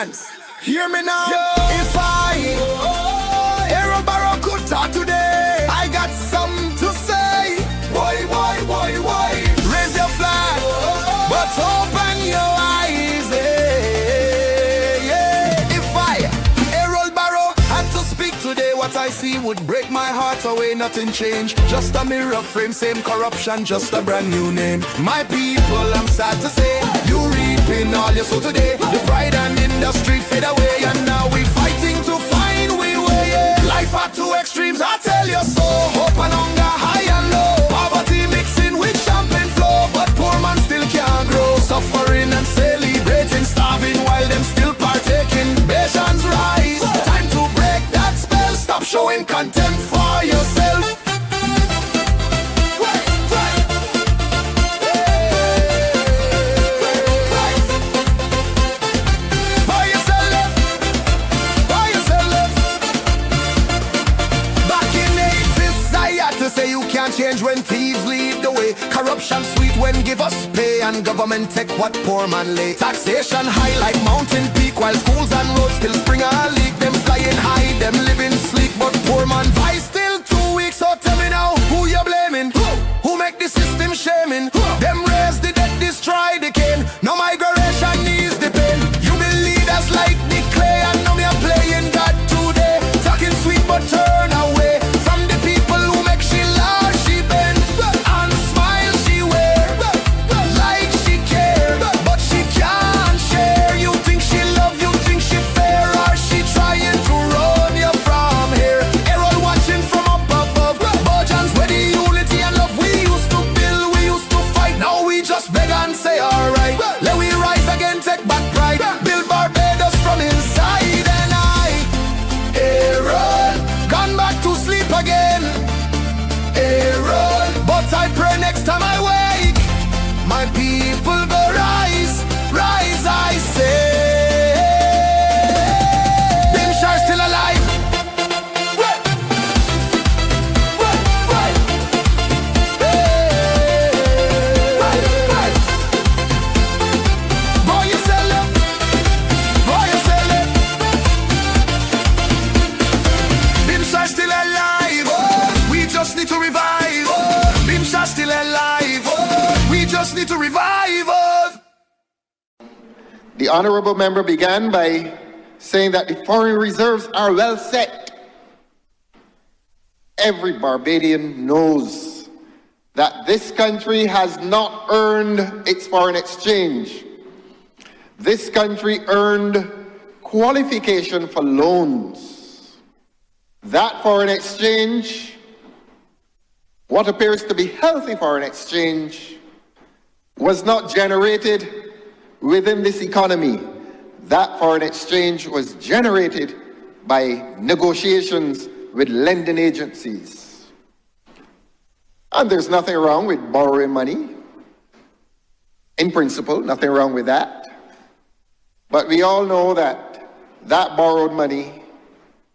Babylons, hear me now. If I, Aaron Barrow could talk today, I got something to say. Why, raise your flag, but open your eyes. If I, Aaron Barrow, had to speak today, what I see would break my heart away, nothing changed. Just a mirror frame, same corruption, just a brand new name. My people, I'm sad to say, you reaping all you sow today. The pride and industry fade away, and now we fighting to find we way. Life at two extremes, I tell you so. Hope and hunger, high and low. Poverty mixing with champagne flow, but poor man still can't grow. Suffering and celebrating, starving while them still partaking. Nations rise, time to break that spell. Stop showing contempt for yourself. Change when thieves lead the way. Corruption sweet when give us pay, and government take what poor man lay. Taxation high like mountain peak, while schools and roads still spring a leak. Them flying high, them living sleek, but poor man vice still 2 weeks. So tell me now, who you blaming? Who make the system shaming? Them raise the dead, destroy the cane. No migration needs the pain. You be leaders like the clay, and now me are playing God today. Talking sweet but turn away from the people who make she laugh. Say alright, let we rise again, take back pride, build Barbados from inside. And I, Aaron, gone back to sleep again, Aaron, but I pray next time I wake, my people go rise, rise I say. Bimshar still alive. Still alive, we just need to revive. The honorable member began by saying that the foreign reserves are well set. Every Barbadian knows that this country has not earned its foreign exchange. This country earned qualification for loans. That foreign exchange, what appears to be healthy foreign exchange, was not generated within this economy. That foreign exchange was generated by negotiations with lending agencies. And there's nothing wrong with borrowing money. In principle, nothing wrong with that. But we all know that that borrowed money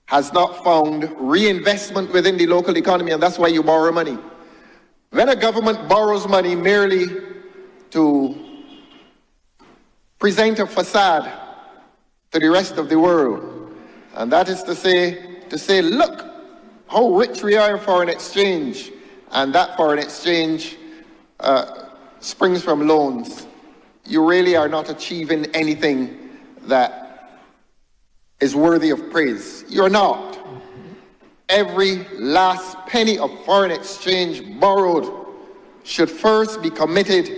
has not found reinvestment within the local economy, and that's why you borrow money. When a government borrows money merely to present a facade to the rest of the world, and that is to say, look how rich we are in foreign exchange, and that foreign exchange springs from loans, you really are not achieving anything that is worthy of praise. You're not. Every last penny of foreign exchange borrowed should first be committed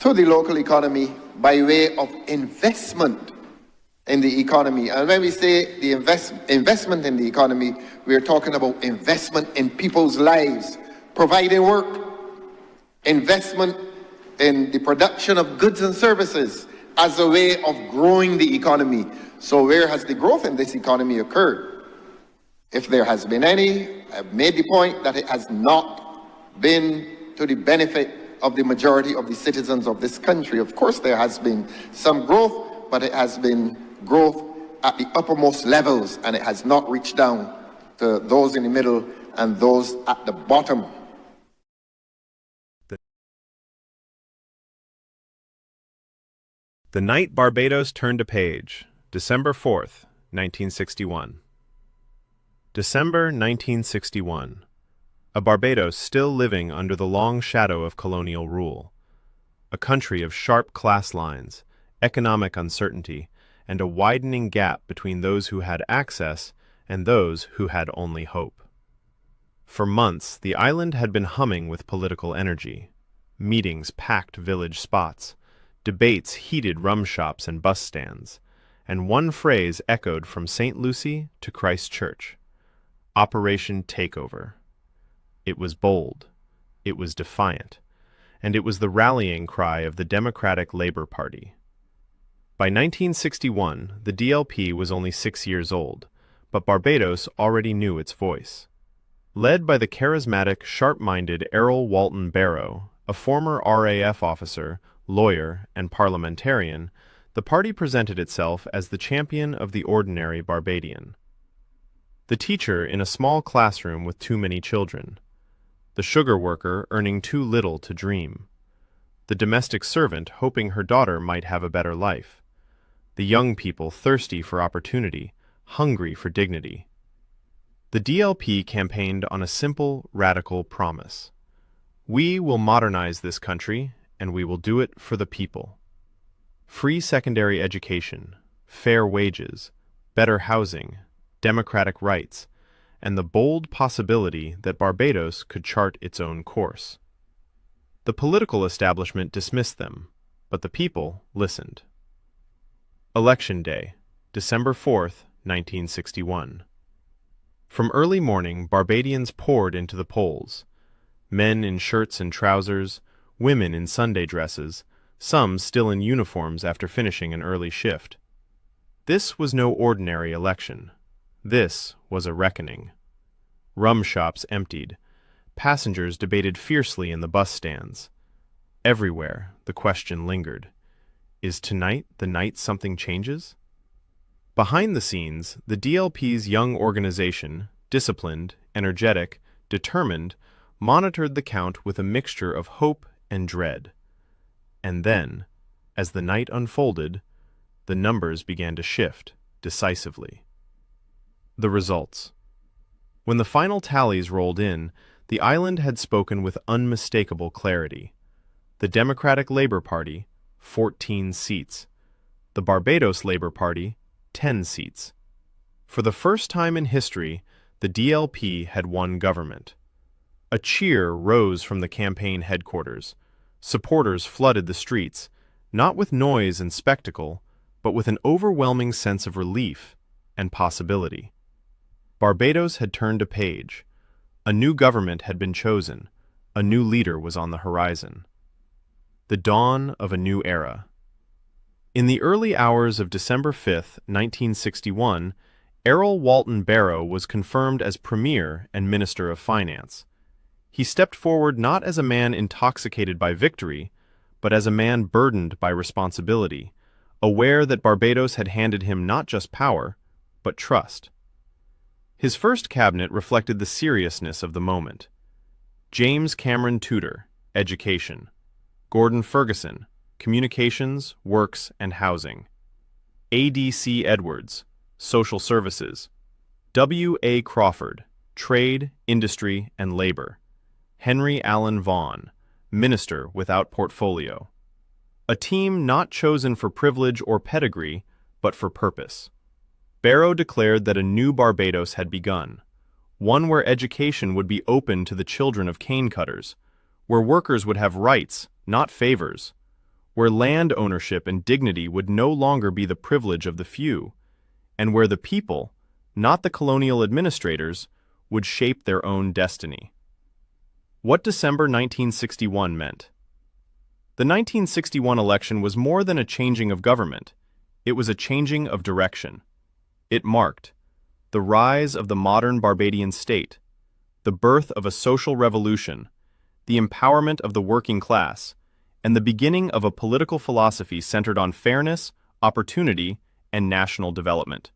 to the local economy by way of investment in the economy. And when we say the investment in the economy, we're talking about investment in people's lives, providing work, investment in the production of goods and services as a way of growing the economy. So where has the growth in this economy occurred? If there has been any, I've made the point that it has not been to the benefit of the majority of the citizens of this country. Of course, there has been some growth, but it has been growth at the uppermost levels, and it has not reached down to those in the middle and those at the bottom. The night Barbados turned a page, December 4th, 1961. December 1961. A Barbados still living under the long shadow of colonial rule. A country of sharp class lines, economic uncertainty, and a widening gap between those who had access and those who had only hope. For months, the island had been humming with political energy. Meetings packed village spots, debates heated rum shops and bus stands, and one phrase echoed from St. Lucie to Christchurch: Operation Takeover. It was bold, it was defiant, and it was the rallying cry of the Democratic Labour Party. By 1961, the DLP was only 6 years old, but Barbados already knew its voice. Led by the charismatic, sharp-minded Errol Walton Barrow, a former RAF officer, lawyer, and parliamentarian, the party presented itself as the champion of the ordinary Barbadian. The teacher in a small classroom with too many children. The sugar worker earning too little to dream. The domestic servant hoping her daughter might have a better life. The young people thirsty for opportunity, hungry for dignity. The DLP campaigned on a simple, radical promise. We will modernize this country, and we will do it for the people. Free secondary education, fair wages, better housing, democratic rights, and the bold possibility that Barbados could chart its own course. The political establishment dismissed them, but the people listened. Election Day, December 4th, 1961. From early morning, Barbadians poured into the polls. Men in shirts and trousers, women in Sunday dresses, some still in uniforms after finishing an early shift. This was no ordinary election. This was a reckoning. Rum shops emptied. Passengers debated fiercely in the bus stands. Everywhere, the question lingered. Is tonight the night something changes? Behind the scenes, the DLP's young organization, disciplined, energetic, determined, monitored the count with a mixture of hope and dread. And then, as the night unfolded, the numbers began to shift decisively. The results. When the final tallies rolled in, the island had spoken with unmistakable clarity. The Democratic Labour Party, 14 seats. The Barbados Labour Party, 10 seats. For the first time in history, the DLP had won government. A cheer rose from the campaign headquarters. Supporters flooded the streets, not with noise and spectacle, but with an overwhelming sense of relief and possibility. Barbados had turned a page. A new government had been chosen. A new leader was on the horizon. The dawn of a new era. In the early hours of December 5, 1961, Errol Walton Barrow was confirmed as Premier and Minister of Finance. He stepped forward not as a man intoxicated by victory, but as a man burdened by responsibility, aware that Barbados had handed him not just power, but trust. His first cabinet reflected the seriousness of the moment. James Cameron Tudor, Education. Gordon Ferguson, Communications, Works, and Housing. A.D.C. Edwards, Social Services. W.A. Crawford, Trade, Industry, and Labor. Henry Allen Vaughan, Minister without portfolio. A team not chosen for privilege or pedigree, but for purpose. Barrow declared that a new Barbados had begun, one where education would be open to the children of cane cutters, where workers would have rights, not favors, where land ownership and dignity would no longer be the privilege of the few, and where the people, not the colonial administrators, would shape their own destiny. What December 1961 meant. The 1961 election was more than a changing of government. It was a changing of direction. It marked the rise of the modern Barbadian state, the birth of a social revolution, the empowerment of the working class, and the beginning of a political philosophy centered on fairness, opportunity, and national development.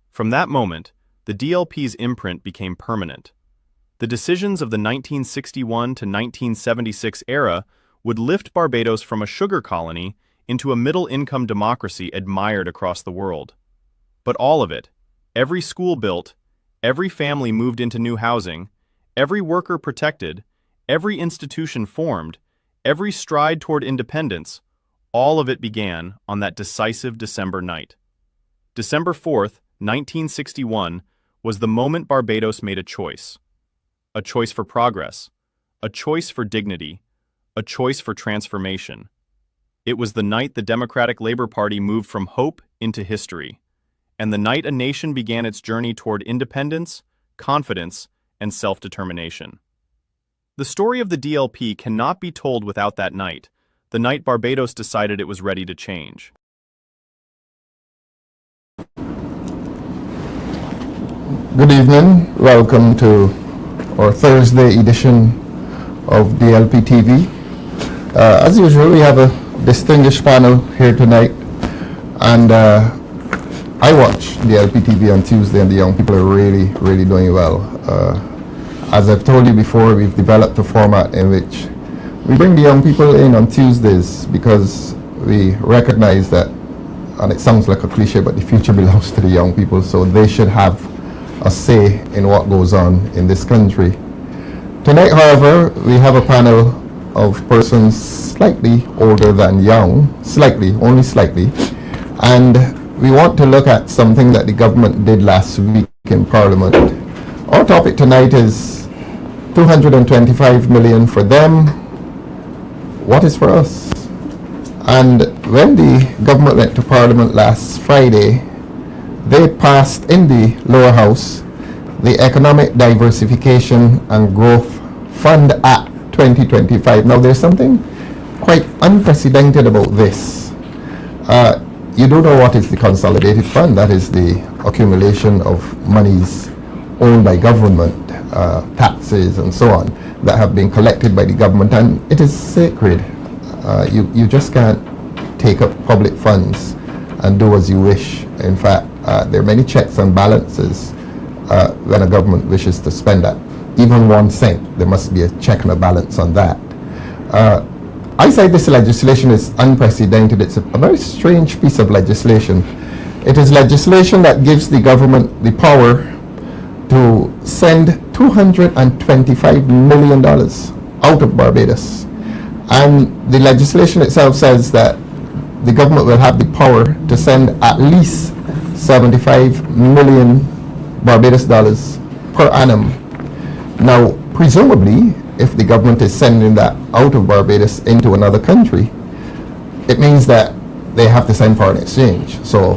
From that moment, the DLP's imprint became permanent. The decisions of the 1961 to 1976 era would lift Barbados from a sugar colony into a middle-income democracy admired across the world. But all of it, every school built, every family moved into new housing, every worker protected, every institution formed, every stride toward independence, all of it began on that decisive December night. December 4th, 1961, was the moment Barbados made a choice for progress, a choice for dignity, a choice for transformation. It was the night the Democratic Labour Party moved from hope into history, and the night a nation began its journey toward independence, confidence, and self-determination. The story of the DLP cannot be told without that night, the night Barbados decided it was ready to change. Good evening. Welcome to our Thursday edition of DLP TV. As usual, we have a distinguished panel here tonight, and I watch DLP TV on Tuesday, and the young people are really doing well. As I've told you before, we've developed a format in which we bring the young people in on Tuesdays because we recognize that, and it sounds like a cliche, but the future belongs to the young people, so they should have a say in what goes on in this country. Tonight, however, we have a panel of persons slightly older than young, only slightly, and we want to look at something that the government did last week in Parliament. Our topic tonight is 225 million for them. What is for us? And when the government went to Parliament last Friday, they passed in the lower house the Economic Diversification and Growth Fund Act 2025. Now there's something quite unprecedented about this. You do know what is the consolidated fund. That is the accumulation of monies owned by government, taxes and so on, that have been collected by the government, and it is sacred. You just can't take up public funds and do as you wish. In fact, there are many checks and balances when a government wishes to spend that. Even 1 cent, there must be a check and a balance on that. I say this legislation is unprecedented. It's a very strange piece of legislation. It is legislation that gives the government the power to send $225 million out of Barbados. And the legislation itself says that the government will have the power to send at least 75 million Barbados dollars per annum. Now, presumably, if the government is sending that out of Barbados into another country, it means that they have to send foreign exchange. So,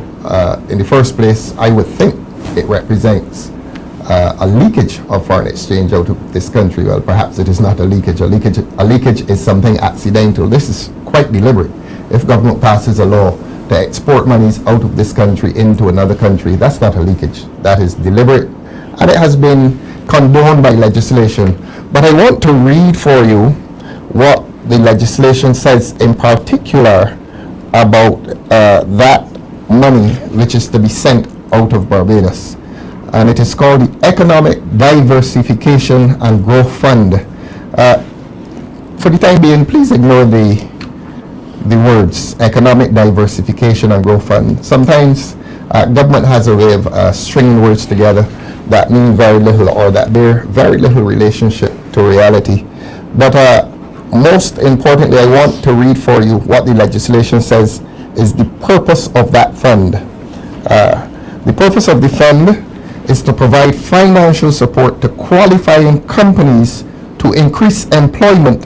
in the first place, I would think it represents a leakage of foreign exchange out of this country. Well, perhaps it is not a leakage. A leakage is something accidental. This is quite deliberate. If government passes a law to export monies out of this country into another country, that's not a leakage. That is deliberate, and it has been condoned by legislation. But I want to read for you what the legislation says in particular about that money which is to be sent out of Barbados. And it is called the Economic Diversification and Growth Fund. For the time being, please ignore the words Economic Diversification and Growth Fund. Sometimes government has a way of stringing words together that mean very little, or that bear very little relationship to reality. But most importantly, I want to read for you what the legislation says is the purpose of that fund. The purpose of the fund is to provide financial support to qualifying companies to increase employment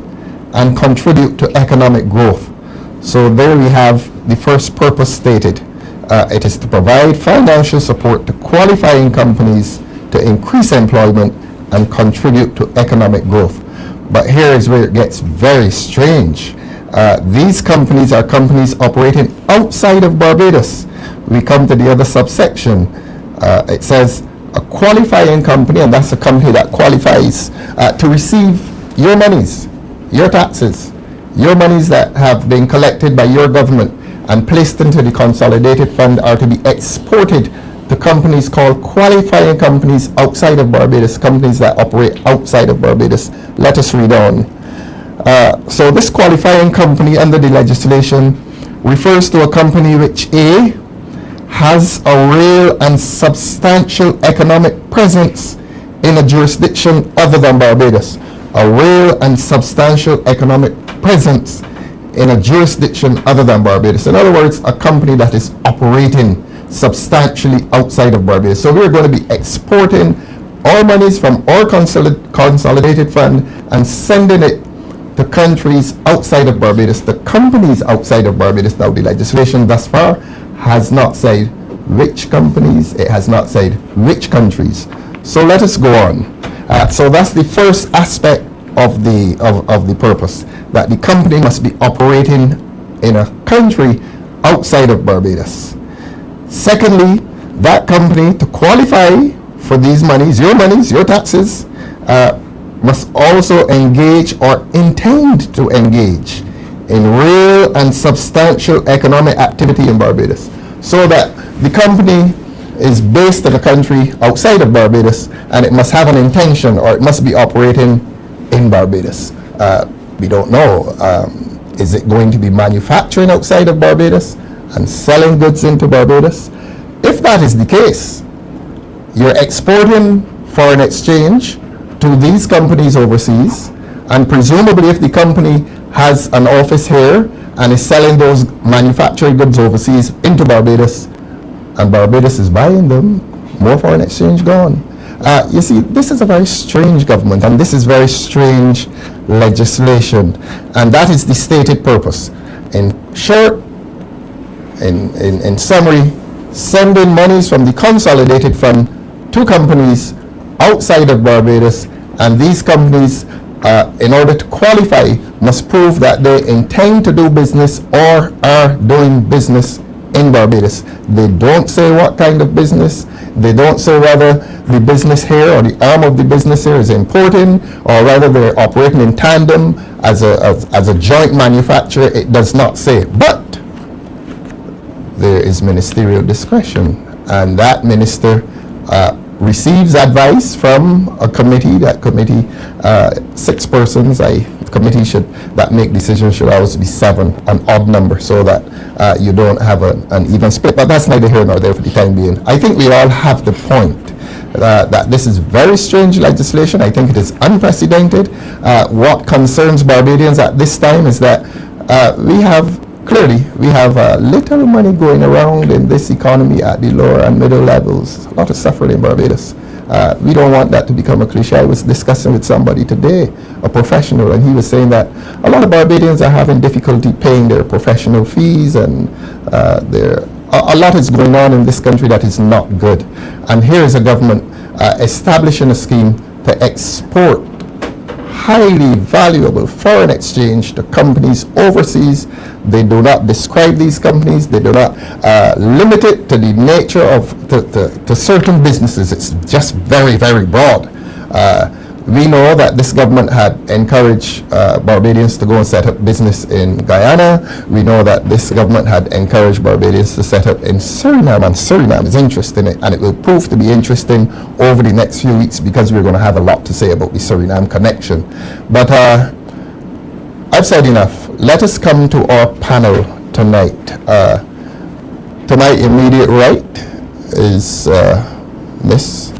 and contribute to economic growth. So there we have the first purpose stated. It is to provide financial support to qualifying companies to increase employment and contribute to economic growth. But here is where it gets very strange. These companies are companies operating outside of Barbados. We come to the other subsection. It says a qualifying company, and that's a company that qualifies to receive your monies, your taxes, your monies that have been collected by your government and placed into the consolidated fund, are to be exported to companies called qualifying companies outside of Barbados, companies that operate outside of Barbados. Let us read on. So this qualifying company under the legislation refers to a company which A, has a real and substantial economic presence in a jurisdiction other than Barbados. A real and substantial economic presence in a jurisdiction other than Barbados. In other words, a company that is operating substantially outside of Barbados. So we're going to be exporting our monies from our consolidated fund and sending it to countries outside of Barbados, the companies outside of Barbados. Now, the legislation thus far has not said which companies, it has not said which countries. So let us go on. So that's the first aspect of the purpose, that the company must be operating in a country outside of Barbados. Secondly, that company, to qualify for these monies, your taxes, must also engage or intend to engage in real and substantial economic activity in Barbados, so that the company is based in a country outside of Barbados and it must have an intention, or it must be operating in Barbados. We don't know. Is it going to be manufacturing outside of Barbados and selling goods into Barbados? If that is the case, you're exporting foreign exchange to these companies overseas, and presumably if the company has an office here and is selling those manufactured goods overseas into Barbados, and Barbados is buying them, more foreign exchange gone. You see, this is a very strange government, and this is very strange legislation, and that is the stated purpose. In short, in summary, sending monies from the consolidated fund to companies outside of Barbados, and these companies, in order to qualify, must prove that they intend to do business or are doing business in Barbados. They don't say what kind of business. They don't say whether the business here or the arm of the business here is importing, or whether they're operating in tandem as a joint manufacturer. It does not say. But there is ministerial discretion, and that minister receives advice from a committee. That committee, 6 persons. Committee that make decisions should always be 7, an odd number, so that you don't have an even split. But that's neither here nor there for the time being. I think we all have the point that this is very strange legislation. I think it is unprecedented. What concerns Barbadians at this time is that we have little money going around in this economy at the lower and middle levels. A lot of suffering in Barbados. We don't want that to become a cliche. I was discussing with somebody today, a professional, and he was saying that a lot of Barbadians are having difficulty paying their professional fees, and a lot is going on in this country that is not good. And here is a government establishing a scheme to export highly valuable foreign exchange to companies overseas. They do not describe these companies. They do not limit it to the nature of to certain businesses. It's just very, very broad. We know that this government had encouraged Barbadians to go and set up business in Guyana. We know that this government had encouraged Barbadians to set up in Suriname, and Suriname is interested in it, and it will prove to be interesting over the next few weeks, because we're going to have a lot to say about the Suriname connection. But I've said enough. Let us come to our panel tonight. To my immediate right is Miss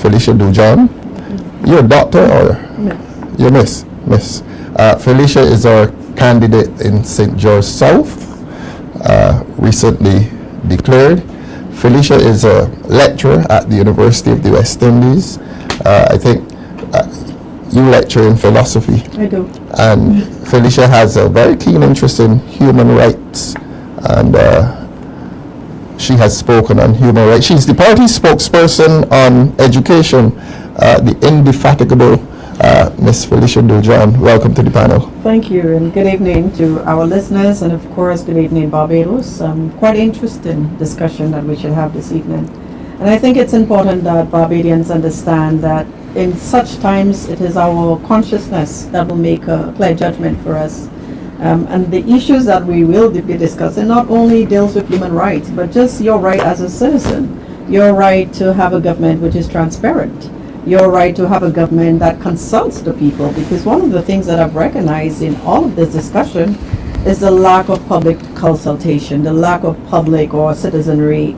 Felicia Dujon. You're a doctor, or Miss. You're Miss. Felicia is our candidate in St. George South, recently declared. Felicia is a lecturer at the University of the West Indies. I think you lecture in philosophy. I do. And Felicia has a very keen interest in human rights, and she has spoken on human rights. She's the party spokesperson on education, the indefatigable Miss Felicia Dujon. Welcome to the panel. Thank you, and good evening to our listeners, and of course, good evening, Barbados. Quite interesting discussion that we should have this evening. And I think it's important that Barbadians understand that in such times, it is our consciousness that will make a clear judgment for us. And the issues that we will be discussing not only deals with human rights, but just your right as a citizen, your right to have a government which is transparent, your right to have a government that consults the people. Because one of the things that I've recognized in all of this discussion is the lack of public consultation, the lack of public or citizenry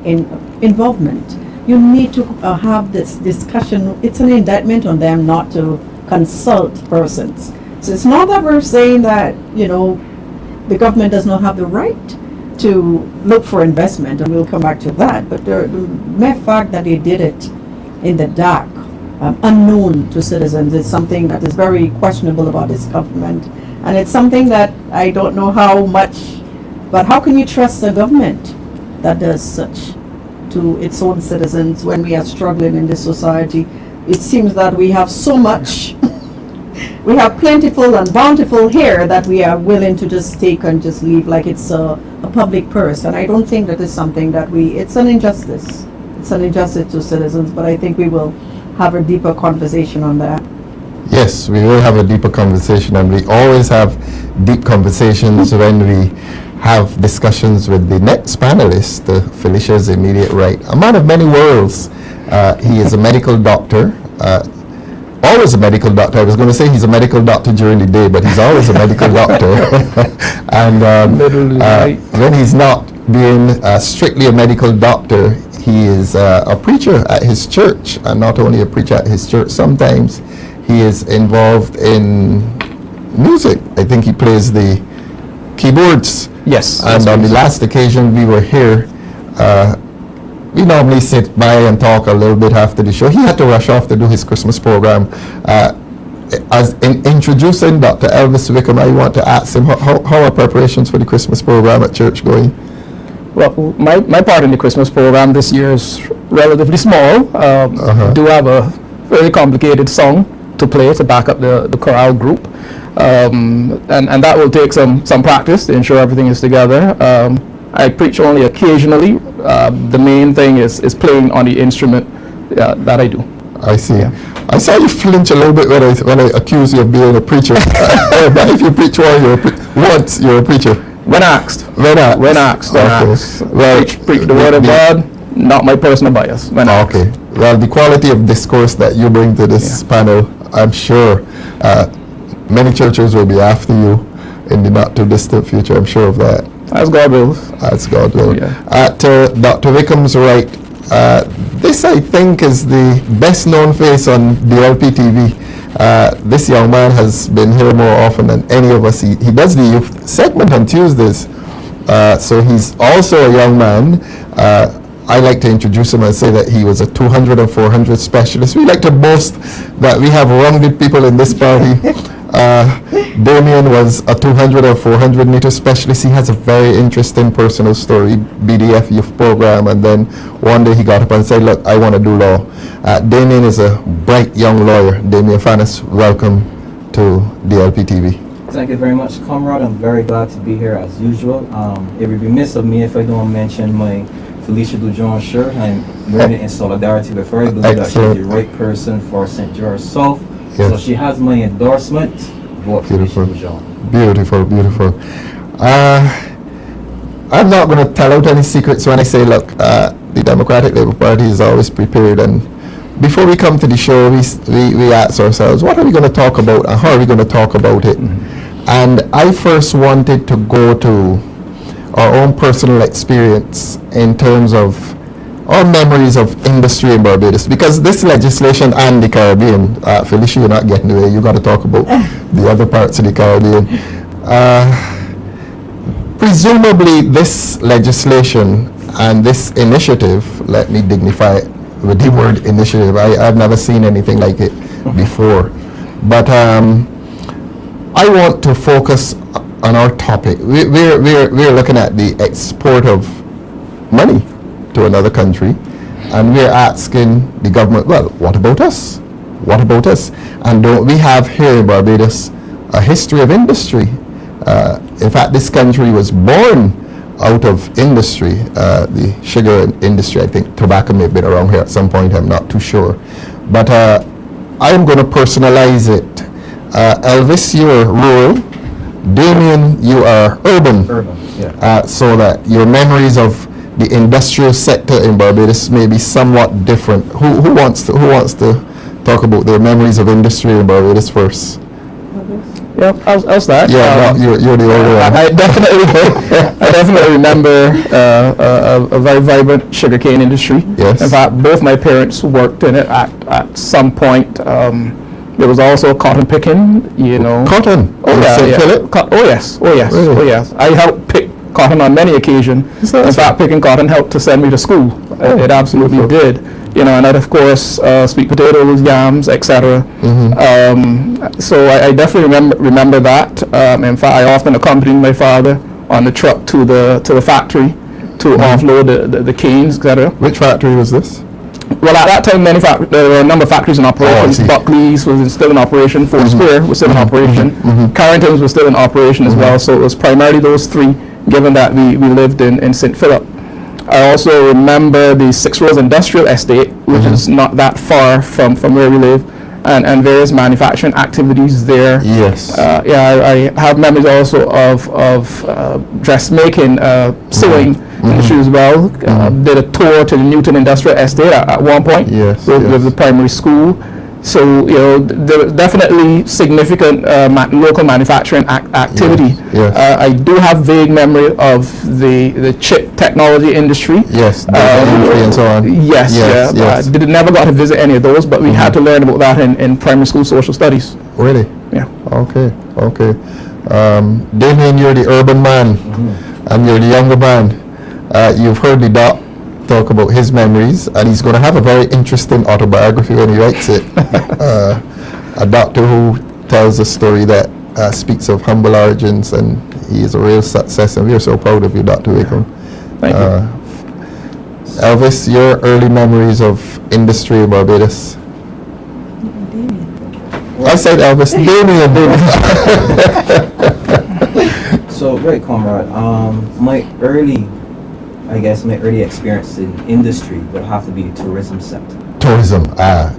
involvement. You need to have this discussion. It's an indictment on them not to consult persons. So it's not that we're saying that, the government does not have the right to look for investment, and we'll come back to that, but the mere fact that they did it in the dark, unknown to citizens, is something that is very questionable about this government. And it's something that I don't know how much, but how can you trust a government that does such to its own citizens when we are struggling in this society? It seems that we have so much, we have plentiful and bountiful here that we are willing to just take and just leave like it's a public purse. And I don't think that is something that it's an injustice. It's an injustice to citizens, but I think we will have a deeper conversation on that. Yes, we will have a deeper conversation, and we always have deep conversations when we have discussions with the next panelist, Felicia's immediate right. A man of many worlds. He is a medical doctor, always a medical doctor. I was going to say he's a medical doctor during the day, but he's always a medical doctor. And when he's not being strictly a medical doctor, he is a preacher at his church, and not only a preacher at his church, sometimes he is involved in music. I think he plays the keyboards. Yes. And on the last occasion we were here, we normally sit by and talk a little bit after the show. He had to rush off to do his Christmas program. As in introducing Dr. Elvis Wickham, I want to ask him, how are preparations for the Christmas program at church going? Well, my part in the Christmas program this year is relatively small. Do have a very complicated song to play to back up the chorale group. And that will take some practice to ensure everything is together. I preach only occasionally. The main thing is playing on the instrument that I do. I see. Yeah. I saw you flinch a little bit when I accused you of being a preacher. But if you preach once, you're a preacher. When asked. When asked. Okay. Well, preach the word of God, not my personal bias. When asked. Okay. Well, the quality of discourse that you bring to this panel, I'm sure many churches will be after you in the not too distant future. I'm sure of that. As God wills. As God will. Yeah. To Dr. Wickham's right, this I think is the best known face on DLP TV. This young man has been here more often than any of us. He does the youth segment on Tuesdays. So he's also a young man. I like to introduce him and say that he was a 200 and 400 specialist. We like to boast that we have rounded people in this party. Damien was a 200 or 400 meter specialist. He has a very interesting personal story, BDF youth program, and then one day he got up and said, look, I want to do law. Damien is a bright young lawyer. Damien Fanus, welcome to DLP TV. Thank you very much, comrade. I'm very glad to be here as usual. It would be remiss of me if I don't mention my Felicia Dujon shirt. I'm wearing it in solidarity with her. I believe that she's the right person for St. George South. Yes. So she has my endorsement. Vote beautiful. Felicia Dujon. Beautiful, beautiful. I'm not going to tell out any secrets when I say, look, the Democratic Labour Party is always prepared, and before we come to the show, we ask ourselves, what are we going to talk about and how are we going to talk about it? And I first wanted to go to our own personal experience in terms of our memories of industry in Barbados, because this legislation and the Caribbean, Felicia, you're not getting away, you got to talk about the other parts of the Caribbean. Presumably this legislation and this initiative, let me dignify it with the word initiative, I've never seen anything like it before, but I want to focus on our topic. We're looking at the export of money to another country, and we're asking the government, well, what about us? What about us? And don't we have here in Barbados a history of industry? In fact, this country was born out of industry, the sugar industry. I think tobacco may have been around here at some point, I'm not too sure. But I am going to personalize it. Elvis, you're rural. Damien, you are urban. Urban, yeah. So that your memories of the industrial sector in Barbados may be somewhat different. Who wants to talk about their memories of industry in Barbados first? Yeah, I'll start. Yeah, no, you're the older one. I definitely remember a very vibrant sugarcane industry. Yes. In fact, both my parents worked in it at some point. There was also cotton picking, you know. Cotton? Oh In yeah, St. yeah. Philip? Oh yes, oh yes, Really? oh yes. I helped pick cotton on many occasions. Is that In so? fact, picking cotton helped to send me to school. It absolutely did. You know, and then of course, sweet potatoes, yams, etc. So I definitely remember that. In fact, I often accompanied my father on the truck to the factory to offload the canes, etc. Which factory was this? Well, at that time, there were a number of factories in operation. see. Buckley's was still in operation. Fort Square was still in operation. Carrington's was still in operation as well. So it was primarily those three, given that we lived in St. Philip. I also remember the Six Rose Industrial Estate, which is not that far from where we live, and various manufacturing activities there. Yes. I have memories also of dressmaking, sewing industry as well. Did a tour to the Newton Industrial Estate at one point Yes, with the primary school. So, you know, there was definitely significant local manufacturing activity. Yes. I do have vague memory of the chip technology industry. Yes, the industry and so on. Yes, Yes, yeah. yes. Never got to visit any of those, but we had to learn about that in primary school social studies. Really? Yeah. Okay, okay. Damien, you're the urban man, and you're the younger man. You've heard the doc talk about his memories, and he's going to have a very interesting autobiography when he writes it. A doctor who tells a story that speaks of humble origins, and he is a real success, and we are so proud of you, Dr. Wickham. Thank you. Elvis, your early memories of industry in Barbados. I said Elvis. Damien. So, right, comrade. My early experience in industry would have to be the tourism sector. Tourism.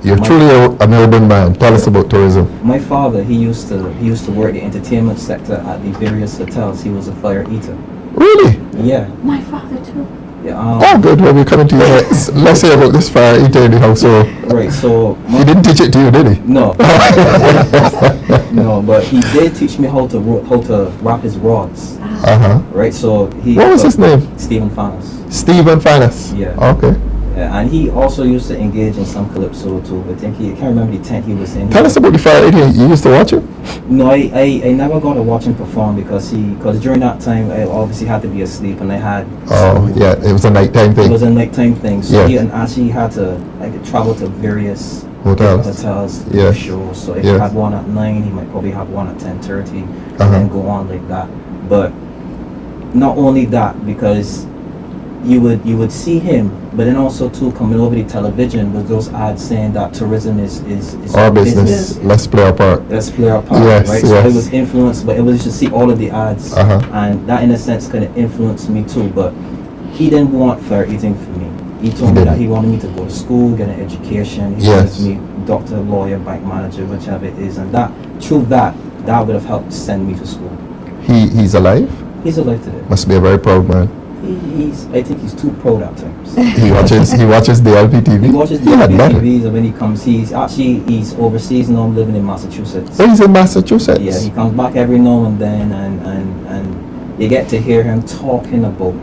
You're truly an urban man. Tell us about tourism. My father, he used to work the entertainment sector at the various hotels. He was a fire eater. Really? Yeah. My father too. Yeah. Oh, good. Well, we're coming to you next. Let's hear about this fire eater in the household. Right. So. He didn't teach it to you, did he? No. No, but he did teach me how to wrap his rods. Right. So he. What was his name? Stephen Fanus. Stephen Fanus. Yeah. Okay. Yeah, and he also used to engage in some calypso too. I think I can't remember the tent he was in. Tell us about the fire eater. You used to watch him? No, I never got to watch him perform because during that time I obviously had to be asleep and I had. Oh, yeah. It was a nighttime It thing. was a nighttime thing, so Yes. he actually had to travel to various Hotels. to do Yes. shows. So if Yes. he had one at 9, he might probably have one at 10:30, Uh-huh. and then go on like that. But not only that, because you would see him, but then also too coming over the television with those ads saying that tourism is Our business. Let's play our part. Let's play our part, Yes, right? So yes. it was influenced, but it was just see all of the ads, and that in a sense kind of influenced me too. But he didn't want fire eating for me. He told me that he wanted me to go to school, get an education. He Yes. wanted me doctor, lawyer, bank manager, whichever it is, and that through that would have helped send me to school. He's alive? He's alive today. Must be a very proud man. I think he's too proud at times. He watches DLP TV? He watches the Yeah, better. TVs, and when he comes, he's overseas now, living in Massachusetts. Oh, he's in Massachusetts? Yeah, he comes back every now and then, and you get to hear him talking about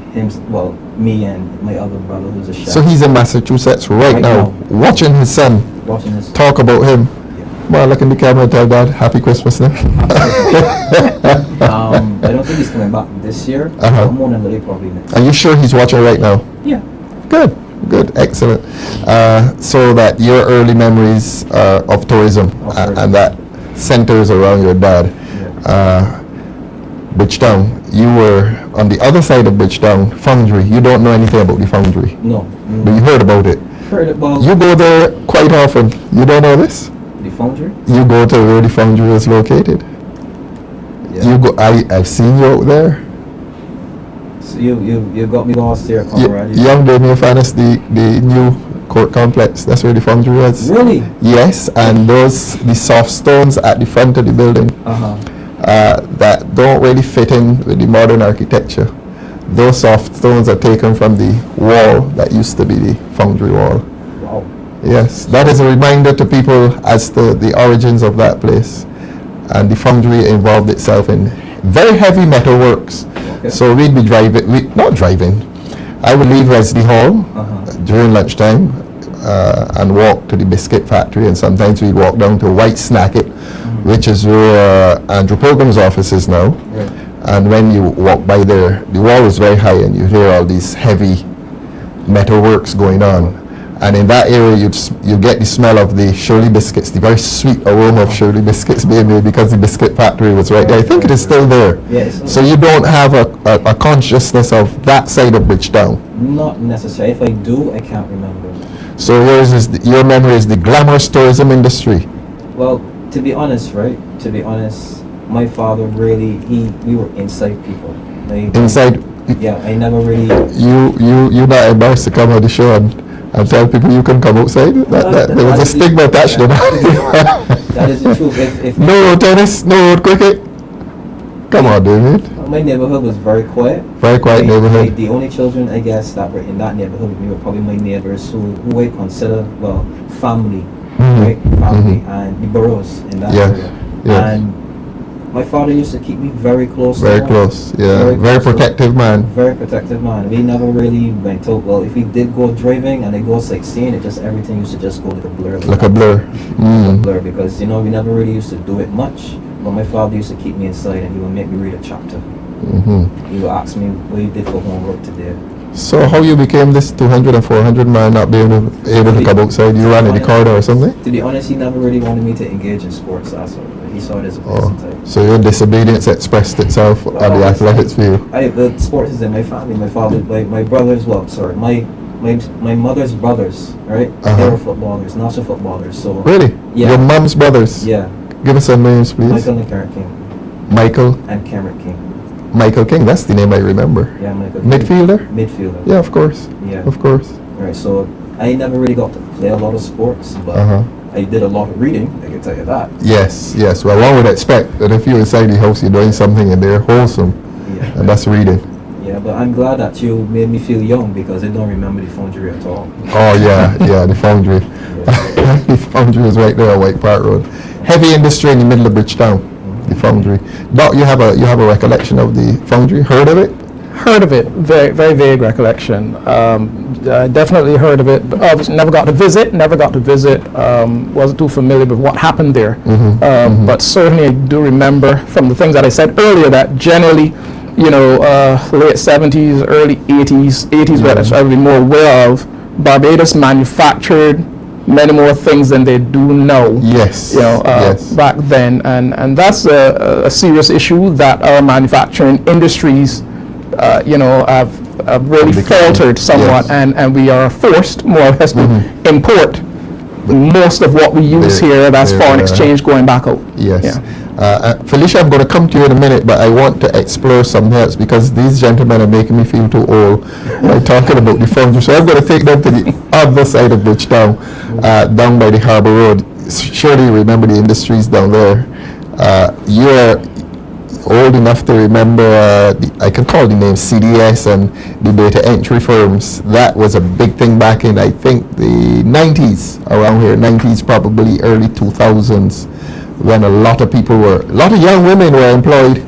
me and my other brother who's a chef. So he's in Massachusetts right now, watching his son watching this. talk about him. Well, look in the camera and tell Dad, Happy Christmas now. I don't think he's coming back this year. But more than likely, probably next. Are you sure he's watching right now? Yeah. Good, excellent. So that your early memories of tourism and that centers around your dad. Bridgetown, you were on the other side of Bridgetown, Foundry. You don't know anything about the Foundry. No. But you heard about it. Heard about You go there quite often. You don't know this? the Foundry? You go to where the Foundry is located. Yeah. You go. I've seen you out there. So you got me lost here, comrade. Young Damien Fanus, the new court complex. That's where the Foundry was. Really? Yes, and the soft stones at the front of the building that don't really fit in with the modern architecture. Those soft stones are taken from the wall that used to be the Foundry wall. Wow. Yes, that is a reminder to people as to the origins of that place. and the foundry involved itself in very heavy metal works. Okay. So we'd be not driving. I would leave Wesley Hall during lunchtime and walk to the biscuit factory, and sometimes we'd walk down to White Snacket, which is where Andrew Pilgrim's office is now. Right. And when you walk by there, the wall is very high, and you hear all these heavy metal works going on. And in that area, you get the smell of the Shirley biscuits, the very sweet aroma of Shirley biscuits being made, because the biscuit factory was right there. I think it is still there. Yes. So you don't have a consciousness of that side of Bridgetown. Not necessarily. If I do, I can't remember. So your memory is the glamorous tourism industry. Well, to be honest, right? To be honest, my father really, we were inside people. Like, Inside, yeah, I never really. you're not embarrassed to come on the show and tell people you can come outside? There was a stigma attached to that. That is the truth. If No tennis, no cricket. Come on, David. my neighborhood was very quiet. Very quiet neighborhood. The only children, I guess, that were in that neighborhood with me were probably my neighbors who I consider, well, family, right? Family, and the boroughs in that Yeah, area. yeah. And my father used to keep me very close. Very to him. close, yeah. Very close to protective man. Very protective man. We never really went out. Well, if we did go driving and they go sightseeing, it just everything used to just go like a blur. Like a blur. Like a blur, because we never really used to do it much. But my father used to keep me inside, and he would make me read a chapter. He would ask me what you did for homework today. So how you became this 200 and 400 man, not being able to come outside? You ran in the corridor or something? To be honest, he never really wanted me to engage in sports. That's all. He saw it as a Oh, business type. so your disobedience expressed itself at the athletics field. The sports is in my family. My father, my brothers, my mother's brothers, right? They were footballers, national footballers. So Really? Yeah. Your mom's brothers? yeah, Give us some names, please. Michael and Cameron King, Michael. and Cameron King. Michael King, that's the name I remember. Yeah, Michael. King. Midfielder? Midfielder. Yeah, of course. Yeah. Of course. Right. So I never really got to play a lot of sports, but I did a lot of reading. I can tell you that. Yes, yes. Well, one would expect that if you're inside the house, you're doing something in there wholesome, Yeah. and that's reading. Yeah, but I'm glad that you made me feel young because I don't remember the foundry at all. Oh yeah, yeah, the foundry. The foundry is right there on White Park Road. Heavy industry in the middle of Bridgetown. The foundry. Doc, you have a recollection of the foundry? Heard of it? Heard of it, very, very vague recollection. Definitely heard of it, but obviously never got to visit. Wasn't too familiar with what happened there. But certainly I do remember from the things that I said earlier that generally, late 70s, early 80s, what I would be more aware of, Barbados manufactured many more things than they do now. Yes. Yes. Back then, and that's a serious issue that our manufacturing industries, have really faltered somewhat, Yes. and we are forced more or less to import most of what we use here. That's foreign exchange going back out. Yes. Yeah. Felicia, I'm going to come to you in a minute, but I want to explore something else because these gentlemen are making me feel too old by talking about the foundry. So I'm going to take them to the other side of Bridgetown, down by the Harbour Road. Surely you remember the industries down there. You're old enough to remember, I can call the name CDS and the data entry firms. That was a big thing back in, I think, the 90s, around here, 90s, probably early 2000s, when a lot of young women were employed.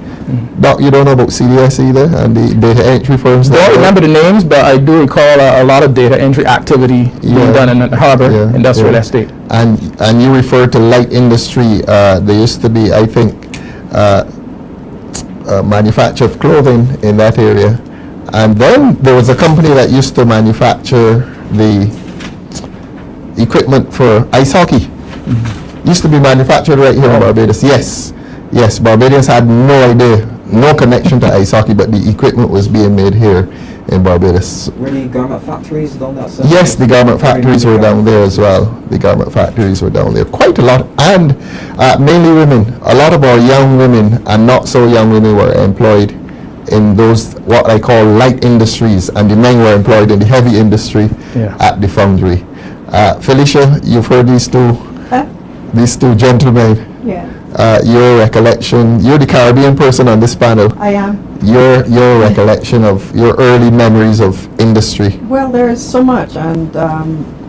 Doc, you don't know about CDS either, and the data entry firms? I don't remember the names, but I do recall a lot of data entry activity being done in the Harbour Industrial Estate. And you refer to light industry. There used to be, I think, manufacture of clothing in that area, and then there was a company that used to manufacture the equipment for ice hockey. Used to be manufactured right here in Barbados. Yes, Barbadians had no idea, no connection to ice hockey, but the equipment was being made here in Barbados. Were the garment factories down that side? Yes, the garment factories were down there as well. The garment factories were down there. Quite a lot, and mainly women. A lot of our young women and not so young women were employed in those, what I call light industries, and the men were employed in the heavy industry at the foundry. Felicia, you've heard these two gentlemen. Yeah, Your recollection, you're the Caribbean person on this panel. I am. Your recollection of your early memories of industry. Well, there is so much, and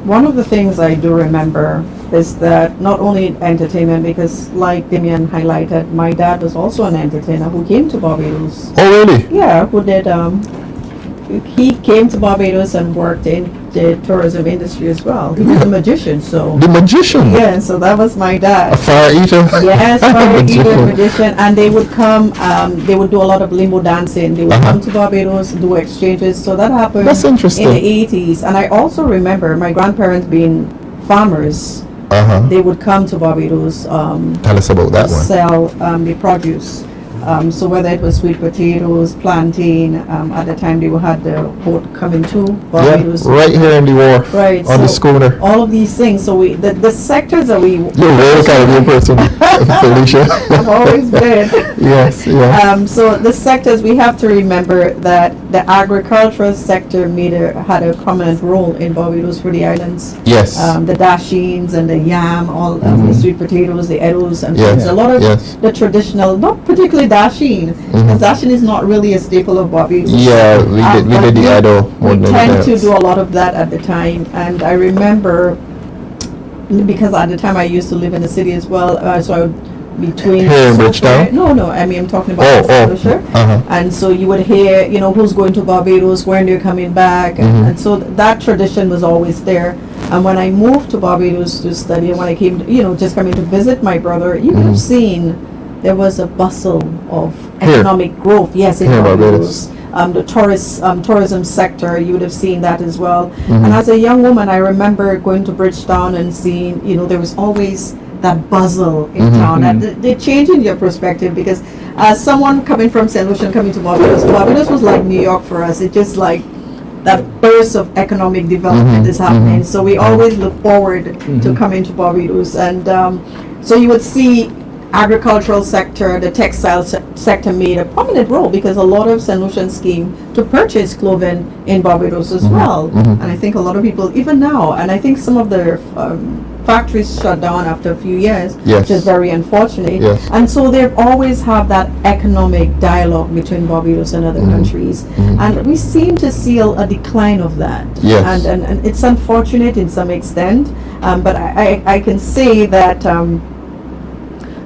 one of the things I do remember is that not only entertainment, because like Damien highlighted, my dad was also an entertainer who came to Barbados. Oh, really? Yeah, who did, he came to Barbados and worked in the tourism industry as well. He was a magician, so. The magician? Yeah, so that was my dad. A fire eater? Yes, fire eater, magician, and they would come, they would do a lot of limbo dancing. They would come to Barbados, do exchanges, so that happened That's interesting. in the 80s. And I also remember my grandparents being farmers. They would come to Barbados Tell us about that to one. sell the produce. So whether it was sweet potatoes, plantain, at the time they had the boat coming to Yeah, Barbados. right here in the wharf, Right, on the so schooner. all of these things. So the sectors that we You're a very Caribbean person, Felicia. have always been. Yes, yes. So the sectors, we have to remember that the agricultural sector had a prominent role in Barbados for the islands. Yes. The dashings and the yam, all the sweet potatoes, the eddos and Yes, things. A lot of yes. the traditional, not particularly dashing, because dashing is not really a staple of Barbados. Yeah, we did the Edo more We than tend anything to else. do a lot of that at the time, and I remember, because at the time I used to live in the city as well, so I would between Here in Sofa- Bridgetown? No, I mean I'm talking about Felicia. And so you would hear, who's going to Barbados, when they're coming back, and so that tradition was always there. And when I moved to Barbados to study, and when I came, just coming to visit my brother, you would have seen there was a bustle of economic growth. Yes, in Here in Barbados. The tourism sector, you would have seen that as well. And as a young woman, I remember going to Bridgetown and seeing, there was always that bustle in town. And they change in your perspective, because as someone coming from St. Lucia coming to Barbados, Barbados was like New York for us. It's just like that burst of economic development is happening. So we always look forward to coming to Barbados. And so you would see agricultural sector, the textile sector made a prominent role, because a lot of St. Lucians came to purchase clothing in Barbados as well. And I think a lot of people, even now, and I think some of the factories shut down after a few years, Yes. which is very unfortunate. Yes. And so they've always have that economic dialogue between Barbados and other countries. And we seem to see a decline of that. Yes. And it's unfortunate in some extent, but I can say that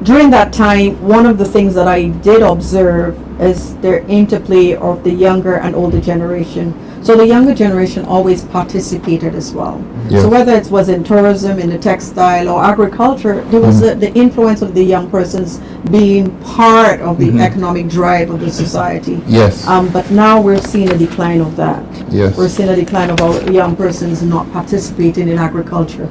during that time, one of the things that I did observe is their interplay of the younger and older generation. So the younger generation always participated as well. Yeah. So whether it was in tourism, in the textile or agriculture, there was the influence of the young persons being part of the economic drive of the society. Yes. But now we're seeing a decline of that. Yes. We're seeing a decline of our young persons not participating in agriculture.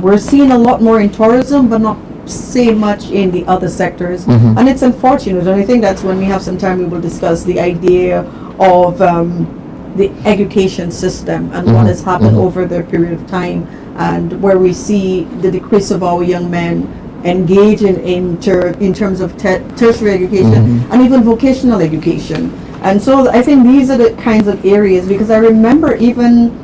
We're seeing a lot more in tourism, but not say much in the other sectors. And it's unfortunate, and I think that's when we have some time we will discuss the idea of the education system and what has happened over the period of time, and where we see the decrease of our young men engaging in terms of tertiary education and even vocational education. And so I think these are the kinds of areas, because I remember even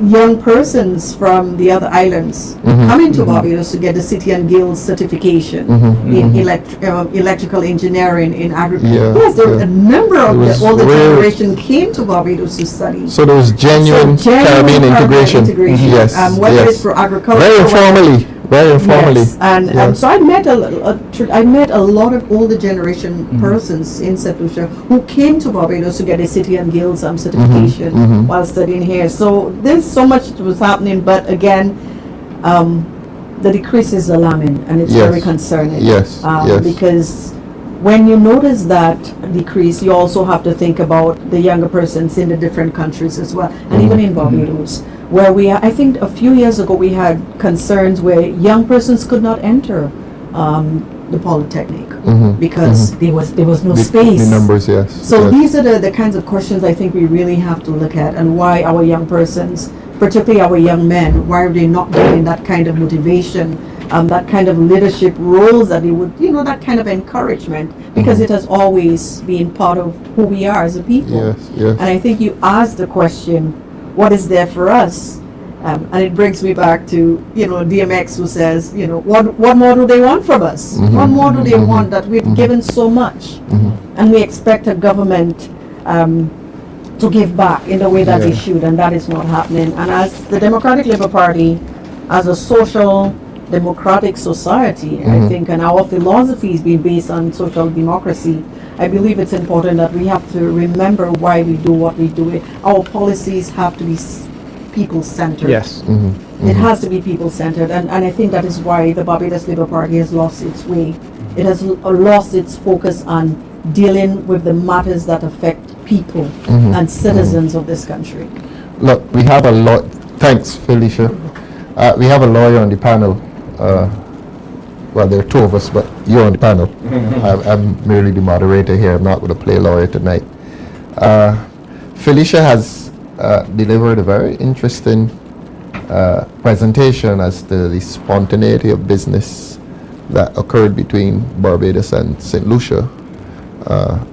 young persons from the other islands coming to Barbados to get the City and Guilds certification in electrical engineering, in agriculture. Yeah, Yes, there were a number of the older rare. generation came to Barbados to study. So there was genuine Caribbean integration. Yes. Whether yes. it's for agriculture, Very informally. Very informally. yes, and so I met a lot of older generation persons in St. Lucia who came to Barbados to get a City and Guilds certification while studying here. So there's so much that was happening, but again, the decrease is alarming, and it's Yes. very concerning. Yes, yes. Because when you notice that decrease, you also have to think about the younger persons in the different countries as well, and even in Barbados, where I think a few years ago we had concerns where young persons could not enter the Polytechnic because there was no space. The numbers, yes. So yes. these are the kinds of questions I think we really have to look at, and why our young persons, particularly our young men, why are they not getting that kind of motivation, that kind of leadership roles that they would, that kind of encouragement, because it has always been part of who we are as a people. Yes, yes. And I think you asked the question, what is there for us? And it brings me back to, DMX, who says, what more do they want from us? What more do they want that we've given so much? And we expect a government to give back in the way that they Yeah. should, and that is not happening. And as the Democratic Labour Party, as a social democratic society, I think, and our philosophy is being based on social democracy, I believe it's important that we have to remember why we do what we do. Our policies have to be people-centered. Yes. It has to be people-centered, and I think that is why the Barbados Labour Party has lost its way. It has lost its focus on dealing with the matters that affect people and citizens of this country. Look, we have a lot. Thanks, Felicia. We have a lawyer on the panel. Well, there are two of us, but you're on the panel. I'm merely the moderator here. I'm not going to play lawyer tonight. Felicia has delivered a very interesting presentation as to the spontaneity of business that occurred between Barbados and St. Lucia.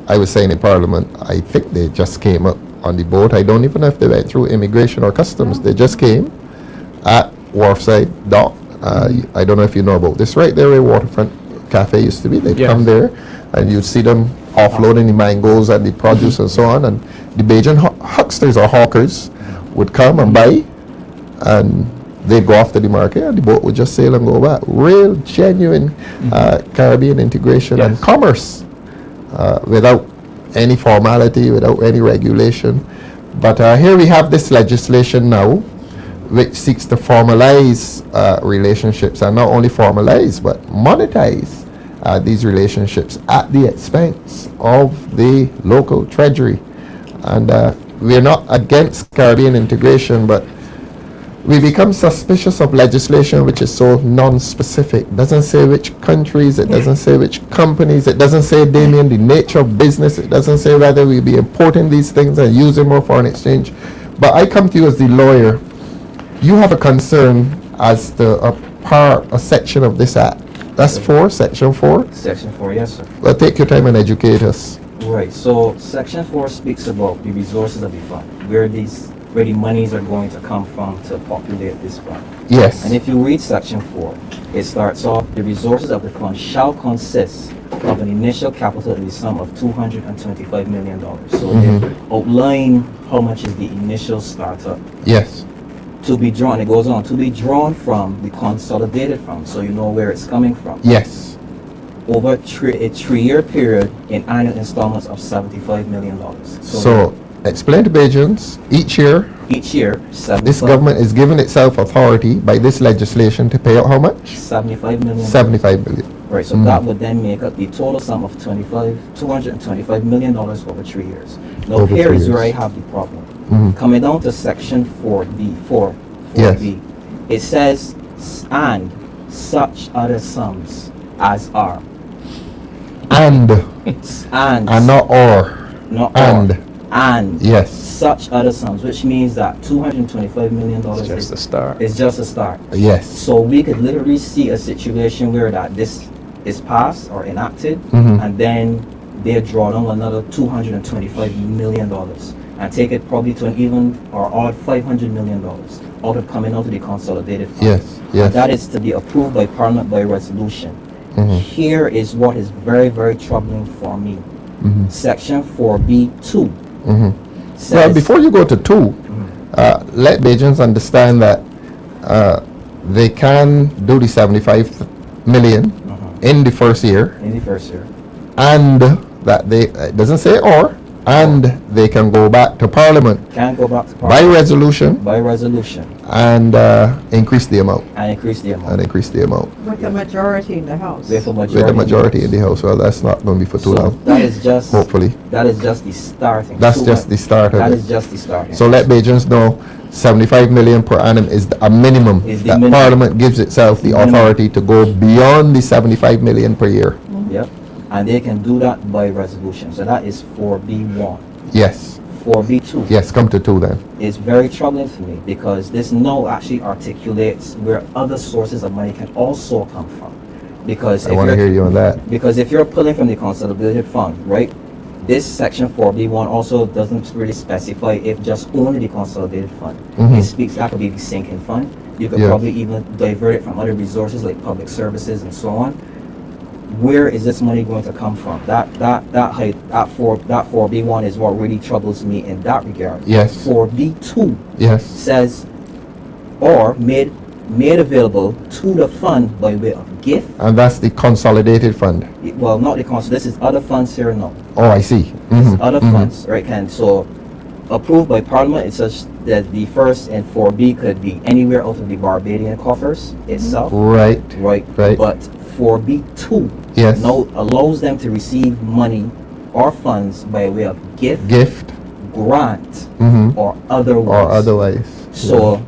I was saying in Parliament, I think they just came up on the boat. I don't even know if they went through immigration or customs. They just came at Wharfside Dock. I don't know if you know about this. Right there where Waterfront Cafe used to be. They'd Yes. come there and you'd see them offloading the mangoes and the produce and so on. And the Bajan hucksters or hawkers would come and buy, and they'd go off to the market and the boat would just sail and go back. Real, genuine Caribbean integration and commerce without any formality, without any regulation. But here we have this legislation now which seeks to formalize relationships, and not only formalize but monetize these relationships at the expense of the local treasury. And we're not against Caribbean integration, but we become suspicious of legislation which is so non-specific. It doesn't say which countries, it doesn't say which companies, it doesn't say, Damien, the nature of business, it doesn't say whether we'll be importing these things and using more foreign exchange. But I come to you as the lawyer. You have a concern as to a section of this act. That's section 4? Section 4, yes, sir. Well, take your time and educate us. Right, so Section 4 speaks about the resources of the fund, where the monies are going to come from to populate this fund. Yes. And if you read Section 4, it starts off, the resources of the fund shall consist of an initial capital in the sum of $225 million. So they outline how much is the initial startup. Yes. To be drawn, it goes on, to be drawn from the consolidated fund, so you know where it's coming from. Yes. Over a 3-year period in annual installments of $75 million. So explain to Bajans, each year this government is giving itself authority by this legislation to pay out how much? $75 million. 75 million. Right, so that would then make up the total sum of $225 million over 3 years. Now Over here 3 is where I years. have the problem. Coming down to Section 4B, Yes. it says, and such other sums as are. And not or. Not and. or. And Yes. such other sums, which means that $225 million It's just a start. is just a start. Yes. So we could literally see a situation where that this is passed or enacted, and then they draw down another $225 million and take it probably to an even or odd $500 million out of coming out of the consolidated fund. Yes. Yes. And that is to be approved by Parliament by resolution. Here is what is very, very troubling for me. Section 4B2 says, Well, before you go to 2, let Bajans understand that they can do the 75 million in the first year, in the first year. and that they, it doesn't say or, and they can go back to Parliament Can go back to by Parliament resolution and increase the amount. and increase the amount. With the majority in the House. With a With the majority in the House. Well, that's not going to be for too So long. that is just Hopefully. that is just the starting. That's just the start of That it. is just the starting. So let Bajans know 75 million per annum is a minimum Is the that minimum. Parliament gives itself the Minimum. authority to go beyond the 75 million per year. Yep. And they can do that by resolution. So that is 4B1. Yes. 4B2 Yes, come to 2 then. is very troubling for me because this now actually articulates where other sources of money can also come from. Because I want to hear you on that. Because if you're pulling from the consolidated fund, right? This section 4B1 also doesn't really specify if just only the consolidated fund. It speaks, that could be the sinking fund. You could Yeah. probably even divert it from other resources like public services and so on. where is this money going to come from? That 4B1 is what really troubles me in that regard. Yes. 4B2 Yes. says, or made available to the fund by way of gift. And that's the consolidated fund. Well, not the council. This is other funds here now. Oh, I see. Other funds, right? And so, approved by Parliament, it says that the first and 4B could be anywhere out of the Barbadian coffers itself. Right. Right. Right. But 4B2 Yes. now allows them to receive money or funds by way of gift, grant, or otherwise. Or otherwise. So,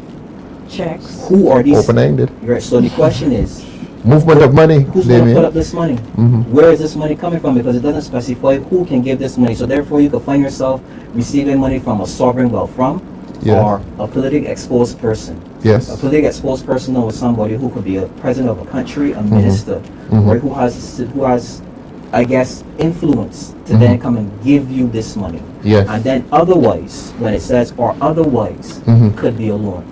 Checks. who are these? Open-ended. Right. So the question is, Movement of money. who's going to Damien. put up this money? Where is this money coming from? Because it doesn't specify who can give this money. So therefore, you could find yourself receiving money from a sovereign wealth fund Yeah. or a politically exposed person. Yes. A politically exposed person is somebody who could be a president of a country, a minister, right? Who has, I guess, influence to then come and give you this money. Yes. And then otherwise, when it says or otherwise, could be a loan.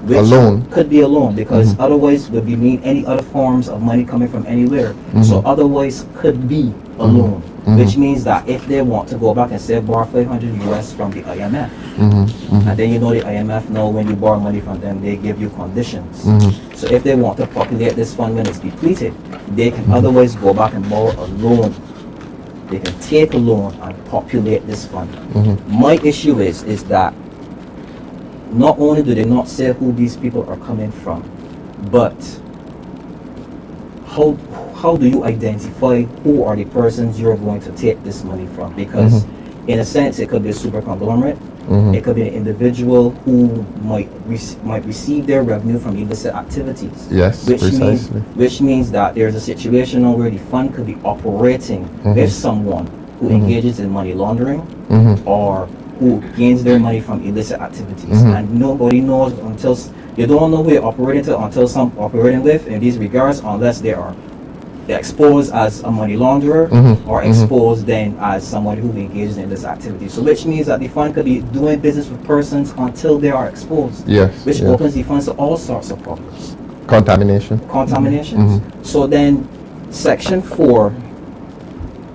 Which A loan. could be a loan because otherwise would be mean any other forms of money coming from anywhere. So otherwise could be a loan, which means that if they want to go back and say borrow 500 US from the IMF, and then you know the IMF know when you borrow money from them, they give you conditions. So if they want to populate this fund when it's depleted, they can otherwise go back and borrow a loan. They can take a loan and populate this fund. My issue is that not only do they not say who these people are coming from, but how do you identify who are the persons you're going to take this money from? Because in a sense, it could be a super conglomerate. It could be an individual who might receive their revenue from illicit activities. Yes, precisely. Which means that there's a situation where the fund could be operating with someone who engages in money laundering or who gains their money from illicit activities, and nobody knows until you don't know who you're operating to until some operating with in these regards, unless they are exposed as a money launderer or exposed then as somebody who engages in this activity. So which means that the fund could be doing business with persons until they are exposed. Yes. Which yes. opens the funds to all sorts of problems. Contaminations. So then Section 4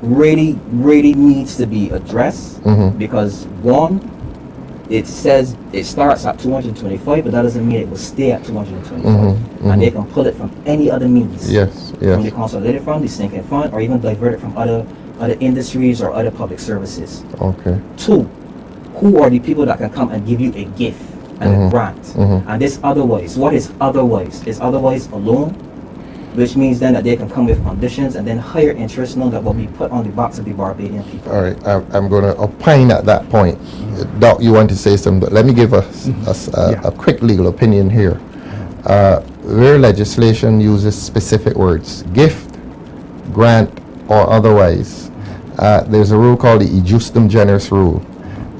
really needs to be addressed because one, it says it starts at 225, but that doesn't mean it will stay at 225, and they can pull it from any other means. Yes, From the yes. consolidated fund, the sinking fund, or even divert it from other industries or other public services. Okay. Two, who are the people that can come and give you a gift and a grant? And this otherwise, what is otherwise? Is otherwise a loan? Which means then that they can come with conditions and then higher interest loan that will be put on the backs of the Barbadian people. All right, I'm going to opine at that point. Doc, you want to say something, but let me give a quick legal opinion here. Where legislation uses specific words, gift, grant, or otherwise, there's a rule called the e justum generis rule,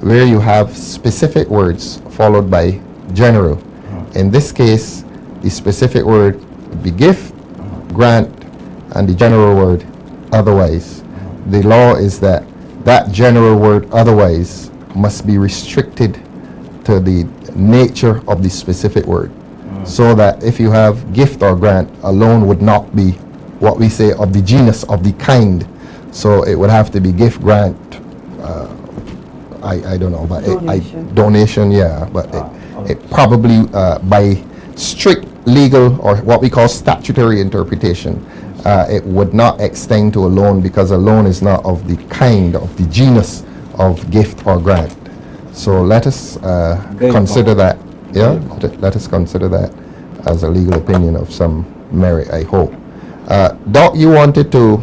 where you have specific words followed by general. In this case, the specific word would be gift, grant, and the general word otherwise. The law is that general word otherwise must be restricted to the nature of the specific word, so that if you have gift or grant, a loan would not be what we say of the genus, of the kind. So it would have to be gift, grant, I don't know, but donation, yeah, but it probably by strict legal or what we call statutory interpretation, it would not extend to a loan, because a loan is not of the kind, of the genus of gift or grant. So let us consider that, yeah, let us consider that as a legal opinion of some merit, I hope. Doc, you wanted to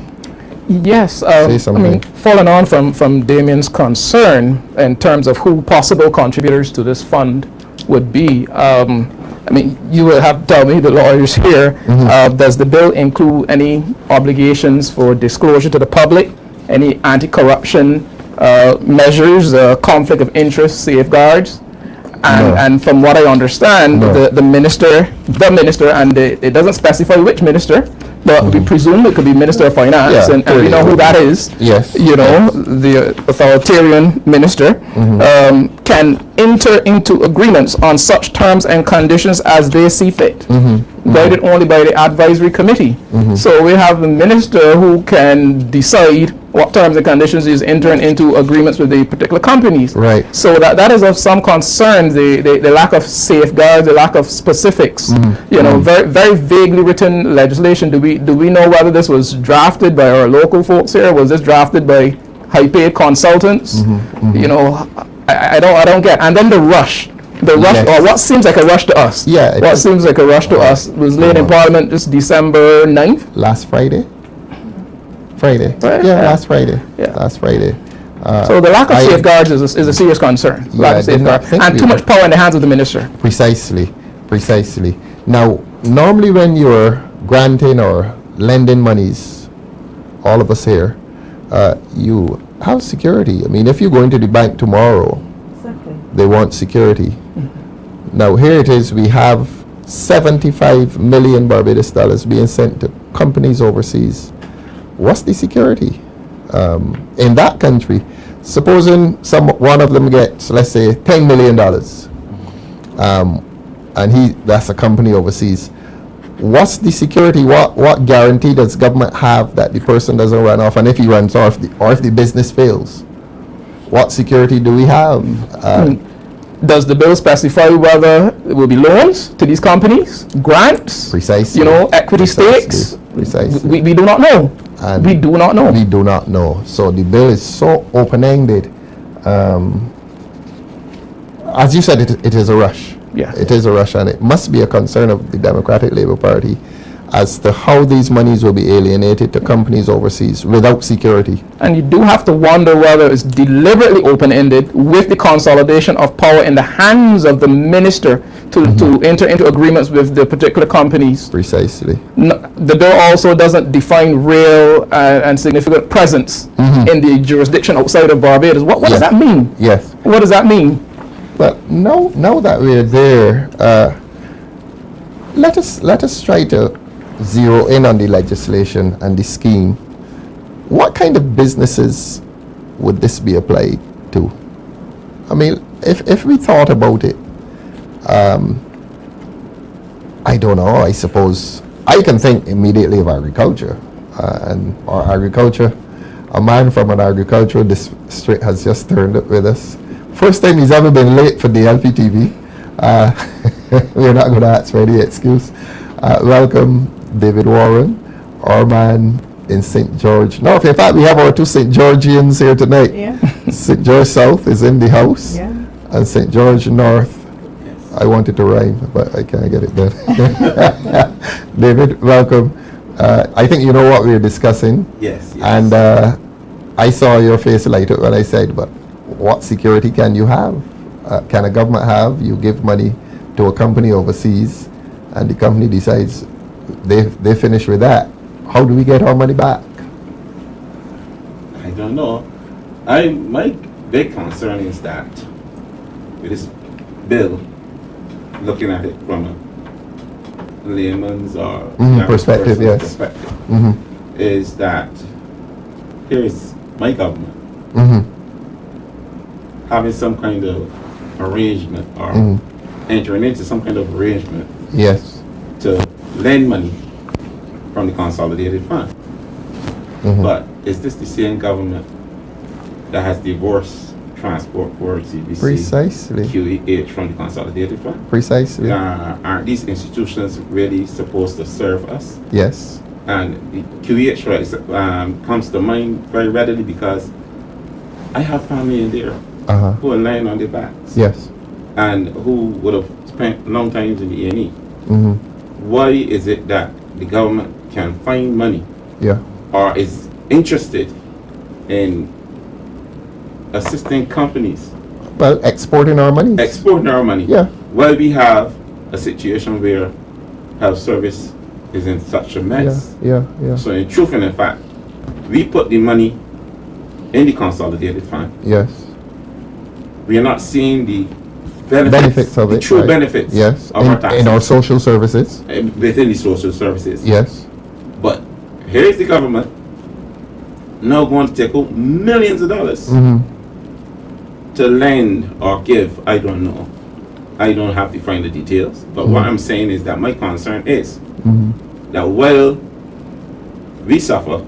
Yes, say something? I mean, following on from Damien's concern in terms of who possible contributors to this fund would be, I mean, you will have to tell me, the lawyers here, does the bill include any obligations for disclosure to the public, any anti-corruption measures, conflict of interest safeguards? And from what I understand, the minister, and it doesn't specify which minister, but we presume it could be Minister of Finance, Yeah, and we know who that is. Yes. You know, the authoritarian minister can enter into agreements on such terms and conditions as they see fit, guided only by the advisory committee. So we have the minister who can decide what terms and conditions is entering into agreements with the particular companies. Right. So that is of some concern, the lack of safeguards, the lack of specifics. You know, very very vaguely written legislation. Do we know whether this was drafted by our local folks here? Was this drafted by high-paid consultants? You know, I don't get. And then the rush, Yes. or what seems like a rush to us. Yeah, What seems like a rush to us was laid in Parliament this December 9th. Last Friday. Right? Yeah, last Friday. Yeah. Last Friday. So the lack of safeguards is a serious concern. Lack I of did not safeguards. think And we too were. much power in the hands of the minister. Precisely. Now, normally when you're granting or lending monies, all of us here, you have security. I mean, if you go into the bank tomorrow, Exactly. they want security. Now, here it is, we have 75 million Barbados dollars being sent to companies overseas. What's the security in that country? Supposing one of them gets, let's say, $10 million, and that's a company overseas. What's the security? What guarantee does government have that the person doesn't run off? And if he runs off, or if the business fails, what security do we have? Does the bill specify whether it will be loans to these companies, grants, Precisely. you know, equity stakes? Precisely. We do not know. And we do not know. We do not know. So the bill is so open-ended. As you said, it is a rush. Yeah. It is a rush, and it must be a concern of the Democratic Labour Party as to how these monies will be alienated to companies overseas without security. And you do have to wonder whether it's deliberately open-ended with the consolidation of power in the hands of the minister to enter into agreements with the particular companies. Precisely. The bill also doesn't define real and significant presence in the jurisdiction outside of Barbados. What does that mean? Yes. What does that mean? But now that we're there, let us try to zero in on the legislation and the scheme. What kind of businesses would this be applied to? I mean, if we thought about it, I don't know. I suppose I can think immediately of agriculture, or agriculture. A man from an agricultural district has just turned up with us. First time he's ever been late for DLP TV. We're not going to ask for any excuse. Welcome, David Warren, our man in St. George North. In fact, we have our two St. Georgians here tonight. Yeah. St. George South is in the house, Yeah. and St. George North. I wanted to rhyme, but I can't get it done. David, welcome. I think you know what we're discussing. Yes. And I saw your face light up when I said, but what security can you have? Can a government have? You give money to a company overseas, and the company decides they finish with that. How do we get our money back? I don't know. My big concern is that with this bill, looking at it from a layman's or perspective, yes. perspective, is that here is my government having some kind of arrangement or entering into some kind of arrangement Yes. to lend money from the consolidated fund. But is this the same government that has divorced transport for CBC, Precisely. QEH from the consolidated fund? Precisely. Aren't these institutions really supposed to serve us? Yes. And the QEH comes to mind very readily because I have family in there who are lying on their backs Yes. and who would have spent long times in the E&E. Why is it that the government can find money Yeah. or is interested in assisting companies Well, exporting our money. exporting our money? Yeah. Well, we have a situation where health service is in such a mess. Yeah. So in truth and in fact, we put the money in the consolidated fund. Yes. We are not seeing the Benefits of the it. true right. benefits Yes. of our taxes In our social services. within the social services. Yes. But Here's the government now going to take out millions of dollars to lend or give. I don't know. I don't have to find the details. But what I'm saying is that my concern is that while we suffer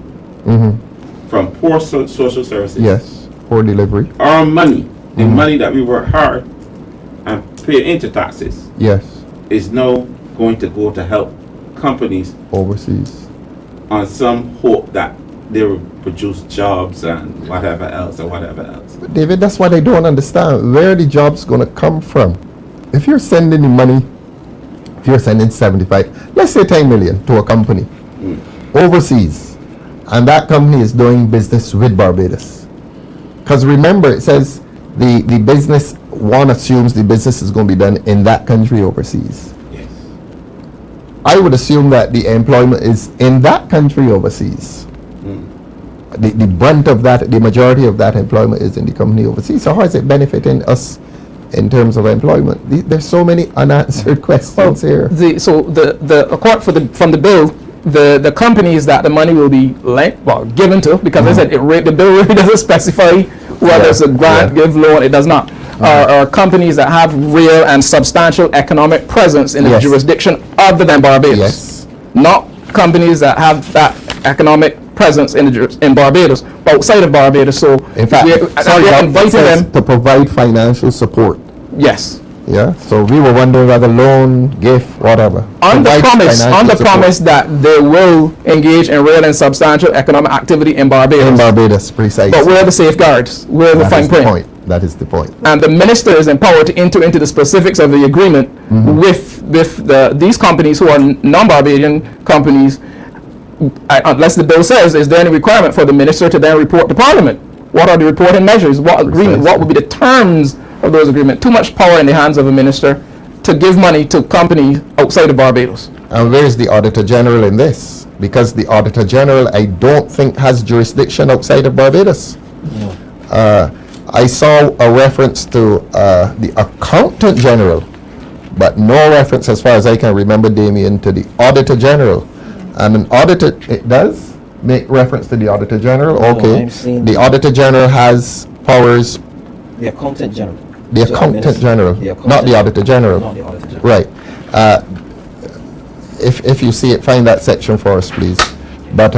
from poor social services, Yes, poor delivery. our money, the money that we work hard and pay into taxes, Yes, is now going to go to help companies overseas. on some hope that they will produce jobs and whatever else and whatever else. But David, that's what I don't understand. Where are the jobs going to come from? If you're sending the money, if you're sending 75, let's say 10 million to a company overseas, and that company is doing business with Barbados. Because remember, it says the business, one assumes the business is going to be done in that country overseas. Yes. I would assume that the employment is in that country overseas. The brunt of that, the majority of that employment is in the company overseas. So how is it benefiting us in terms of employment? There's so many unanswered questions here. From the bill, the companies that the money will be given to, because I said the bill really doesn't specify whether it's a grant, give, loan. It does not. Are companies that have real and substantial economic presence in the jurisdiction other than Barbados. Yes. Not companies that have that economic presence in Barbados, but outside of Barbados. So In fact, we're inviting them. to provide financial support. Yes. Yeah. So we were wondering whether loan, gift, whatever. On the Provide financial promise support. that they will engage in real and substantial economic activity in Barbados. In Barbados, precisely. But where are the safeguards? Where are the That fine is the print? point. That is the point. And the minister is empowered to enter into the specifics of the agreement with these companies who are non-Barbadian companies, unless the bill says, is there any requirement for the minister to then report to Parliament? What are the reporting measures? What agreement? What would be the terms of those agreements? Too much power in the hands of a minister to give money to companies outside of Barbados. And where is the Auditor General in this? Because the Auditor General, I don't think, has jurisdiction outside of Barbados. I saw a reference to the Accountant General, but no reference, as far as I can remember, Damien, to the Auditor General. And an auditor, it does make reference to the Auditor General. Okay. I'm seeing The Auditor General has powers. the Accountant General. The To Accountant administer- General, the not Accountant the Auditor General. Not the Auditor General. Right. If you see it, find that section for us, please. But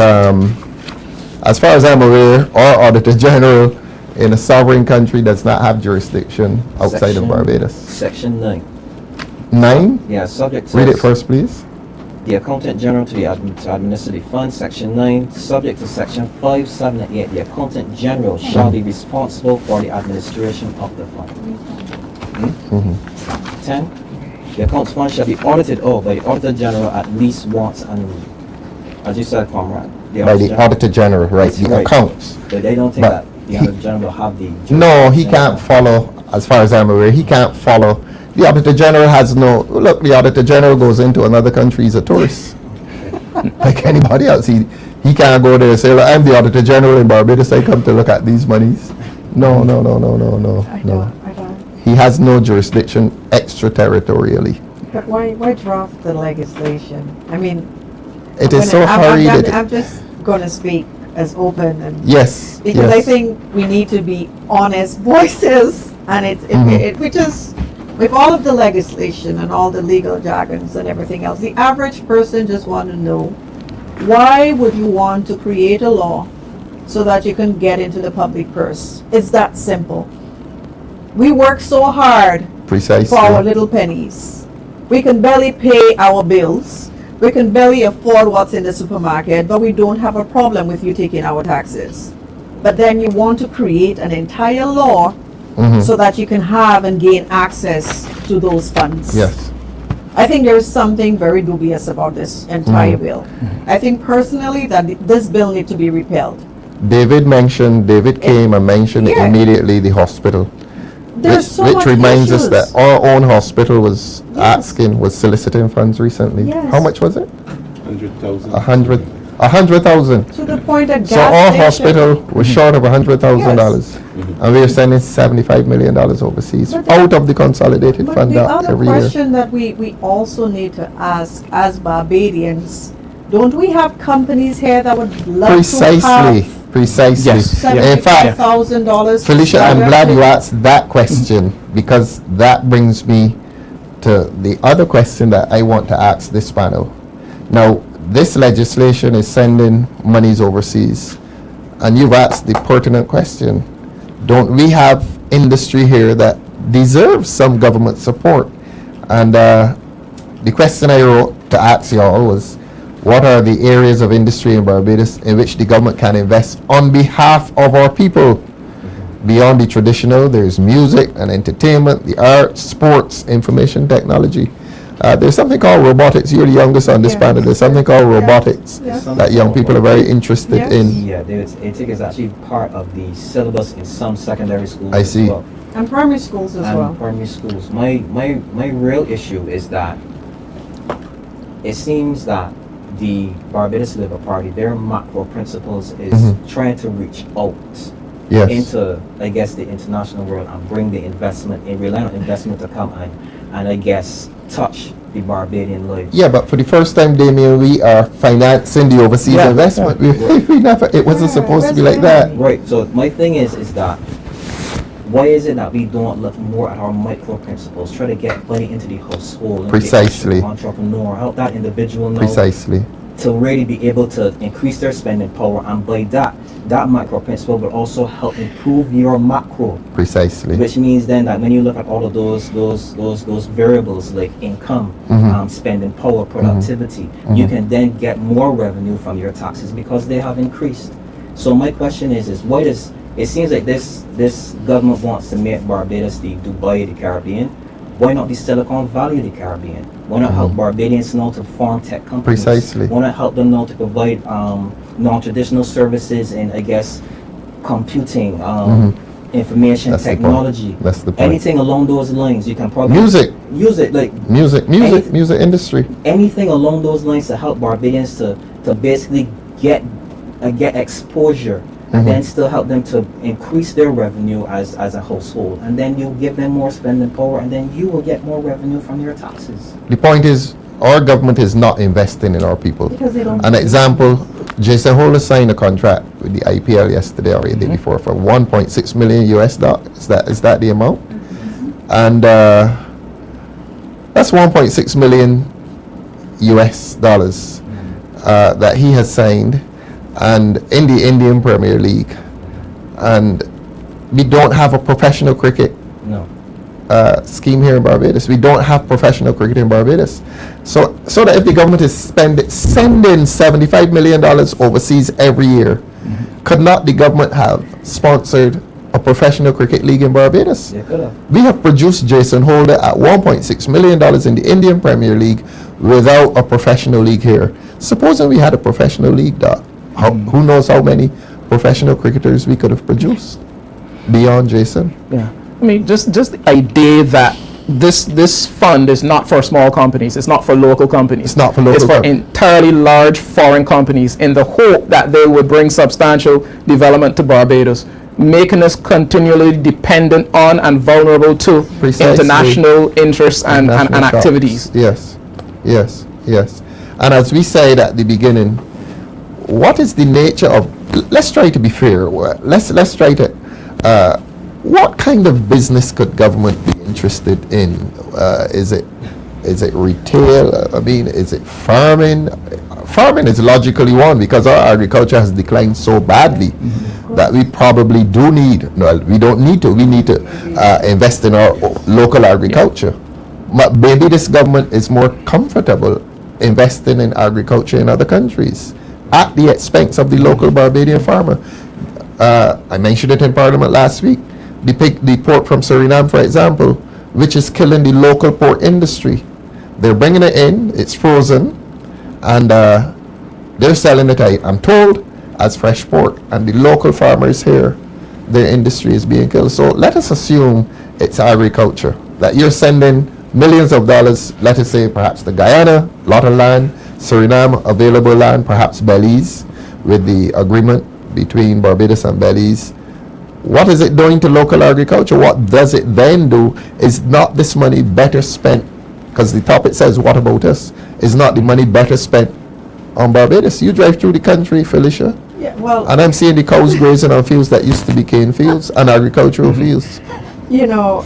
as far as I'm aware, our Auditor General in a sovereign country does not have jurisdiction outside of Section- Barbados. Section 9. 9? Yeah, subject Read it says, first, please. The Accountant General to administer the fund, Section 9, subject to Section 5, 7, and 8, the Accountant General shall be responsible for the administration of the fund. 10, the accounts fund shall be audited by the Auditor General at least once annually. As you said, Comrade. By the Auditor General, right, the Right. accounts. But they don't think But that the Auditor General will have the... No, he jurisdiction. can't follow, as far as I'm aware, he can't follow. The Auditor General has no, look, the Auditor General goes into another country, he's a tourist. Like anybody else, he can't go there and say, well, I'm the Auditor General in Barbados, I come to look at these monies. No. I don't. He has no jurisdiction extraterritorially. But why draft the legislation? I mean, It is so hurried. I'm just going to speak as open and Yes, because I yes. think we need to be honest voices, and which is with all of the legislation and all the legal jargons and everything else. The average person just want to know, why would you want to create a law so that you can get into the public purse? It's that simple. We work so hard Precisely. for our little pennies. We can barely pay our bills. We can barely afford what's in the supermarket, but we don't have a problem with you taking our taxes. But then you want to create an entire law so that you can have and gain access to those funds. Yes. I think there's something very dubious about this entire bill. I think personally that this bill needs to be repealed. David came and mentioned Yeah. immediately the hospital. There's so which much reminds us issues. that our own hospital was Yes. was soliciting funds recently. Yes. How much was it? 100,000. 100,000. To the point that So our gas station, hospital was short of $100,000, Yes. and we are sending $75 million overseas But the- out of the consolidated But fund the other every year. question that we also need to ask as Barbadians, don't we have companies here that would love Precisely. to have Precisely. Yes. In fact, $75,000? Felicia, I'm glad you asked that question because that brings me to the other question that I want to ask this panel. Now, this legislation is sending monies overseas, and you've asked the pertinent question. Don't we have industry here that deserves some government support? And the question I wrote to ask y'all was, what are the areas of industry in Barbados in which the government can invest on behalf of our people? Beyond the traditional, there's music and entertainment, the arts, sports, information technology. There's something called robotics. You're the youngest on this panel. There's something called robotics that young people are very interested in. Yeah, I think it's actually part of the syllabus in some secondary schools. I see. As well. And primary schools as well. And primary schools. My real issue is that it seems that the Barbados Labour Party, their macro principles is trying to reach out into, I guess, the international world and bring the investment, and rely on investment to come and I guess, touch the Barbadian life. Yeah, but for the first time, Damien, we are financing the overseas investment. We never, it wasn't supposed to be like that. Right, so my thing is that why is it that we don't look more at our micro principles, try to get money into the household, Precisely. the entrepreneur, help that individual know Precisely. to really be able to increase their spending power, and by that micro principle will also help improve your macro. Precisely. Which means then that when you look at all of those variables like income, spending power, productivity, you can then get more revenue from your taxes because they have increased. So my question is why does it seems like this government wants to make Barbados the Dubai of the Caribbean? Why not the Silicon Valley of the Caribbean? Why not help Barbadians now to form tech companies? Precisely. Why not help them now to provide non-traditional services in, I guess, computing, information That's technology? That's the point. Anything along those lines, you can probably Music. like Music industry. anything along those lines to help Barbadians to basically get exposure. And then still help them to increase their revenue as a household, and then you give them more spending power, and then you will get more revenue from your taxes. The point is, our government is not investing in our people. Because they don't. An example, Jason Holder signed a contract with the IPL yesterday or the day before for 1.6 million US dollars. Is that the amount? And that's 1.6 million US dollars that he has signed, and in the Indian Premier League. And we don't have a professional cricket scheme here in Barbados. We don't have professional cricket in Barbados. So that if the government is sending $75 million overseas every year, could not the government have sponsored a professional cricket league in Barbados? They could have. We have produced Jason Holder at $1.6 million in the Indian Premier League without a professional league here. Supposing we had a professional league, Doc, who knows how many professional cricketers we could have produced beyond Jason? Yeah, I mean, just the idea that this fund is not for small companies. It's not for local companies. It's not for local It's for companies. entirely large foreign companies in the hope that they would bring substantial development to Barbados, making us continually dependent on and vulnerable to Precisely. international interests and National shocks. activities. Yes. And as we said at the beginning, what is the nature of, let's try to be fair, let's try to, what kind of business could government be interested in? Is it retail? I mean, is it farming? Farming is logically one because our agriculture has declined so badly that we probably do need, we don't need to, we need to invest in our local agriculture. But maybe this government is more comfortable investing in agriculture in other countries at the expense of the local Barbadian farmer. I mentioned it in Parliament last week. The pork from Suriname, for example, which is killing the local pork industry. They're bringing it in, it's frozen, and they're selling it, I'm told, as fresh pork. And the local farmers here, their industry is being killed. So let us assume it's agriculture, that you're sending millions of dollars, let us say perhaps to Guyana, lot of land, Suriname, available land, perhaps Belize, with the agreement between Barbados and Belize. What is it doing to local agriculture? What does it then do? Is not this money better spent? Because the topic says, what about us? Is not the money better spent on Barbados. You drive through the country, Felicia, Yeah, well, and I'm seeing the cows grazing on fields that used to be cane fields and agricultural fields. you know,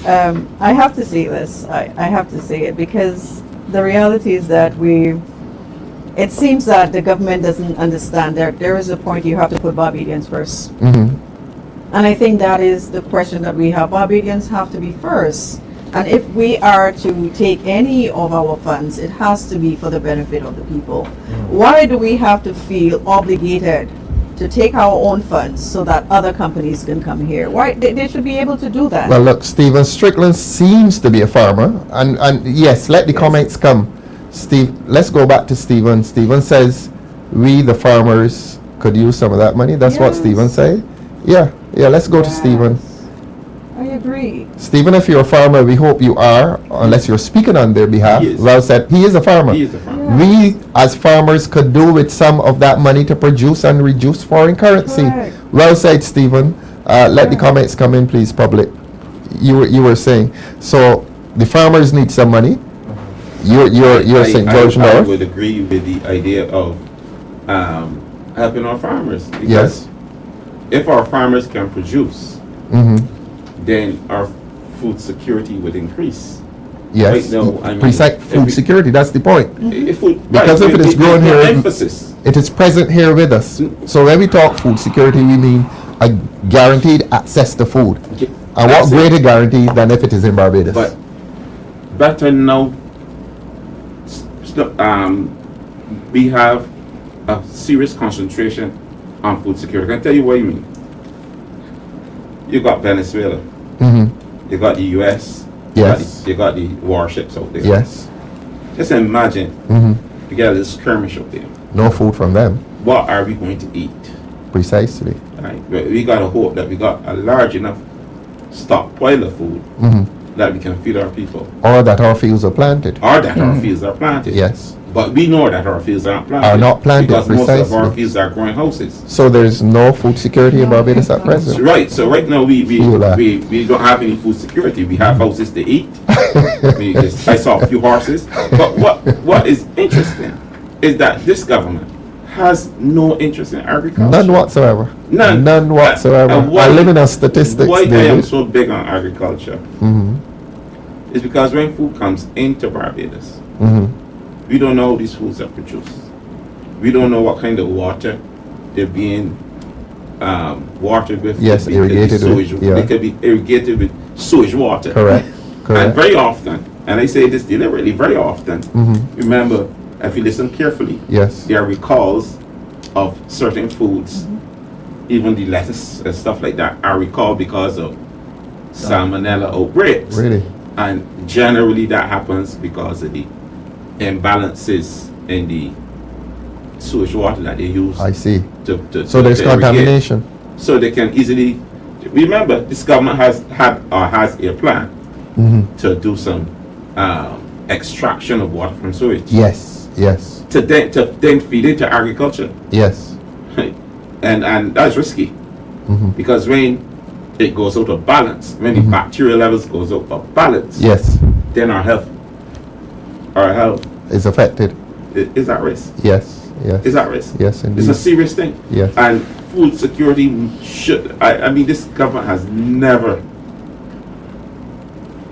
I have to say this. I have to say it because the reality is that it seems that the government doesn't understand that there is a point you have to put Barbadians first. And I think that is the question that we have. Barbadians have to be first. And if we are to take any of our funds, it has to be for the benefit of the people. Why do we have to feel obligated to take our own funds so that other companies can come here? Why they should be able to do that? Well, look, Stephen Strickland seems to be a farmer, and yes, let the comments come. Steve, let's go back to Stephen. Stephen says we, the farmers, could use some of that money. That's what Yes. Stephen say. Yeah, let's go to Stephen. I agree. Stephen, if you're a farmer, we hope you are, unless you're speaking on their behalf. He is. Well said. He is a farmer. He is a farmer. We, as farmers, could do with some of that money to produce and reduce foreign currency. Correct. Well said, Stephen. Let the comments come in, please, public. You were saying. So the farmers need some money. You're saying George I North. would agree with the idea of helping our farmers. Because Yes. if our farmers can produce, Mm-hmm. then our food security would increase. Yes. Right now, I mean, Precise food every- security. That's the point. If food, Because if it is grown here- emphasis. It is present here with us. So when we talk food security, we mean a guaranteed access to food. Okay, And what that's it. greater guarantee than if it is in Barbados? But better now, we have a serious concentration on food security. I can tell you what you mean. You got Venezuela, Mm-hmm. you got the US, Yes. you got the warships out there. Yes. Just imagine Mm-hmm. you get a little skirmish out there. No food from them. What are we going to eat? Precisely. Right? We got to hope that we got a large enough stockpile of food Mm-hmm. that we can feed our people, Or that our fields are planted. or that our fields are planted. Yes. But we know that our fields aren't planted. Are not planted, because most of our precisely. fields are growing houses. So there is no food security in Barbados at So present. right. So right now we Feel that. we don't have any food security. We have houses to eat. I saw a few horses. But what is interesting is that this government has no interest in agriculture. None whatsoever. None. None whatsoever. And why- I live in a statistics, Why I am David. so big on agriculture Mm-hmm. is because when food comes into Barbados, Mm-hmm. we don't know how these foods are produced. We don't know what kind of water they're being watered with. Yes, It could be irrigated with, sewage. yeah. They could be irrigated with sewage water. Correct. And Correct. very often, and I say this deliberately, very often, Mm-hmm. remember, if you listen carefully, Yes. there are recalls of certain foods, even the lettuce and stuff like that, are recalled because of salmonella outbreaks. Really. And generally that happens because of the imbalances in the sewage water that they use I see. to So there's to irrigate. contamination. So they can easily remember this government has a plan Mm-hmm. to do some extraction of water from sewage Yes. Yes. to then feed into agriculture. Yes. and that's risky Mm-hmm. because when it goes out of balance, when the bacterial levels goes out of balance, Yes. then our health Is affected. is at risk. Yes. Yes. Is at risk. Yes, It's indeed. a serious thing. Yes. And food security should. I mean, this government has never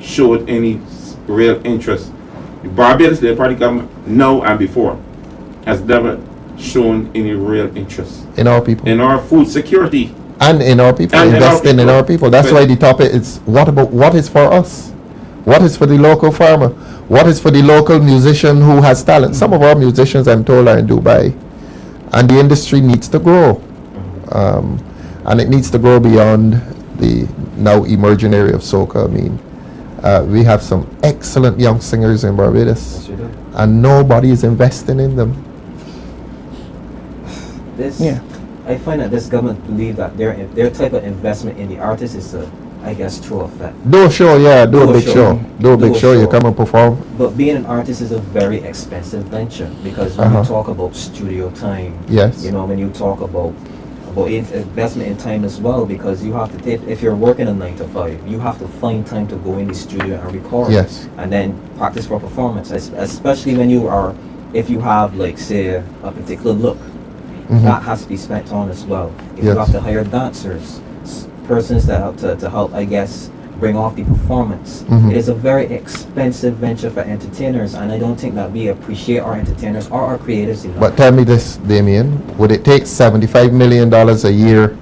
showed any real interest. The Barbados Labour Party government, now and before, has never shown any real interest In our people. in our food security. And in our people. And in our Investing in people. our people. That's But- why the topic is what is for us? What is for the local farmer? What is for the local musician who has talent? Some of our musicians, I'm told, are in Dubai. And the industry needs to grow. And it needs to grow beyond the now emerging area of soca. I mean, we have some excellent young singers in Barbados. And nobody is investing in them. This, Yeah. I find that this government believe that their type of investment in the artist is a, I guess, true effect. Do a show, yeah, do a Do a big show. show. Do a big Do a show, you show. come and perform. But being an artist is a very expensive venture because when Uh-huh. you talk about studio time, Yes. you know, when you talk about investment in time as well, because you have to take, if you're working a 9 to 5, you have to find time to go in the studio and record. Yes. And then practice for performance, especially when you are if you have, like, say, a particular look, that has to be spent on as well. If you Yes. have to hire dancers, persons to help, I guess, bring off the performance. It is a very expensive venture for entertainers, and I don't think that we appreciate our entertainers or our creators enough. But tell me this, Damien, would it take $75 million a year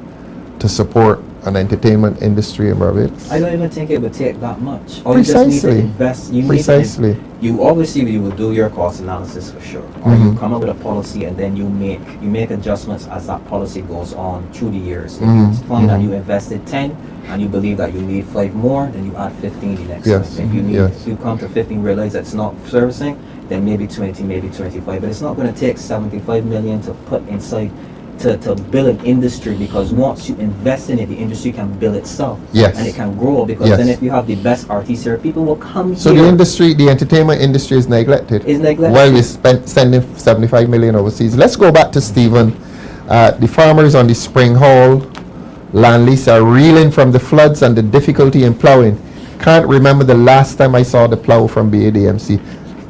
to support an entertainment industry in Barbados? I don't even think it would take that much. Or you just need to Precisely. invest. You Precisely. You obviously you will do your cost analysis for sure, or you come up with a policy and then you make adjustments as that policy goes on through the years. If it's planned that you invested 10 and you believe that you need 5 more, then you add 15 the next Yes. time. If you need, Yes. if you come to 15, realize that's not servicing, then maybe 20, maybe 25. But it's not going to take 75 million to put inside. To build an industry, because once you invest in it, the industry can build itself. Yes. And it can grow, because Yes. then if you have the best artists here, people will come So here. the entertainment industry is neglected. Is neglected. While we sending 75 million overseas. Let's go back to Stephen. The farmers on the Spring Hall land lease are reeling from the floods and the difficulty in plowing. Can't remember the last time I saw the plow from BADMC.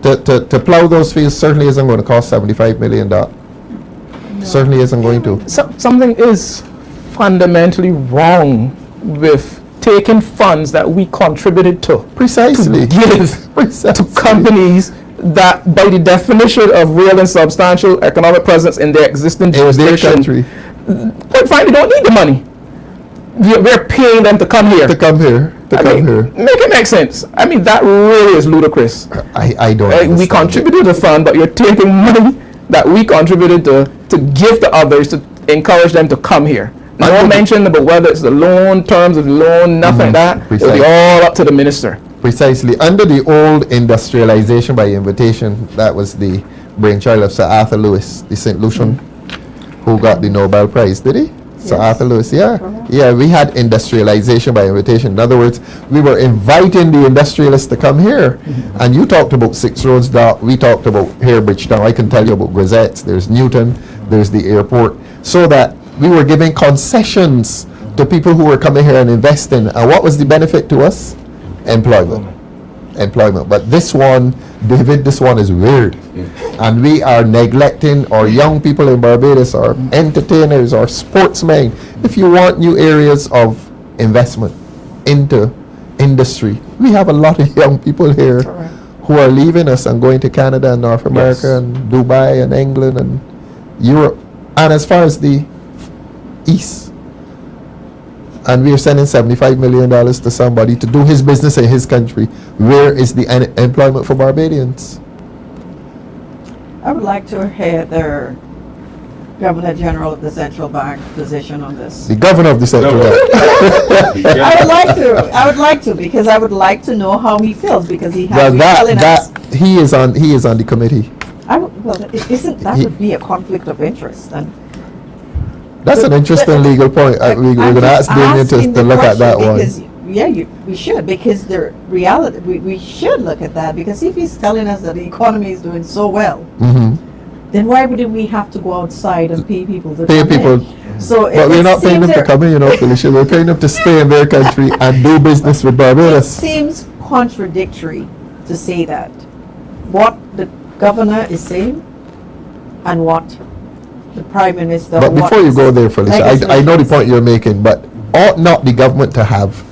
To plow those fields certainly isn't going to cost $75 million. Certainly isn't going to. Something is fundamentally wrong with taking funds that we contributed to Precisely. to give Precisely. to companies that, by the definition of real and substantial economic presence in their existing In their jurisdiction, country. quite frankly, don't need the money. We're paying them to come here. To come here. I mean, make it make sense. I mean, that really is ludicrous. I don't We understand it. contributed to the fund, but you're taking money that we contributed to give to others to encourage them to come here. No mention about whether it's the loan, terms of the loan, nothing like that. It'll Precisely. be all up to the minister. Precisely. Under the old industrialization by invitation, that was the brainchild of Sir Arthur Lewis, the St. Lucian, who got the Nobel Prize, did he? Sir Arthur Lewis, yeah. Yeah, we had industrialization by invitation. In other words, we were inviting the industrialists to come here. And you talked about Six Roads Dock, we talked about here, Bridgetown. I can tell you about Grisette's, there's Newton, there's the airport. So that we were giving concessions to people who were coming here and investing. And what was the benefit to us? Employment. But this one, David, this one is weird. And we are neglecting our young people in Barbados, our entertainers, our sportsmen. If you want new areas of investment into industry, we have a lot of young people here who are leaving us and going to Canada and North America and Dubai and England and Europe. And as far as the East, and we are sending $75 million to somebody to do his business in his country. Where is the employment for Barbadians? I would like to hear the Governor General of the Central Bank position on this. The governor of the Central Bank. I would like to, because I would like to know how he feels, because he has Well, been telling us. he is on the committee. Isn't that would be a conflict of interest? And That's an interesting legal point. We're going to ask Damien to look at that one. We should, because the reality, we should look at that, because if he's telling us that the economy is doing so well, then why wouldn't we have to go outside and pay people to Pay come people. in? So But we're not paying them to come in, Felicia. We're paying them to stay in their country and do business with It Barbados. seems contradictory to say that. What the governor is saying and what the prime minister. But before you go there, Felicia, I know the point you're making, but ought not the government to have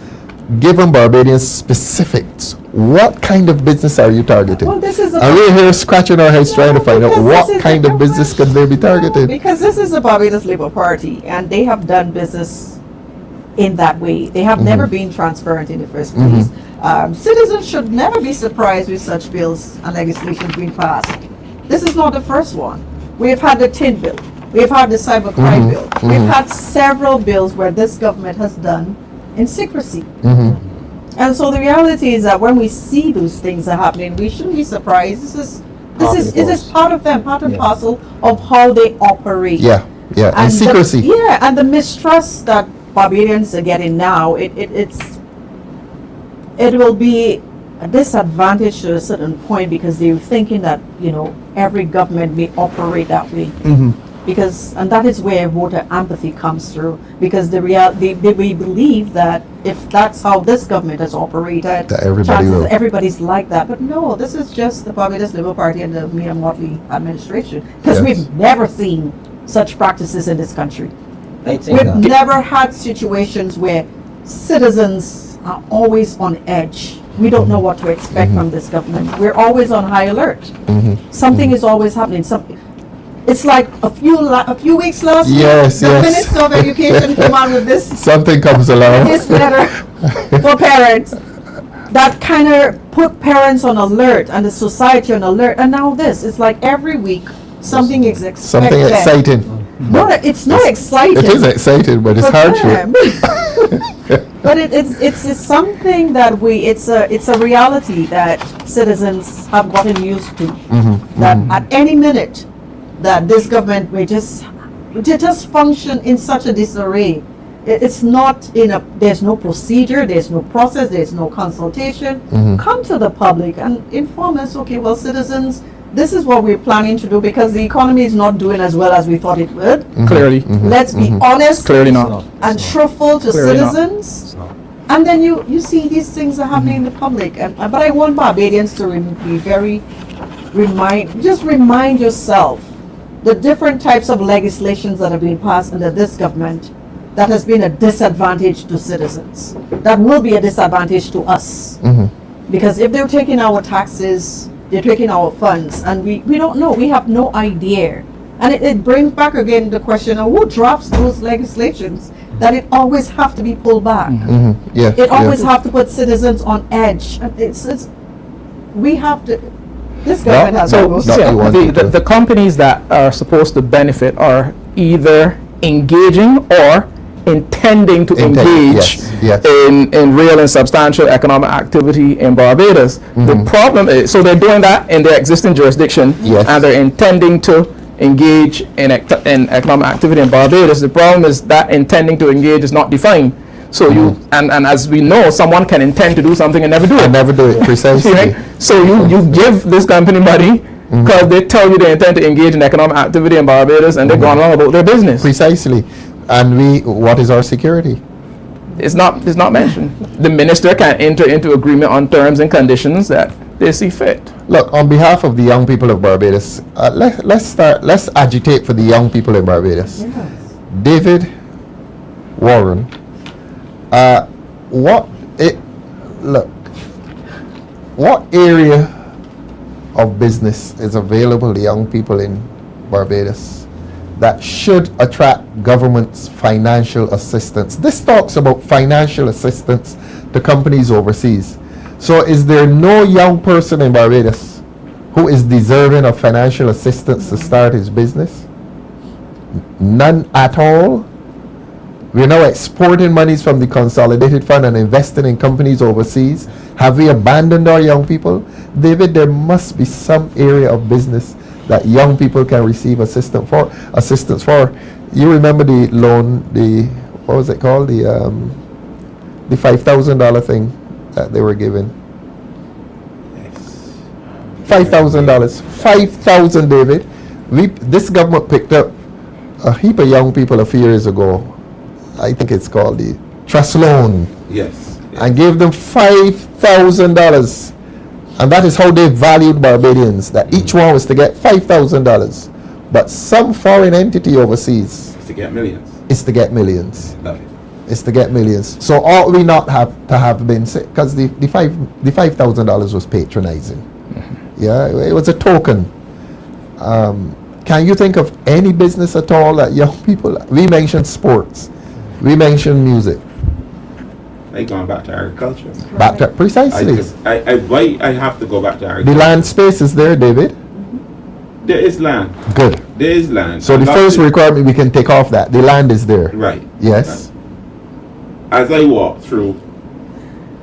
given Barbadians specifics? What kind of business are you targeting? Well, this is and we're here scratching our heads trying to find out because what this is kind a of business can they be targeted. Because this is the Barbados Labour Party, and they have done business in that way. They have never been transparent in the first place. Citizens should never be surprised with such bills and legislation being passed. This is not the first one. We've had the tin bill. We've had the cybercrime bill. We've had several bills where this government has done in secrecy. And so the reality is that when we see those things are happening, we shouldn't be surprised. This is part of them, part and parcel of how they operate. Yeah, and secrecy. And the mistrust that Barbadians are getting now, it will be a disadvantage to a certain point, because they're thinking that every government may operate that way. And that is where voter empathy comes through, because we believe that if that's how this government has operated, That everybody chances will. everybody's like that. But no, this is just the Barbados Labour Party and the Mia Motley administration. Because Yes. we've never seen such practices in this country. I think We've that never had situations where citizens are always on edge. We don't know what to expect from this government. We're always on high alert. Something is always happening. It's like a few weeks last Yes, week, the yes. Minister of Education came out with this Something comes along. this letter for parents that kind of put parents on alert and the society on alert. And now this, it's like every week something is expected. Something exciting. No, it's not exciting. It is exciting, but it's for hardship. them. But it's something that it's a reality that citizens have gotten used to. That at any minute that this government may just function in such a disarray. It's not there's no procedure, there's no process, there's no consultation. Come to the public and inform us, okay, well, citizens, this is what we're planning to do because the economy is not doing as well as we thought it would. Clearly. Let's be honest Clearly not. and truthful to Clearly not. citizens. And then you see these things are happening in the public. But I want Barbadians to be very remind yourself the different types of legislations that have been passed under this government that has been a disadvantage to citizens, that will be a disadvantage to us. Because if they're taking our taxes, they're taking our funds, and we don't know, we have no idea. And it brings back again the question of who drafts those legislations, that it always have to be pulled back. Yeah. It always have to put citizens on edge. And we have to, this government has So no Not you want to do. the companies that are supposed to benefit are either engaging or intending to engage yes. in real and substantial economic activity in Barbados. The problem is, so they're doing that in their existing jurisdiction, Yes. and they're intending to engage in economic activity in Barbados. The problem is that intending to engage is not defined. So you and as we know, someone can intend to do something and never do I it. never do it precisely. Right? So you give this company money because they tell you they intend to engage in economic activity in Barbados, and they're going along about their business. Precisely. And what is our security? It's not mentioned. The minister can enter into agreement on terms and conditions that they see fit. Look, on behalf of the young people of Barbados, let's agitate for the young people in Barbados. David, Warren, what area of business is available to young people in Barbados that should attract government's financial assistance? This talks about financial assistance to companies overseas. So is there no young person in Barbados who is deserving of financial assistance to start his business? None at all? We're now exporting monies from the consolidated fund and investing in companies overseas. Have we abandoned our young people? David, there must be some area of business that young people can receive assistance for. You remember the loan, what was it called? The $5,000 thing that they were given. $5,000. 5,000, David. This government picked up a heap of young people a few years ago. I think it's called the trust loan. Yes. And gave them $5,000. And that is how they valued Barbadians, that each one was to get $5,000. But some foreign entity overseas To get millions. is to get millions. Love it. Is to get millions. So ought we not have to have been sick? Because the $5,000 was patronizing. Yeah, it was a token. Can you think of any business at all that young people? We mentioned sports. We mentioned music. I going back to agriculture. Back to precisely. Why I have to go back to The agriculture? land space is there, David. There is land. Good. There is land. So the Lots first of- requirement we can take off that the land is there. Right. Yes. As I walk through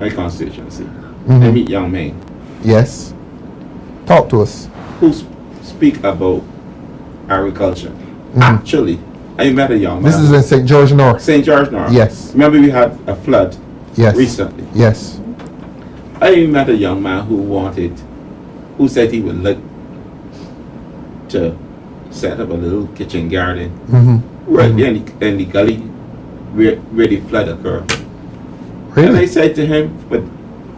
my constituency, I meet young men Yes. Talk to us. who speak about agriculture. Actually, I met a young man. This is in St. George North. St. George North. Yes. Remember we had a flood Yes. recently. Yes. I met a young man who said he would like to set up a little kitchen garden right there in the gully where the flood occurred. Really? And I said to him, but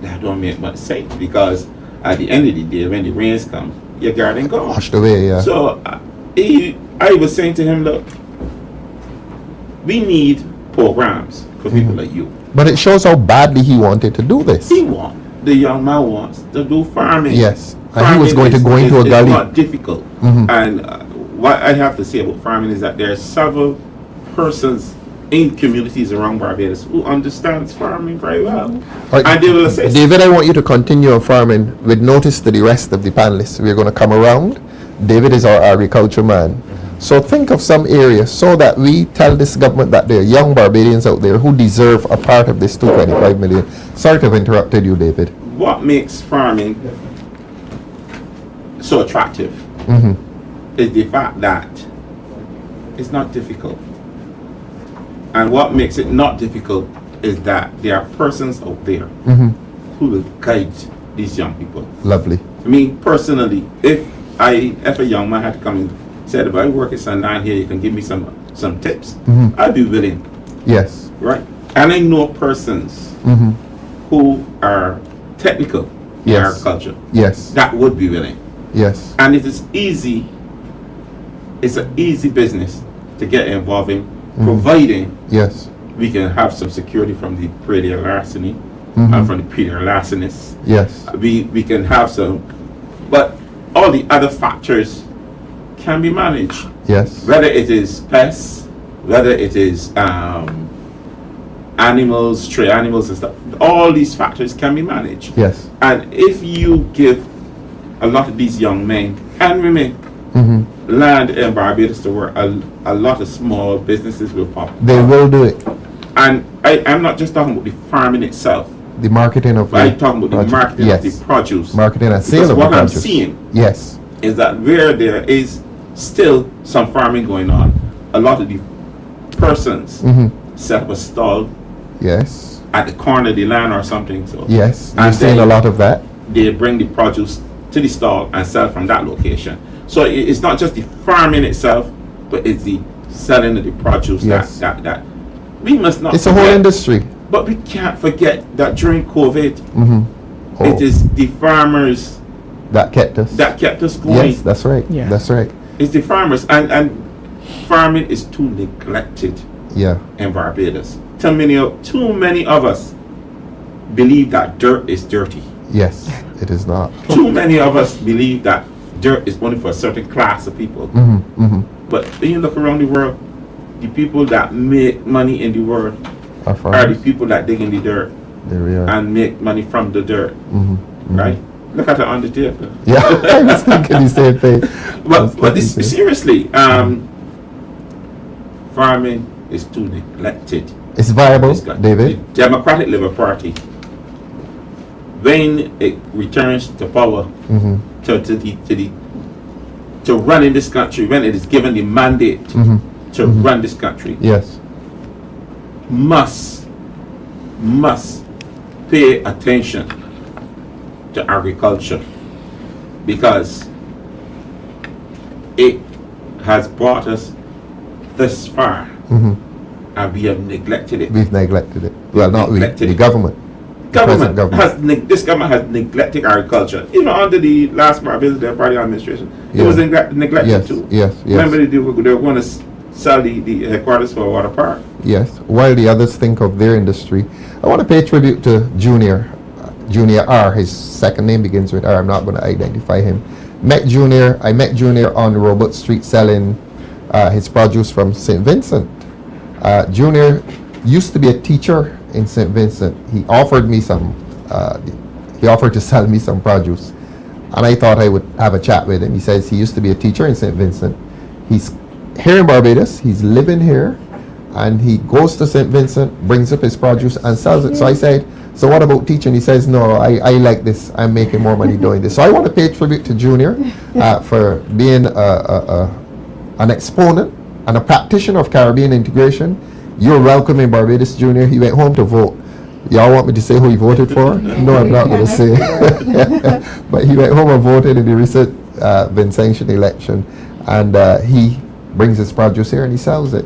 that don't make much sense because at the end of the day, when the rains come, your garden gone. Washed away, yeah. So I was saying to him, look, we need programs for people like you. But it shows how badly he wanted to do this. The young man wants to do farming. Yes. And he was going to go into a It's gully. not difficult. And what I have to say about farming is that there are several persons in communities around Barbados who understands farming very well. Right. And they will assist. David, I want you to continue on farming with notice to the rest of the panelists. We're going to come around. David is our agriculture man. So think of some areas so that we tell this government that there are young Barbadians out there who deserve a part of this 225 million. Sorry to have interrupted you, David. What makes farming so attractive is the fact that it's not difficult. And what makes it not difficult is that there are persons out there who will guide these young people. Lovely. I mean, personally, if a young man had to come and said, if I work at Sundown here, you can give me some tips, I'd be willing. Yes. Right? And I know persons who are technical in Yes. agriculture Yes. that would be willing. Yes. And it is easy, it's an easy business to get involved in, providing Yes. we can have some security from the predator larceny and from the predator larcenists. Yes. We can have some, but all the other factors can be managed. Yes. Whether it is pests, whether it is animals, stray animals and stuff, all these factors can be managed. Yes. And if you give a lot of these young men and women land in Barbados to work, a lot of small businesses will pop up. They will do it. And I'm not just talking about the farming itself, The marketing of but I'm talking about the marketing Yes. of the produce. Marketing and sale Because of the what I'm produce. seeing Yes. is that where there is still some farming going on, a lot of the persons set up a stall Yes. at the corner of the land or something. So Yes. And You've seen then a lot of that. they bring the produce to the stall and sell from that location. So it's not just the farming itself, but it's the selling of the produce Yes. that we must not It's a whole forget. industry. But we can't forget that during COVID, Oh, it is the farmers that kept us. that kept us going. Yes, that's right. Yeah. That's right. It's the farmers, and farming is too neglected Yeah. in Barbados. Too many of us believe that dirt is dirty. Yes, it is not. Too many of us believe that dirt is only for a certain class of people. But when you look around the world, the people that make money in the world Our are the farmers. people that dig in the dirt There we are. and make money from the dirt. Right? Look at the Undertaker. Yeah, I was thinking the same thing. But this, seriously, farming is too neglected. It's viable, It's got- David. The Democratic Labour Party, when it returns to power, to run in this country, when it is given the mandate to run this country, Yes. must pay attention to agriculture, because it has brought us this far and we have neglected it. We've neglected it. Well, not we, Neglected the it. government. The present This government has neglected agriculture. Even under the last Barbadian Party administration, it was neglected Yes, too. yes, yes. Remember they were going to sell the headquarters for a water park. Yes. While the others think of their industry, I want to pay tribute to Junior R. His second name begins with R. I'm not going to identify him. I met Junior on Robert Street selling his produce from St. Vincent. Junior used to be a teacher in St. Vincent. He offered to sell me some produce, and I thought I would have a chat with him. He says he used to be a teacher in St. Vincent. He's here in Barbados. He's living here, and he goes to St. Vincent, brings up his produce, and sells it. So I said, so what about teaching? He says, no, I like this. I'm making more money doing this. So I want to pay tribute to Junior for being an exponent and a practitioner of Caribbean integration. You're welcome in Barbados, Junior. He went home to vote. Y'all want me to say who he voted for? No, I'm not going to say. But he went home and voted in the recent Vincentian election. And he brings his produce here and he sells it.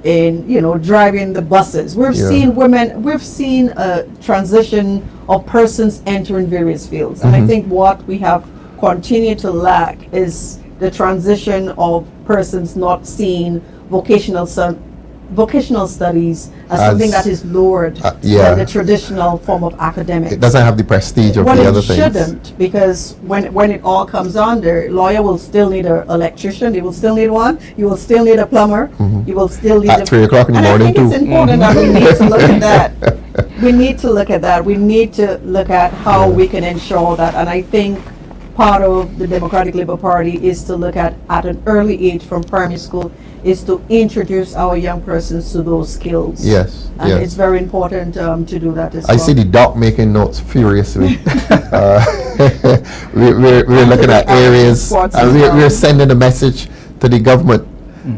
in driving the buses. We've seen women. We've seen a transition of persons entering various fields, and I think what we have continued to lack is the transition of persons not seeing vocational studies as something that is lowered than the traditional form of academics. It doesn't have the prestige of Well, the it other things. shouldn't, because when it all comes under, lawyer will still need an electrician, they will still need one, you will still need a plumber, you will still need At 3 o'clock in the morning I think too. it's important that we need to look at that. We need to look at that. We need to look at how we can ensure that, and I think part of the Democratic Labour Party is to look at an early age from primary school is to introduce our young persons to those skills. Yes, And yes. it's very important to do that as I well. see the doc making notes furiously. We're looking at areas, and we're sending a message to the government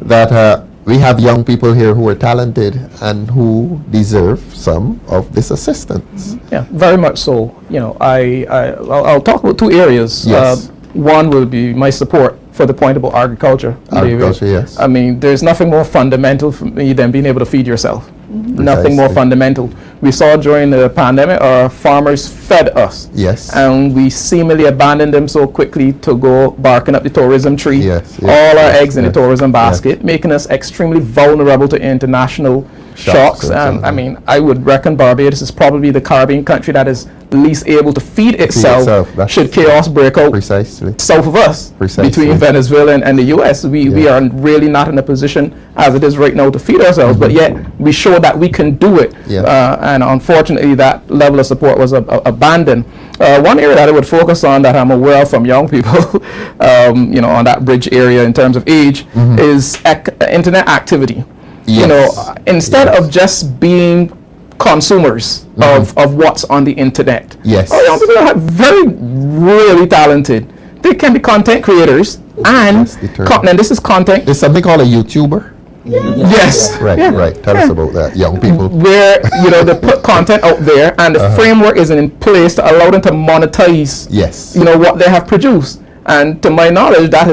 that we have young people here who are talented and who deserve some of this assistance. Yeah, very much so. I'll talk about two areas. Yes. One will be my support for the point about agriculture. Agriculture, yes. I mean, there's nothing more fundamental for me than being able to feed yourself. Nothing more Precisely. fundamental. We saw during the pandemic, our farmers fed us. Yes. And we seemingly abandoned them so quickly to go barking up the tourism tree. Yes, yes, all our yes, eggs in the yes, tourism yes. basket, making us extremely vulnerable to international shocks. and so I mean, I would reckon Barbados is probably the Caribbean country that is least able to feed itself, itself, should chaos break out Precisely. south of us. Precisely. Between Venezuela and the US. We are really not in a position as it is right now to feed ourselves, but yet we show that we can do it. Yeah. And unfortunately that level of support was abandoned. One area that I would focus on that I'm aware of from young people, on that bridge area in terms of age, is internet activity. Yes. Instead of just being consumers of what's on the internet. Yes. Our young people are really talented. They can be content creators, and That's the term. and this is content. There's something called a YouTuber. Yes. Right, Yeah. right. Tell us about that, young people. Where they put content out there, and the framework is in place to allow them to monetize. Yes. What they have produced. And to my knowledge, that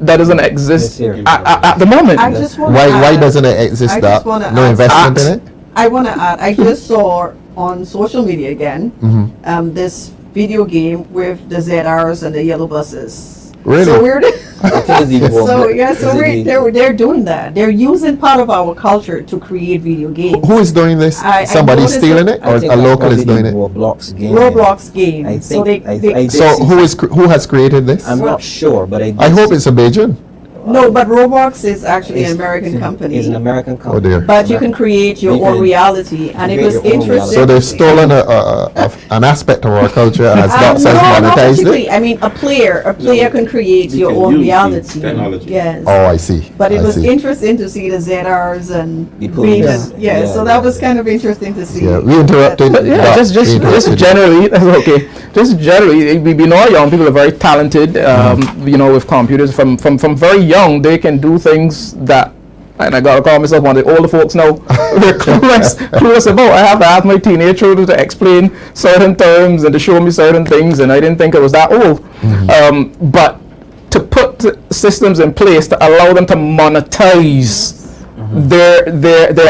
doesn't exist Yes, here. at the moment. I just want Why doesn't it exist? I That just wanna no ask- investment in it? I want to add, I just saw on social media again, this video game with the ZRs and the yellow buses. Really? So we're So they're doing that. They're using part of our culture to create video games. Who is doing this? I Somebody noticed stealing that- it, or a local is doing it? Roblox game. Roblox game. I So think. they did So see- who has created this? I'm not sure, but I. I hope it's a Bajan. no, but Roblox is actually an It's- American company. It's an American company. Oh dear. But you can create your You own can reality, and it create was your own interesting. reality. So they've stolen an aspect of our culture and has not No, not monetized particularly. it. I mean, a player can create You your can own use the reality. technology. Yes. Oh, I see. But it I was see. interesting to see the ZRs and The being police. yeah, Yeah, so that yeah, was yeah. kind of interesting to see. Yeah, we interrupted. But yeah, Doc, just we interrupted. generally, okay. Just generally, we know our young people are very talented. With computers from very young, they can do things that. And I gotta call myself one of the older folks now. They're clueless about. I have to ask my teenage children to explain certain terms and to show me certain things, and I didn't think it was that old. But to put systems in place to allow them to monetize their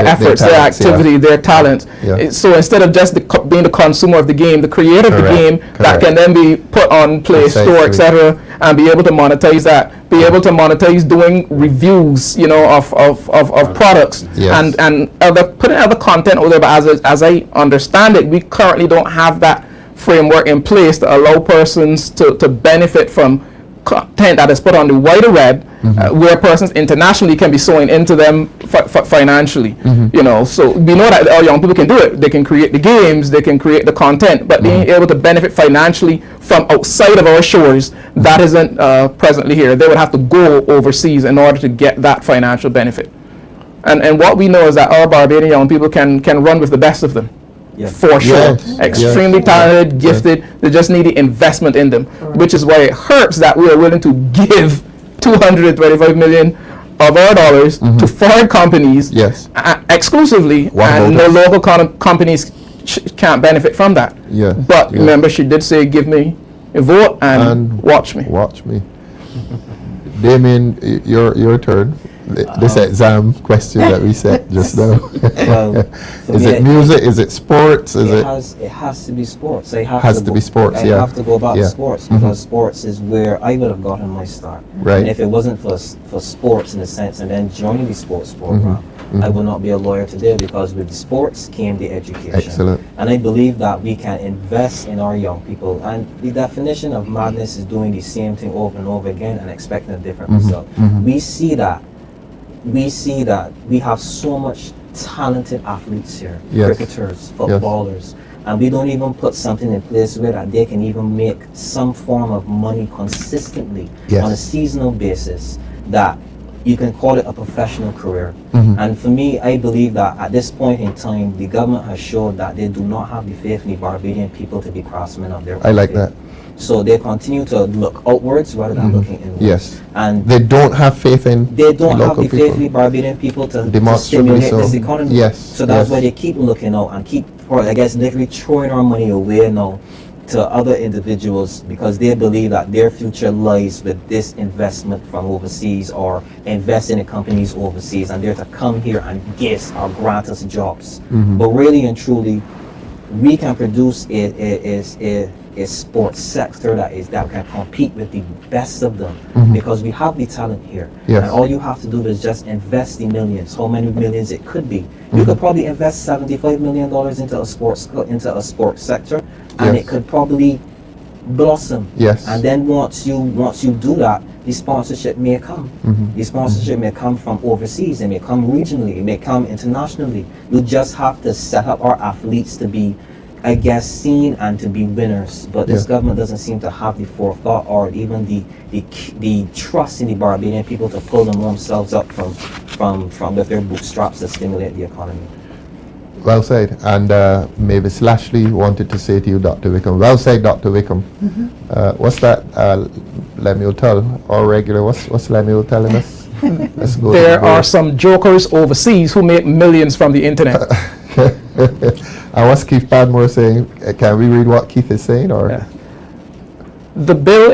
efforts, their talents, activity, yeah. their talent. Yeah. So instead of just being the consumer of the game, the creator of the Correct, game that correct. can then be put on Play Store, Precisely. etc., and be able to monetize that. Be able to monetize doing reviews, of products Yes. and putting other content out there. But as I understand it, we currently don't have that framework in place to allow persons to benefit from content that is put on the wider web, where persons internationally can be sewing into them financially. So we know that our young people can do it. They can create the games, they can create the content, but being able to benefit financially from outside of our shores, that isn't presently here. They would have to go overseas in order to get that financial benefit. And what we know is that our Barbadian young people can run with the best of them. Yeah. For sure. Yes, Extremely yes. talented, gifted. They just need the investment in them, which is why it hurts that we are willing to give 225 million of our dollars to foreign companies Yes. Exclusively, One and voters. no local companies can't benefit from that. Yeah, But yeah. remember, she did say, give me a vote and watch me. Watch me. Damien, your turn. this exam question that we set just now? Well, for Is me, it music? Is it sports? Is it? It has to be sports. I have Has to to go- be sports, I yeah. have to go about Yeah. sports because sports is where I would have gotten my start. Right. And if it wasn't for sports in a sense, and then joining the sports program, I would not be a lawyer today because with the sports came the education. Excellent. And I believe that we can invest in our young people. And the definition of madness is doing the same thing over and over again and expecting a different result. We see that. We have so much talented athletes here, Yes. cricketers, footballers, and we don't even put something in place where that they can even make some form of money consistently Yes. on a seasonal basis that you can call it a professional career. And for me, I believe that at this point in time, the government has showed that they do not have the faith in the Barbadian people to be craftsmen of their I own like faith. that. So they continue to look outwards rather than looking inwards. Yes. And They don't have faith in they don't the have local the faith in the people. Barbadian people to Demonstrably stimulate this so. economy. Yes, So that's yes. why they keep looking out and keep, or I guess, literally throwing our money away now to other individuals because they believe that their future lies with this investment from overseas or investing in companies overseas, and they're to come here and guess or grant us jobs. But really and truly, we can produce a sports sector that can compete with the best of them because we have the talent here. Yes. And all you have to do is just invest the millions, how many millions it could be. You could probably invest $75 million into a sports sector, and Yes. it could probably blossom. Yes. And then once you do that, the sponsorship may come. The sponsorship may come from overseas, it may come regionally, it may come internationally. You just have to set up our athletes to be, I guess, seen and to be winners. But this Yeah. government doesn't seem to have the forethought or even the trust in the Barbadian people to pull themselves up from with their bootstraps to stimulate the economy. Well said. And Mavis Lashley wanted to say to you, Dr. Wickham. Well said, Dr. Wickham. What's that? Lemuel tell our regular. What's Lemuel telling us? Let's go. to There the are break. some jokers overseas who make millions from the internet. And what's Keith Padmore saying? Can we read what Keith is saying? Or Yeah. The bill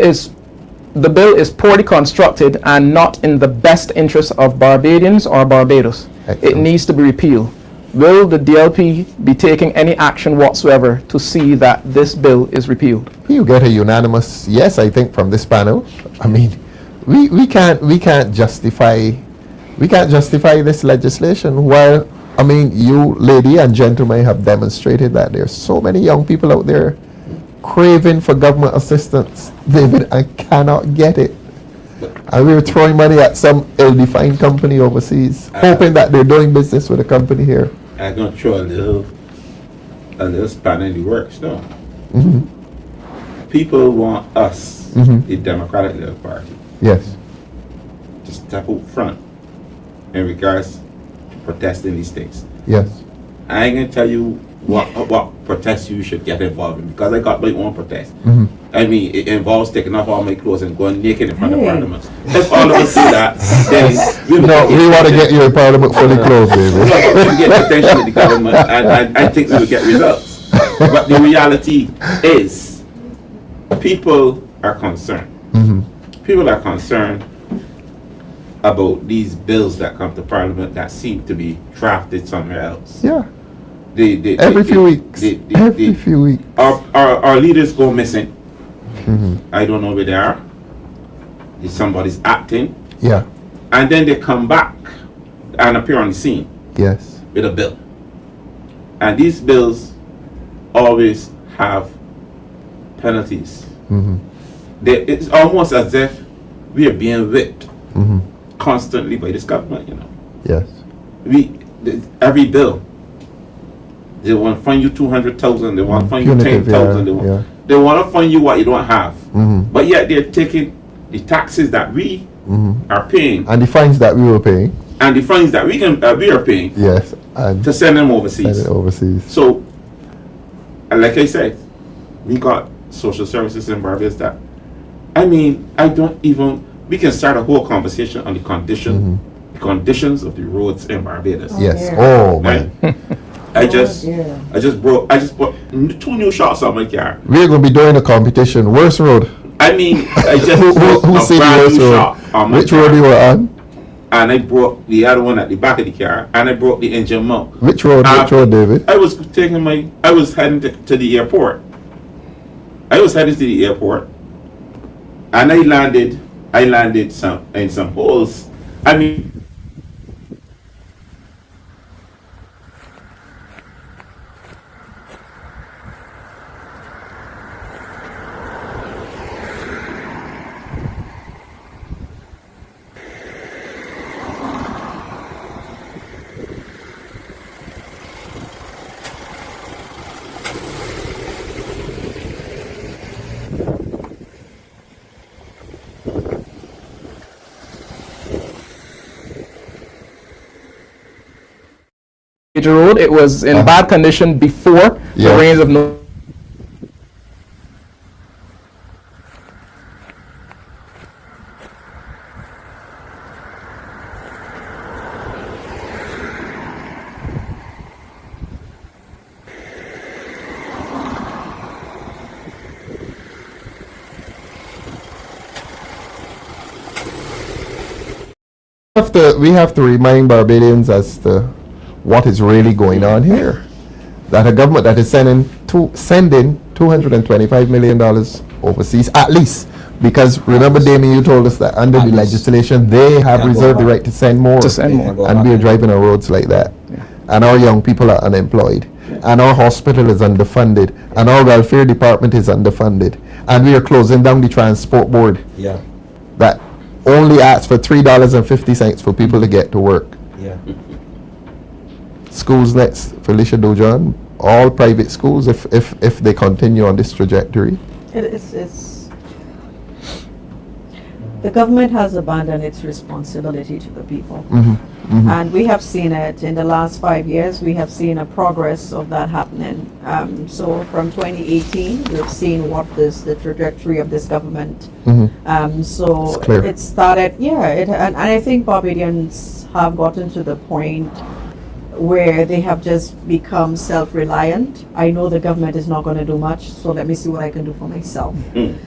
is poorly constructed and not in the best interest of Barbadians or Barbados. It Excellent. needs to be repealed. Will the DLP be taking any action whatsoever to see that this bill is repealed? you get a unanimous yes, I think, from this panel. I mean, we can't justify this legislation. While I mean, you lady and gentlemen have demonstrated that there's so many young people out there craving for government assistance, David, and cannot get it. And we were throwing money at some ill-defined company overseas, hoping that they're doing business with a company here. I'm gonna throw a little span in the works now. People want us, the Democratic Liberal Party, Yes. to step out front in regards to protesting these things. Yes. I ain't gonna tell you what protests you should get involved in because I got my own protest. I mean, it involves taking off all my clothes and going naked in front of Parliament. If all of us do that, then No, we want to get you in Parliament fully clothed, baby. we get attention to the government, and I think we will get results. But the reality is, people are concerned. People are concerned about these bills that come to Parliament that seem to be drafted somewhere else. Yeah. Every few weeks. Every few weeks. Our leaders go missing. I don't know where they are. If somebody's acting, Yeah. and then they come back and appear on the scene Yes. with a bill. And these bills always have penalties. It's almost as if we are being whipped constantly by this government, you know. Yes. Every bill, they want to fund you 200,000, they want to fund you Punitive, 10,000, yeah. they want to fund you what you don't have. But yet they're taking the taxes that we are paying And the fines that we were paying. and the fines that we are paying Yes. And to send them send overseas. it overseas. So, like I said, we got social services in Barbados that, I mean, we can start a whole conversation on the conditions of the roads in Barbados. Yes. yeah. Oh man. I just yeah. put 2 new shots on my car. We're gonna be doing a competition. Worst road. I mean, I just Who put who a see the brand worst new road? shot on my Which car. road you were on? and I broke the other one at the back of the car, and I broke the engine mount. Which road, David? I was heading to the airport. I was heading to the airport, and I landed in some holes. I mean, Major road. It was in bad condition before the rains of no. We have to remind Barbadians as to what is really going on here. That a government that is sending $225 million overseas, at least, because remember, Damien, you told us that under the legislation they have reserved the right to send more. And we are driving our roads like that. And our young people are unemployed. And our hospital is underfunded. And our welfare department is underfunded. And we are closing down the transport board. That only asks for $3.50 for people to get to work. Schools next, Felicia, Dujon, all private schools if they continue on this trajectory. It's the government has abandoned its responsibility to the people. And we have seen it in the last 5 years. We have seen a progress of that happening. So from 2018, we've seen what is the trajectory of this government. So it started, and I think Barbadians have gotten to the point where they have just become self-reliant. I know the government is not going to do much, so let me see what I can do for myself.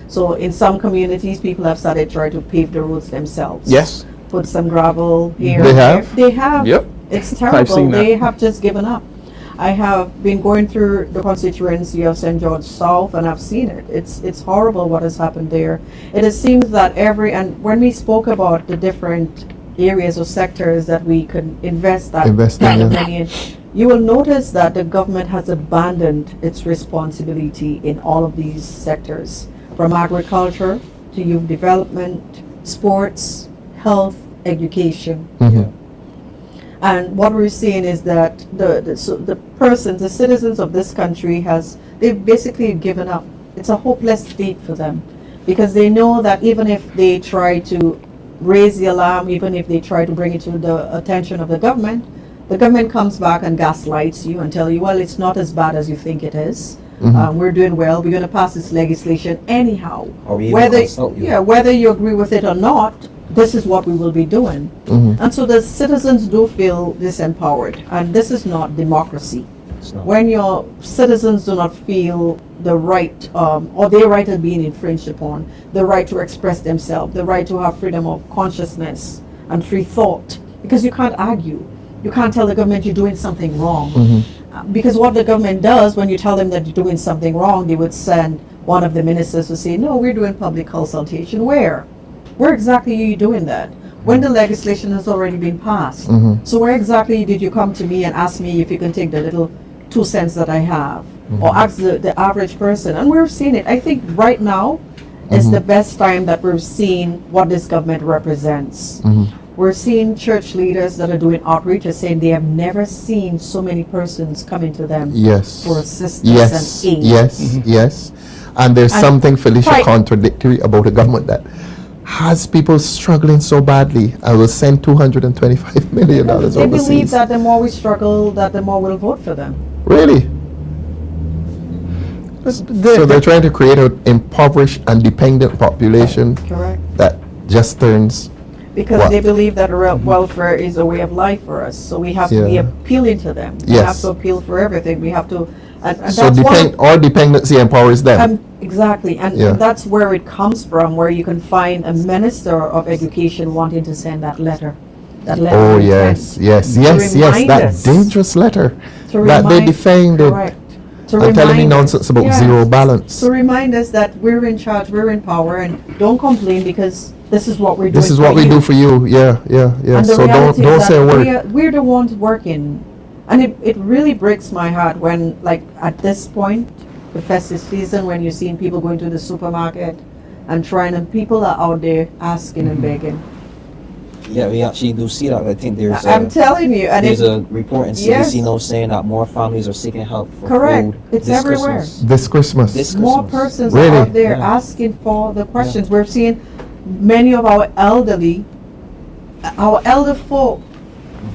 So in some communities, people have started trying to pave the roads themselves. Put some gravel here. They have. Yep. It's terrible. They have just given up. I have been going through the constituency of St. George South, and I've seen it. It's horrible what has happened there. It seems that and when we spoke about the different areas or sectors that we could invest that kind of money in, you will notice that the government has abandoned its responsibility in all of these sectors, from agriculture to youth development, sports, health, education. And what we're seeing is that the citizens of this country they've basically given up. It's a hopeless state for them, because they know that even if they try to raise the alarm, even if they try to bring it to the attention of the government comes back and gaslights you and tell you, well, it's not as bad as you think it is. We're doing well. We're going to pass this legislation anyhow. Whether you agree with it or not, this is what we will be doing. And so the citizens do feel disempowered, and this is not democracy. When your citizens do not feel the right, or their right is being infringed upon, the right to express themselves, the right to have freedom of consciousness and free thought, because you can't argue. You can't tell the government you're doing something wrong. Because what the government does, when you tell them that you're doing something wrong, they would send one of the ministers to say, no, we're doing public consultation. Where exactly are you doing that? When the legislation has already been passed. So where exactly did you come to me and ask me if you can take the little 2 cents that I have, or ask the average person? And we're seeing it. I think right now is the best time that we're seeing what this government represents. We're seeing church leaders that are doing outreach are saying they have never seen so many persons coming to them for assistance and aid. And there's something, Felicia, contradictory about a government that has people struggling so badly. I will send $225 million overseas. They believe that the more we struggle, that the more we'll vote for them. Really? So they're trying to create an impoverished and dependent population that just turns... Because they believe that welfare is a way of life for us. So we have to be appealing to them. We have to appeal for everything. We have to... And so our dependency empowers them. Exactly. And that's where it comes from, where you can find a minister of education wanting to send that letter. That letter Oh of yes, intent. yes, To yes, yes. remind That us. dangerous letter To that they remind- defamed it Correct. To and telling me remind us- nonsense about yes. zero balance. To remind us that we're in charge, we're in power, and don't complain because this is what we're doing. This is what we do for you. Yeah, yeah, yeah. And the So reality don't is say a that word. we're the ones working. And it really breaks my heart when, like, at this point, the festive season, when you're seeing people going to the supermarket and trying, and people are out there asking and begging. Yeah, we actually do see that. I think there's I'm telling you, and there's it, a report in Yes. CBC now saying that more families are seeking help for Correct. food It's this everywhere. Christmas. This Christmas. This more Christmas. persons Really? are out there Yeah. asking for the questions. We're seeing many of our elder folk,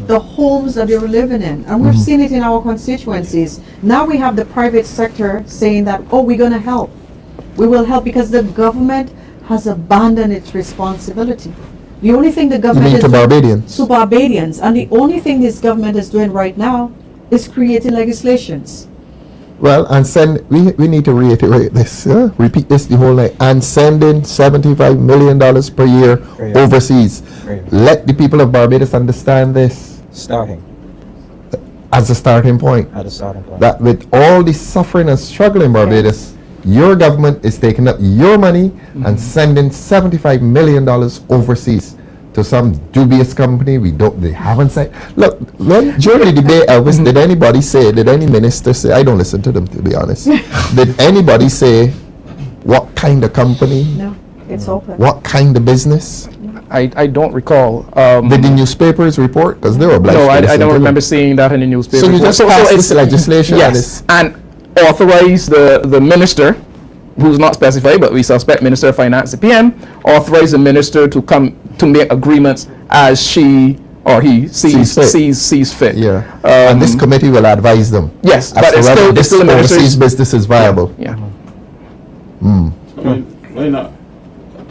the homes that they were living in, and we've seen it in our constituencies. Now we have the private sector saying that, oh, we're going to help. We will help because the government has abandoned its responsibility. The only thing the You government mean is to Barbadians? to Barbadians, and the only thing this government is doing right now is creating legislations. Well, and we need to reiterate this, repeat this the whole night, and sending $75 million per year Great. overseas. Great. Let the people of Barbados understand this Starting as a starting point. at the starting point. That with all the suffering and struggle in Barbados, your government is taking up your money and sending $75 million overseas to some dubious company. They haven't said. Look, during the debate, Elvis, did any minister say, I don't listen to them, to be honest. Did anybody say what kind of company, No, it's open. what kind of business? I don't recall. Did the newspapers report? Because they were obliged No, to I listen don't to remember them. seeing that in the newspaper. So you just passed this it's- legislation? Yes, and authorize the minister, who's not specified, but we suspect Minister of Finance, the PM, authorize the minister to come to make agreements as she or he sees fit. Yeah. And this committee will advise them. Yes, as but to it's whether still this the overseas minister's. business is viable. Yeah. Why not?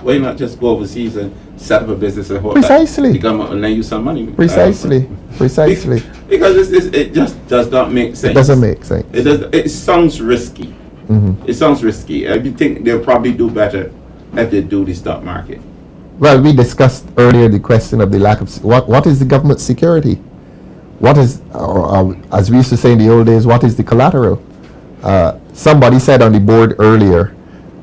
Why not just go overseas and set up a business and hope Precisely. that the government will lend you some money? Precisely. Precisely. Because it just does not make sense. It doesn't make sense. It does. It sounds risky. It sounds risky. I think they'll probably do better if they do the stock market. Well, we discussed earlier the question of the lack of what is the government security? What is, or as we used to say in the old days, what is the collateral? Somebody said on the board earlier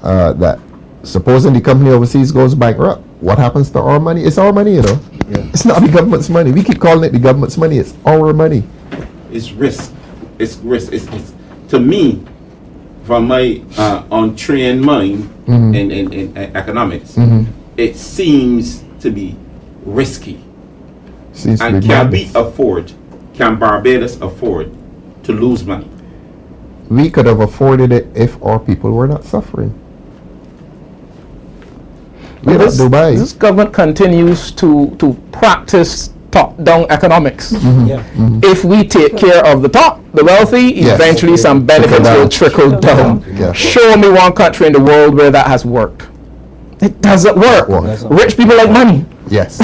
that supposing the company overseas goes bankrupt, what happens to our money? It's our money, you know. Yeah. It's not the government's money. We keep calling it the government's money. It's our money. It's risk. It's risk. It's to me, from my untrained mind in economics, it seems to be risky. Seems to And be madness. can Barbados afford to lose money? We could have afforded it if our people were not suffering. We're not Dubai. This government continues to practice top-down economics. Yeah. If we take care of the top, the wealthy, Yes. eventually some benefits down. will trickle down. Yeah. Show me one country in the world where that has worked. It doesn't work. Work. Rich people like money. Yes.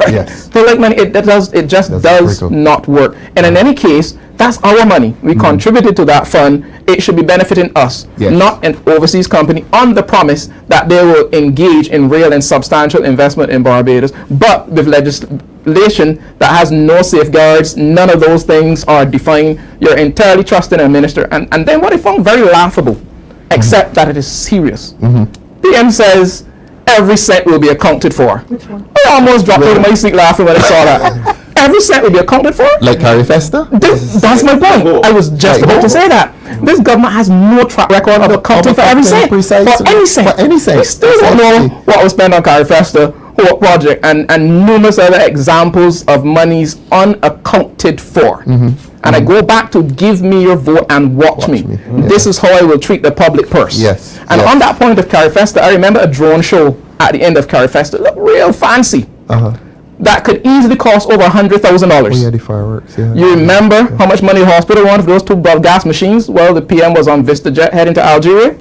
Yes. They like money. It just Doesn't does trickle. not work. And in any case, that's our money. We contributed to that fund. It should be benefiting us, Yes. not an overseas company, on the promise that they will engage in real and substantial investment in Barbados, but with legislation that has no safeguards. None of those things are defined. You're entirely trusting a minister. And then what I found very laughable, except that it is serious. PM says every cent will be accounted for. Which one? I almost dropped out of my seat laughing when I saw that. Every cent will be accounted for? Like Harry Festa? That's my point. I was just about to say that. This government has no track record of accounting for every cent. Precisely. For any cent. For any cent. We still don't know what was spent on Carifesta, what project, and numerous other examples of monies unaccounted for. And I go back to give me your vote and watch me. This is how I will treat the public purse. Yes, And yes. on that point of Carifesta, I remember a drone show at the end of Carifesta. Looked real fancy. That could easily cost over $100,000. Oh yeah, the fireworks. Yeah. You remember how much money the hospital wanted for those two gas machines? Well, the PM was on VistaJet heading to Algeria.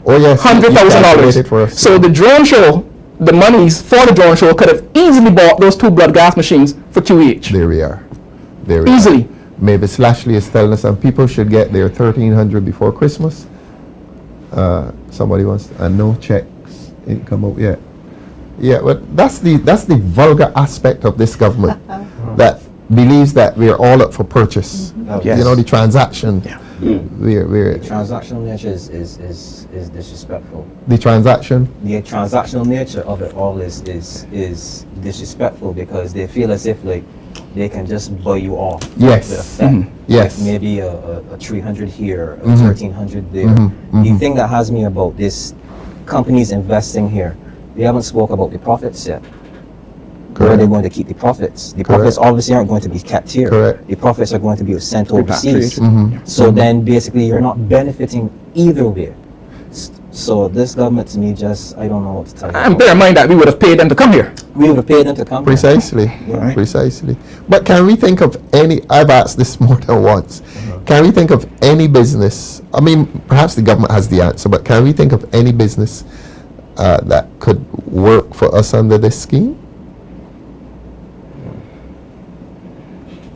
Oh yes. $100,000. For us. So the drone show, the monies for the drone show could have easily bought those two blood gas machines for 2 each. There we are. There we Easily. are. Maybe Slashley is telling us some people should get their $1,300 before Christmas. Somebody wants, and no checks ain't come out yet. Yeah, but that's the vulgar aspect of this government that believes that we're all up for purchase. Yes. You know, the transaction. We're Transactional nature is disrespectful. the transaction. The transactional nature of it all is disrespectful because they feel as if like they can just buy you off. Yes. With a fact. Yes. Like maybe a 300 here, a 1300 there. The thing that has me about this companies investing here, they haven't spoke about the profits yet. Where are they going to keep the profits? The profits obviously aren't going to be kept here. Correct. The profits are going to be sent overseas. Repatriated. So then basically you're not benefiting either way. So this government to me just, I don't know what to tell you. And bear in mind that we would have paid them to come here. We would have paid them to come here. Precisely. Yeah. Precisely. But can we think of any, I've asked this more than once, can we think of any business, I mean, perhaps the government has the answer, but can we think of any business that could work for us under this scheme?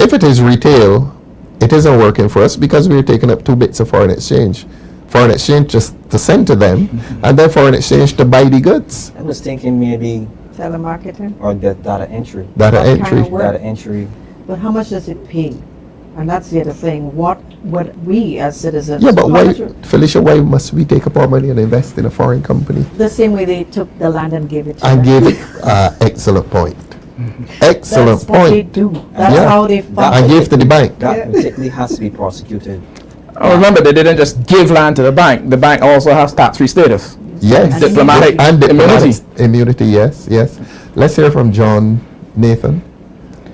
If it is retail, it isn't working for us because we're taking up 2 bits of foreign exchange. Foreign exchange just to send to them, and then foreign exchange to buy the goods. I was thinking maybe, Telemarketing. or the data entry. Data What kind entry. of work? Data entry. But how much does it pay? And that's the other thing. What we as citizens? Yeah, but how why, much- Felicia, why must we take up our money and invest in a foreign company? The same way they took the land and gave it to And them. give it, excellent point. Excellent That's what they point. do. That's Yeah. how they fund And it. give to the bank. That particularly has to be prosecuted. Oh, remember, they didn't just give land to the bank. The bank also has tax-free status. Yes. Diplomatic and immunity. Immunity, yes, yes. Let's hear from John Nathan.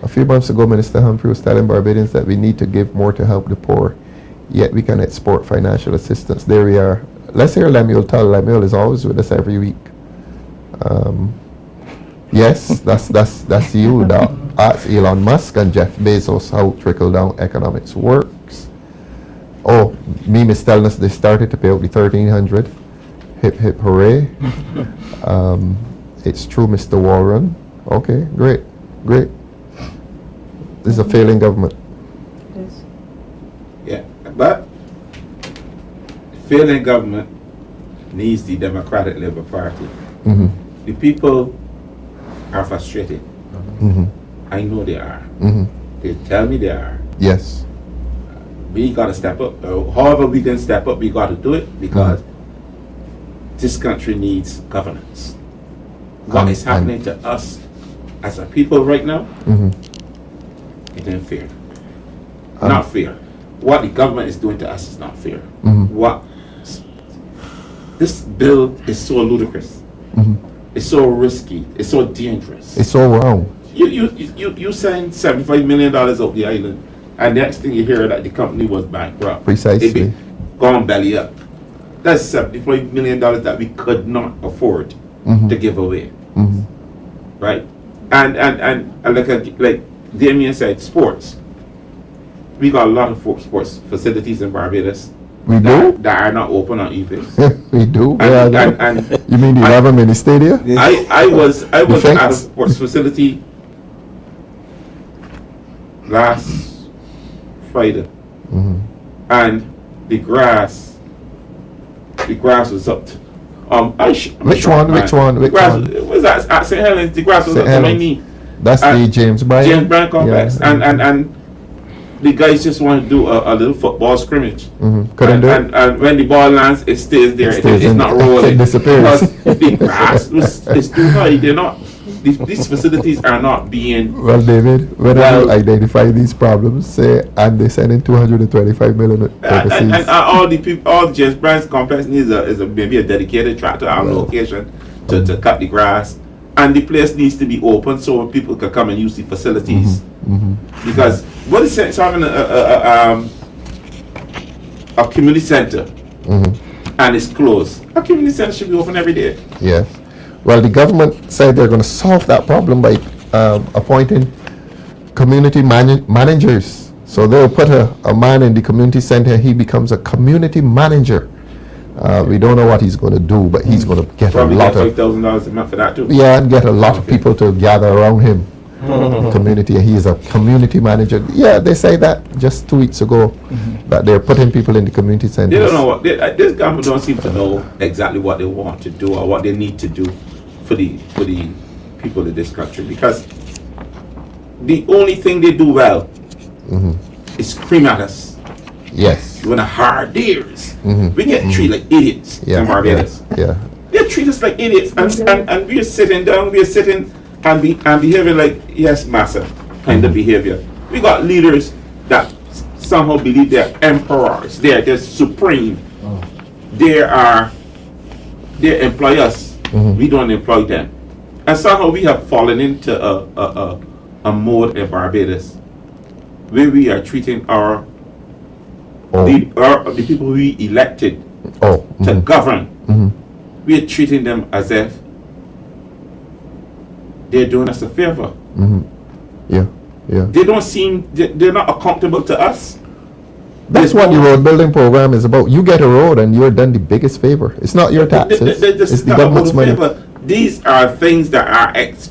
A few months ago, Minister Humphrey was telling Barbadians that we need to give more to help the poor, yet we can export financial assistance. There we are. Let's hear Lemuel tell. Lemuel is always with us every week. Yes, that's you. That ask Elon Musk and Jeff Bezos how trickle-down economics works. Oh, Meme is telling us they started to pay out the 1,300. Hip hip hooray. It's true, Mr. Walrond. Okay, great, great. This is a failing government. Yeah, but failing government needs the Democratic Labour Party. The people are frustrated. I know they are. They tell me they are. Yes. We got to step up. However we can step up, we got to do it because this country needs governance. What is happening to us as a people right now, it ain't fair. Not fair. What the government is doing to us is not fair. What this bill is so ludicrous. It's so risky. It's so dangerous. It's so wrong. You send $75 million out the island, and next thing you hear that the company was bankrupt. Precisely. It be gone belly up. That's $75 million that we could not afford to give away. Right? And like Damien said, sports. We got a lot of sports facilities in Barbados We do? that are not open on eBay. We do? Where are they? And You mean the 11 mini stadia? I was at a Defense? sports facility last Friday, and the grass was up. Which one? The grass was at St. Helens. The grass was St. up to my Helens. knee. That's the James Bryan? James Bryan complex, Yeah. and the guys just want to do a little football scrimmage. Couldn't do and, it? and when the ball lands, it stays there. It stays It's in- not rolling. it disappears. Because the grass is too high. They're not. These facilities are not being. Well, David, when Well- I identify these problems, say, and they send in 225 million overseas. And all the people, all the James Bryan's complex needs maybe a dedicated tractor on location to cut the grass, and the place needs to be open so people can come and use the facilities. Because what is it's having a community center and it's closed. A community center should be open every day. Yes. Well, the government said they're going to solve that problem by appointing community managers. So they'll put a man in the community center. He becomes a community manager. We don't know what he's going to do, but he's going to get Probably a lot get of $5,000 a month for that too. yeah, and get a lot of Okay. people to gather around him. Community. He is a community manager. Yeah, they say that just 2 weeks ago that they're putting people in the community centers. They don't know what this government don't seem to know exactly what they want to do or what they need to do for the people of this country, because the only thing they do well is scream at us. Yes. You want to hard ears. We get treated like idiots in Barbados. Yeah. They treat us like idiots, and we're sitting down, and behaving like, yes, massa, kind of behavior. We got leaders that somehow believe they're emperors, they're supreme. They employ us. We don't employ them, and somehow we have fallen into a mode in Barbados where we are treating the people we elected to govern. We are treating them as if they're doing us a favor. Yeah. They don't seem, they're not accountable to us. That's what the road building program is about. You get a road and you're done the biggest favor. It's not your taxes. It's the government's money. favor. These are things that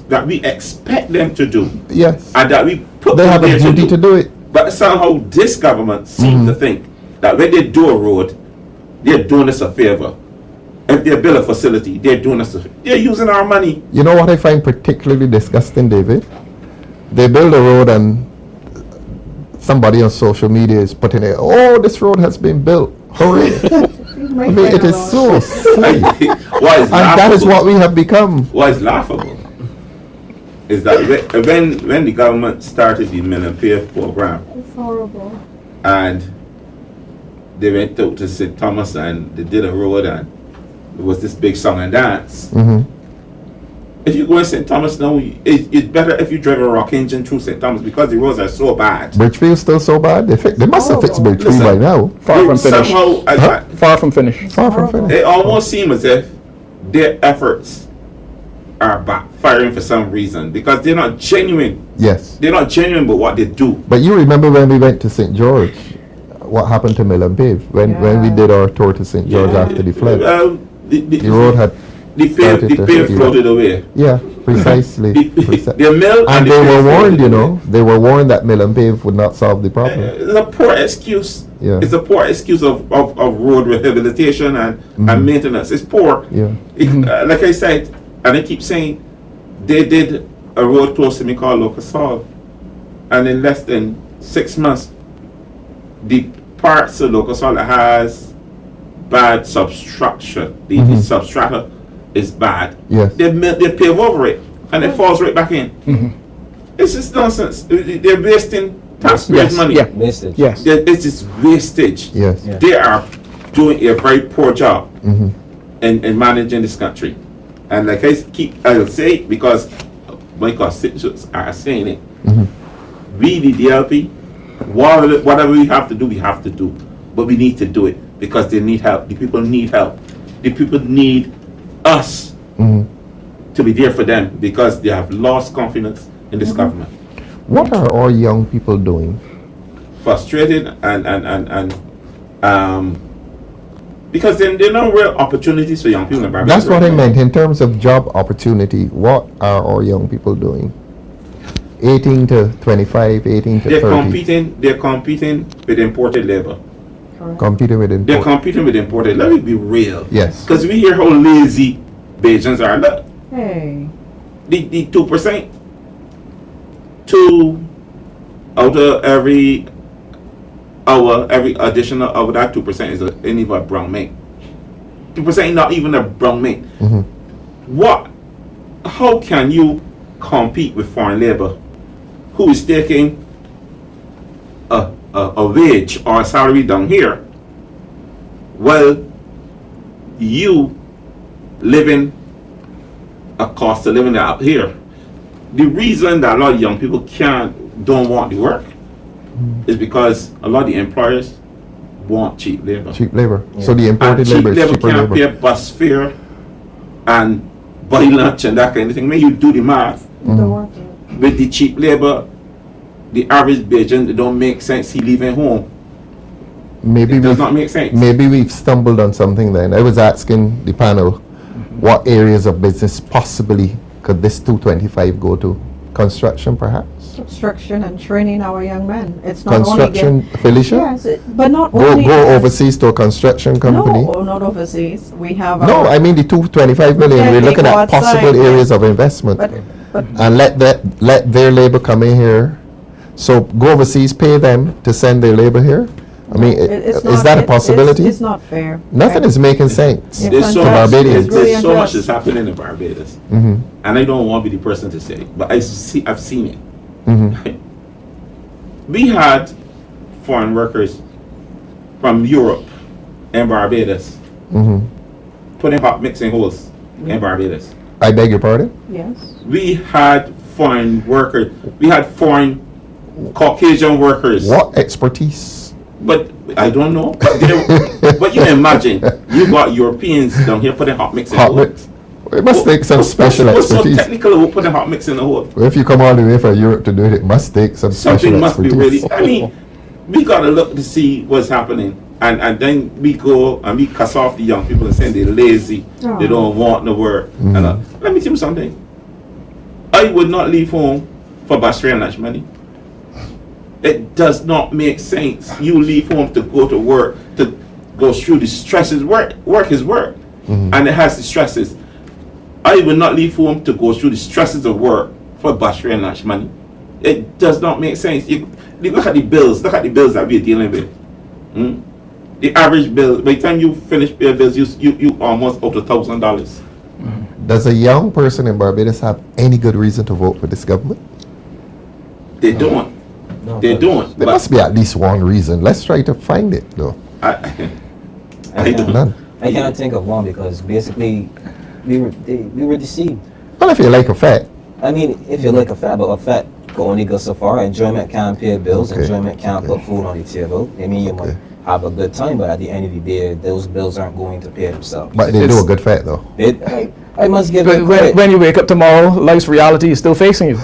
that we expect them to do. Yes. And that we put They them have a there duty to do it. But somehow this government seems to think that when they do a road, they're doing us a favor. If they build a facility, they're doing us they're using our money. You know what I find particularly disgusting, David? They build a road and somebody on social media is putting it, oh, this road has been built. Hooray. I mean, it is so silly. And that is what we have become. What is laughable is that when the government started the Million Pave program, It's horrible. and they went out to St. Thomas and they did a road, and there was this big song and dance. If you go in St. Thomas now, it's better if you drive a rock engine through St. Thomas, because the roads are so bad. Bridgefield's still so bad. They must have fixed Bridgefield Listen, by now. Far from finished. Somehow, Far from finished. Far from finished. it almost seems as if their efforts are backfiring for some reason, because they're not genuine. Yes. They're not genuine about what they do. But you remember when we went to St. George, what happened to Mill and Pave when we did our tour to St. George after the flood? The road had the pave floated away. Yeah, precisely. The mill and they were warned, you know, they were warned that Mill and Pave would not solve the problem. It's a poor excuse. Yeah. It's a poor excuse of road rehabilitation and maintenance. It's poor. Yeah. Like I said, and I keep saying, they did a road close to me called Locust Hall, and in less than 6 months, the parts of Locust Hall that has bad substructure, the substrata is bad. Yes. They pave over it, and it falls right back in. It's just nonsense. They're wasting taxpayers' money. Yeah. Wastage. Yes. It's just wastage. Yes. Yeah. They are doing a very poor job in managing this country. And like I'll say it because my constituents are saying it. We, the DLP, whatever we have to do. But we need to do it because they need help. The people need help. The people need us to be there for them because they have lost confidence in this government. What are our young people doing? Frustrated and because there are no real opportunities for young people in Barbados. That's what I meant in terms of job opportunity. What are our young people doing? 18 to 25, 18 to 30. They're competing with imported labor. Competing with They're competing with imported. Let me be real. Yes. Because we hear how lazy Bajans are. Look, Hey. the 2%, 2 out of every hour, every additional hour, that 2% is any of a brown mate. 2% not even a brown mate. How can you compete with foreign labor who is taking a wage or a salary down here while you living a cost of living up here? The reason that a lot of young people don't want to work is because a lot of the employers want cheap labor. Cheap labor. So the imported And cheap labor is labor cheaper can't labor. pay bus fare and buy lunch and that kind of thing. When you do the math with the cheap labor, the average Bajan, it don't make sense. He leaving home. Maybe It does not make sense. Maybe we've stumbled on something then. I was asking the panel what areas of business possibly could this 225 go to. Construction, perhaps? Construction and training our young men. It's not Construction, only Felicia? yes, but not Go, only go as- overseas to a construction company? No, not overseas. We have No, our, I mean the 225 million. Yeah, We're they looking go at possible outside, areas of investment. but And let their labor come in here. So go overseas, pay them to send their labor here. I mean, it's is not- that a it's- possibility? It's not fair. Nothing is making sense. Yeah. There's so To much, Barbadians. there's so much Unjust. that's happening in Barbados, Mm-hmm. and I don't want to be the person to say it, but I've seen it. Mm-hmm. We had foreign workers from Europe and Barbados Mm-hmm. putting hot mixing holes in Barbados. I beg your pardon? Yes. We had foreign workers. We had foreign Caucasian workers. What expertise? But I don't know. But you imagine you got Europeans down here putting hot mix in Hot the hole. mix. It must take some special What's so expertise. technical about putting hot mix in the hole? Well, if you come all the way from Europe to do it, it must take some Something special must be expertise. really. I mean, we gotta look to see what's happening, and then we go and we cuss off the young people and say they're lazy, they don't want the work. And let me tell you something. I would not leave home for Bashir lunch money. It does not make sense. You leave home to go to work, to go through the stresses. Work is work, and it has the stresses. I would not leave home to go through the stresses of work for Bashir lunch money. It does not make sense. You look at the bills. Look at the bills that we're dealing with. The average bill, by the time you finish paying bills, you almost out $1,000. Does a young person in Barbados have any good reason to vote for this government? They don't. No, They but don't. There But must be at least one reason. Let's try to find it, though. I I don't. None. cannot think of one because basically we were deceived. Well, if you like a fact, I mean, if you like a fat, but a fat can only go so far. Enjoyment can't pay bills. Okay. Enjoyment can't put food on the table. I mean, you might have a good time, but at the end of the day, those bills aren't going to pay themselves. but they do It's- a good fact, though. I must give But it credit. when you wake up tomorrow, life's reality is still facing you.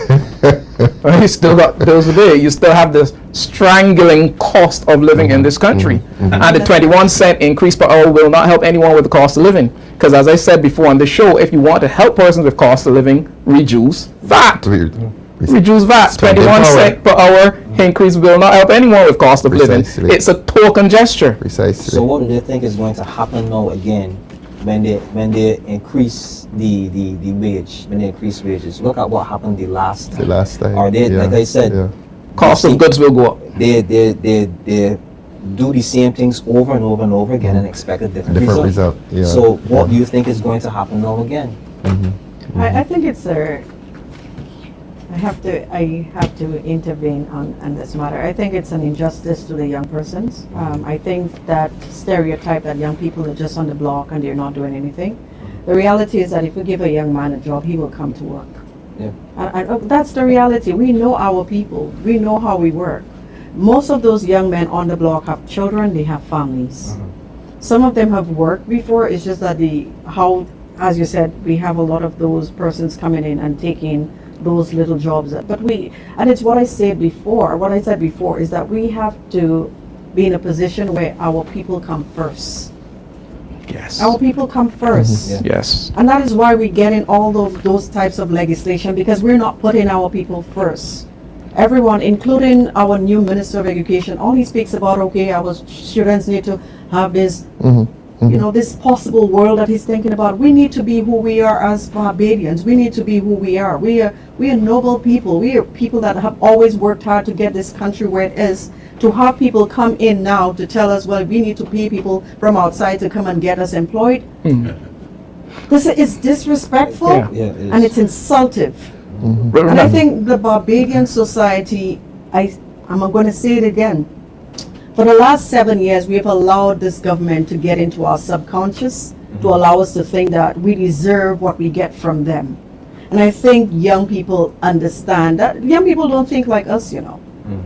You still got bills to pay. You still have the strangling cost of living in this country. And the 21-cent increase per hour will not help anyone with the cost of living. Because as I said before on the show, if you want to help persons with cost of living, reduce VAT. Weird. Reduce VAT. Spending 21 power. cent per hour increase will not help anyone with cost of living. Precisely. It's a token gesture. Precisely. So what do they think is going to happen now again when they increase the wage, when they increase wages? Look at what happened the last the last time. Or they, like I said, yeah. Cost of goods will go up. they do the same things over and over and over again and expect a different Different result. result. Yeah. So what do you think is going to happen now again? I think it's a. I have to intervene on this matter. I think it's an injustice to the young persons. I think that stereotype that young people are just on the block and they're not doing anything. The reality is that if we give a young man a job, he will come to work. Yeah. And that's the reality. We know our people. We know how we work. Most of those young men on the block have children. They have families. Some of them have worked before. It's just that as you said, we have a lot of those persons coming in and taking those little jobs. But and it's what I said before. What I said before is that we have to be in a position where our people come first. Yes. Our people come first. Yeah. Yes. And that is why we get in all those types of legislation, because we're not putting our people first. Everyone, including our new Minister of Education, all he speaks about, okay, our students need to have this, this possible world that he's thinking about. We need to be who we are as Barbadians. We need to be who we are. We are noble people. We are people that have always worked hard to get this country where it is. To have people come in now to tell us, well, we need to pay people from outside to come and get us employed. This is disrespectful Yeah. Yeah, it is. and it's insultive. And I think the Barbadian society, I'm going to say it again, for the last 7 years, we have allowed this government to get into our subconscious, to allow us to think that we deserve what we get from them. And I think young people understand that. Young people don't think like us,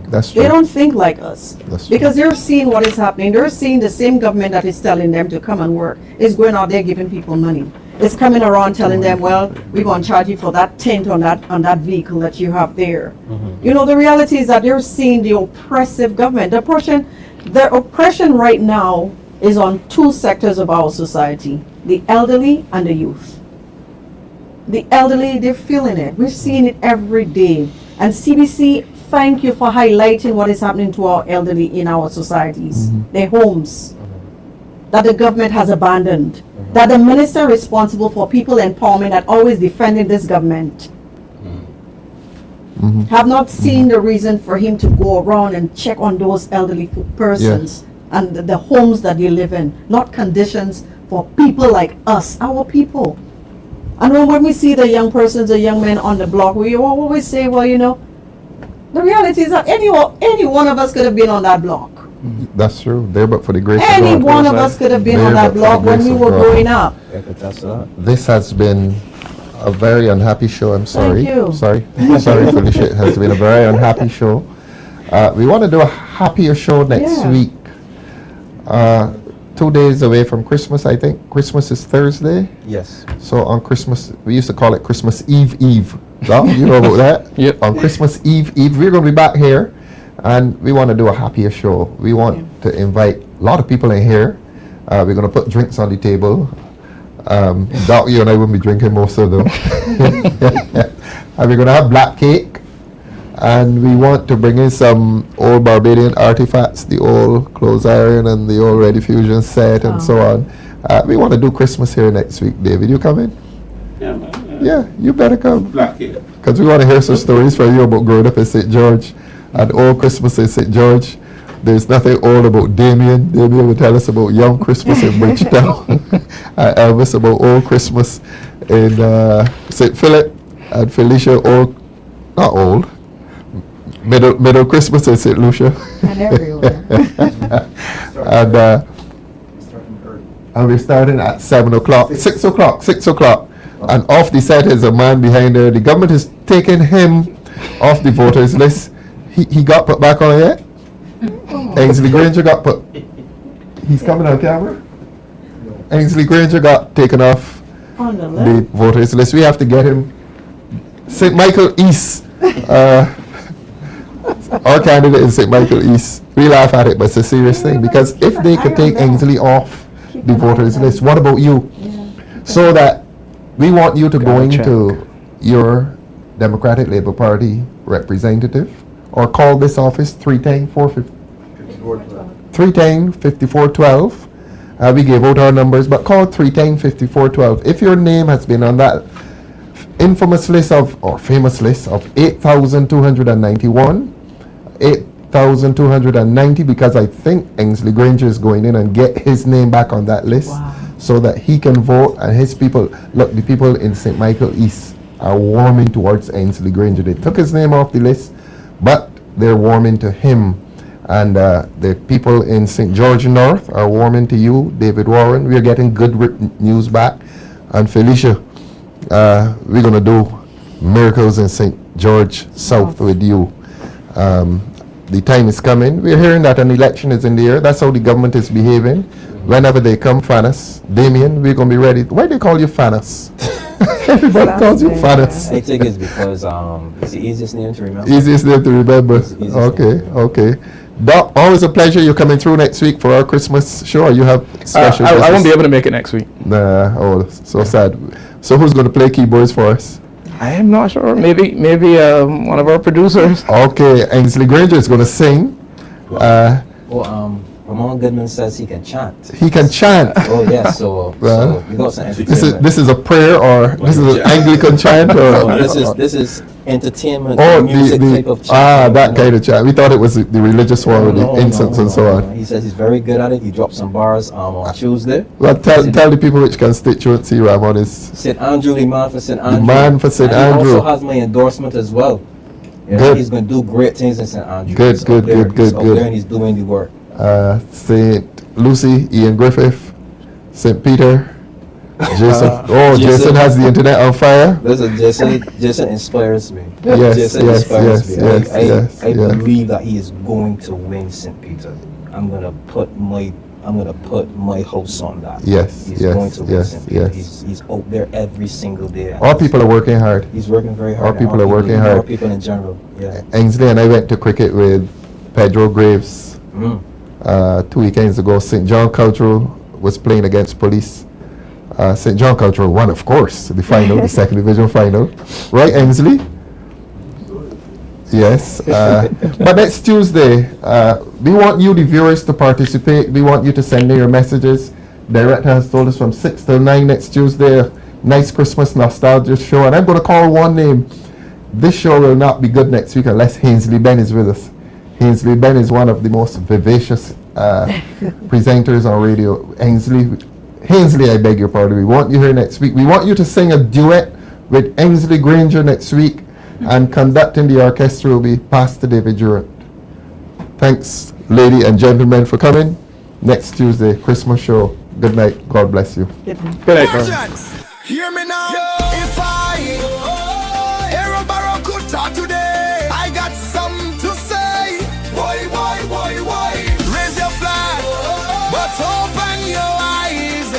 That's true. They don't think like us. That's true. Because they're seeing what is happening. They're seeing the same government that is telling them to come and work is going out there giving people money. It's coming around telling them, well, we're going to charge you for that tint on that vehicle that you have there. The reality is that they're seeing the oppressive government. The oppression right now is on two sectors of our society, the elderly and the youth. the elderly, they're feeling it. We're seeing it every day. And CBC, thank you for highlighting what is happening to our elderly in our societies, their homes, that the government has abandoned, that the minister responsible for people empowerment that always defending this government have not seen the reason for him to go around and check on those elderly persons and the homes that they live in, not conditions for people like us, our people. And when we see the young persons, the young men on the block, we always say, well, you know, the reality is that any one of us could have been on that block. That's true. There, but for the grace Any of God. one of us could have been on that block when we were growing up. This has been a very unhappy show. I'm sorry. Thank you. Sorry, Felicia. It has been a very unhappy show. We want to do a happier show next week. 2 days away from Christmas, I think. Christmas is Thursday. Yes. So on Christmas, we used to call it Christmas Eve. No? You know about that? Yep. On Christmas Eve, we're going to be back here, and we want to do a happier show. We want to invite a lot of people in here. We're going to put drinks on the table. Doc, you and I won't be drinking most of them. And we're going to have black cake. And we want to bring in some old Barbadian artifacts, the old clothes iron and the old Ready Fusion set and so on. We want to do Christmas here next week. David, you coming? Yeah, man. Yeah, you better come. Black cake. Because we want to hear some stories from you about growing up in St. George and old Christmas in St. George. There's nothing old about Damien. Damien will tell us about young Christmas in Bridgetown. Elvis about old Christmas in St. Philip. And Felicia, not old, middle Christmas in St. Lucia. And everywhere. And we're starting at 7 o'clock. 6 o'clock. And off the set is a man behind there. The government is taking him off the voters list. He got put back on yet? Ainsley Granger got put. He's coming on camera? Ainsley Granger got taken off On the the left. voters list. We have to get him. St. Michael East. Our candidate is St. Michael East. We laugh at it, but it's a serious thing, because if they could take Ainsley off the voters list, what about you? So that we want you to go into your Democratic Labour Party representative, or call this office 310-5412. We gave out our numbers, but call 310-5412. If your name has been on that famous list of 8,291, 8,290, because I think Ainsley Granger is going in and get his name back on that list so that he can vote, and his people, look, the people in St. Michael East are warming towards Ainsley Granger. They took his name off the list, but they're warming to him. And the people in St. George North are warming to you, David Warren. We're getting good news back. And Felicia, we're going to do miracles in St. George South with you. The time is coming. We're hearing that an election is in the air. That's how the government is behaving. Whenever they come, Fanus, Damien, we're going to be ready. Why do they call you Fanus? Everybody calls you Fanus. I think it's because it's the easiest name to remember. Easiest name to remember. Okay, name. okay. Doc, always a pleasure. You're coming through next week for our Christmas show. You have special. I won't be able to make it next week. Nah, oh, so sad. So who's going to play keyboards for us? I am not sure. Maybe one of our producers. Okay, Ainsley Granger is going to sing. Ramon Goodman says he can chant. He can chant. Oh yeah, so we got some entertainment. This is a prayer, or this is an Anglican chant, or this is entertainment. oh, music type of chant. that kind of chant. We thought it was the religious one with the incense and so on. He says he's very good at it. He dropped some bars on Tuesday. Well, tell the people which constituency Ramon is. St. Andrew, the man for St. Andrew. The man for St. And Andrew. He also has my endorsement as well. Yeah, Good. He's going to do great things in St. Andrew. Good, He's good, up there. good, He's good, up good. there and he's doing the work. St. Lucy, Ian Griffith, St. Peter, Jason. Jason has the internet on fire. Listen, Jason inspires me. Yes, Jason yes, inspires yes, me. yes, I yes. believe that he is going to win St. Peter. I'm gonna put my house on that. Yes, He's yes, going to win yes, St. Peter. yes. He's out there every single day. All people are working hard. He's working very hard. All people and are working hard. All people in general. Yeah. Ainsley and I went to cricket with Pedro Graves 2 weekends ago. St. John Cultural was playing against Police. St. John Cultural won, of course, the final, the second division final. Right, Ainsley? Yes. But next Tuesday, we want you, the viewers, to participate. We want you to send in your messages. Director has told us from 6 till 9 next Tuesday. Nice Christmas nostalgia show. And I'm going to call one name. This show will not be good next week unless Ainsley Ben is with us. Ainsley Ben is one of the most vivacious presenters on radio. Ainsley, I beg your pardon. We want you here next week. We want you to sing a duet with Ainsley Granger next week, and conducting the orchestra will be Pastor David Durant. Thanks, ladies and gentlemen, for coming. Next Tuesday, Christmas show. Good night. God bless you. Good night. Good night, man. Virgins, hear me now. If I Errol Barrow could talk today, I got something to say. Why? Raise your flag, but open your eyes.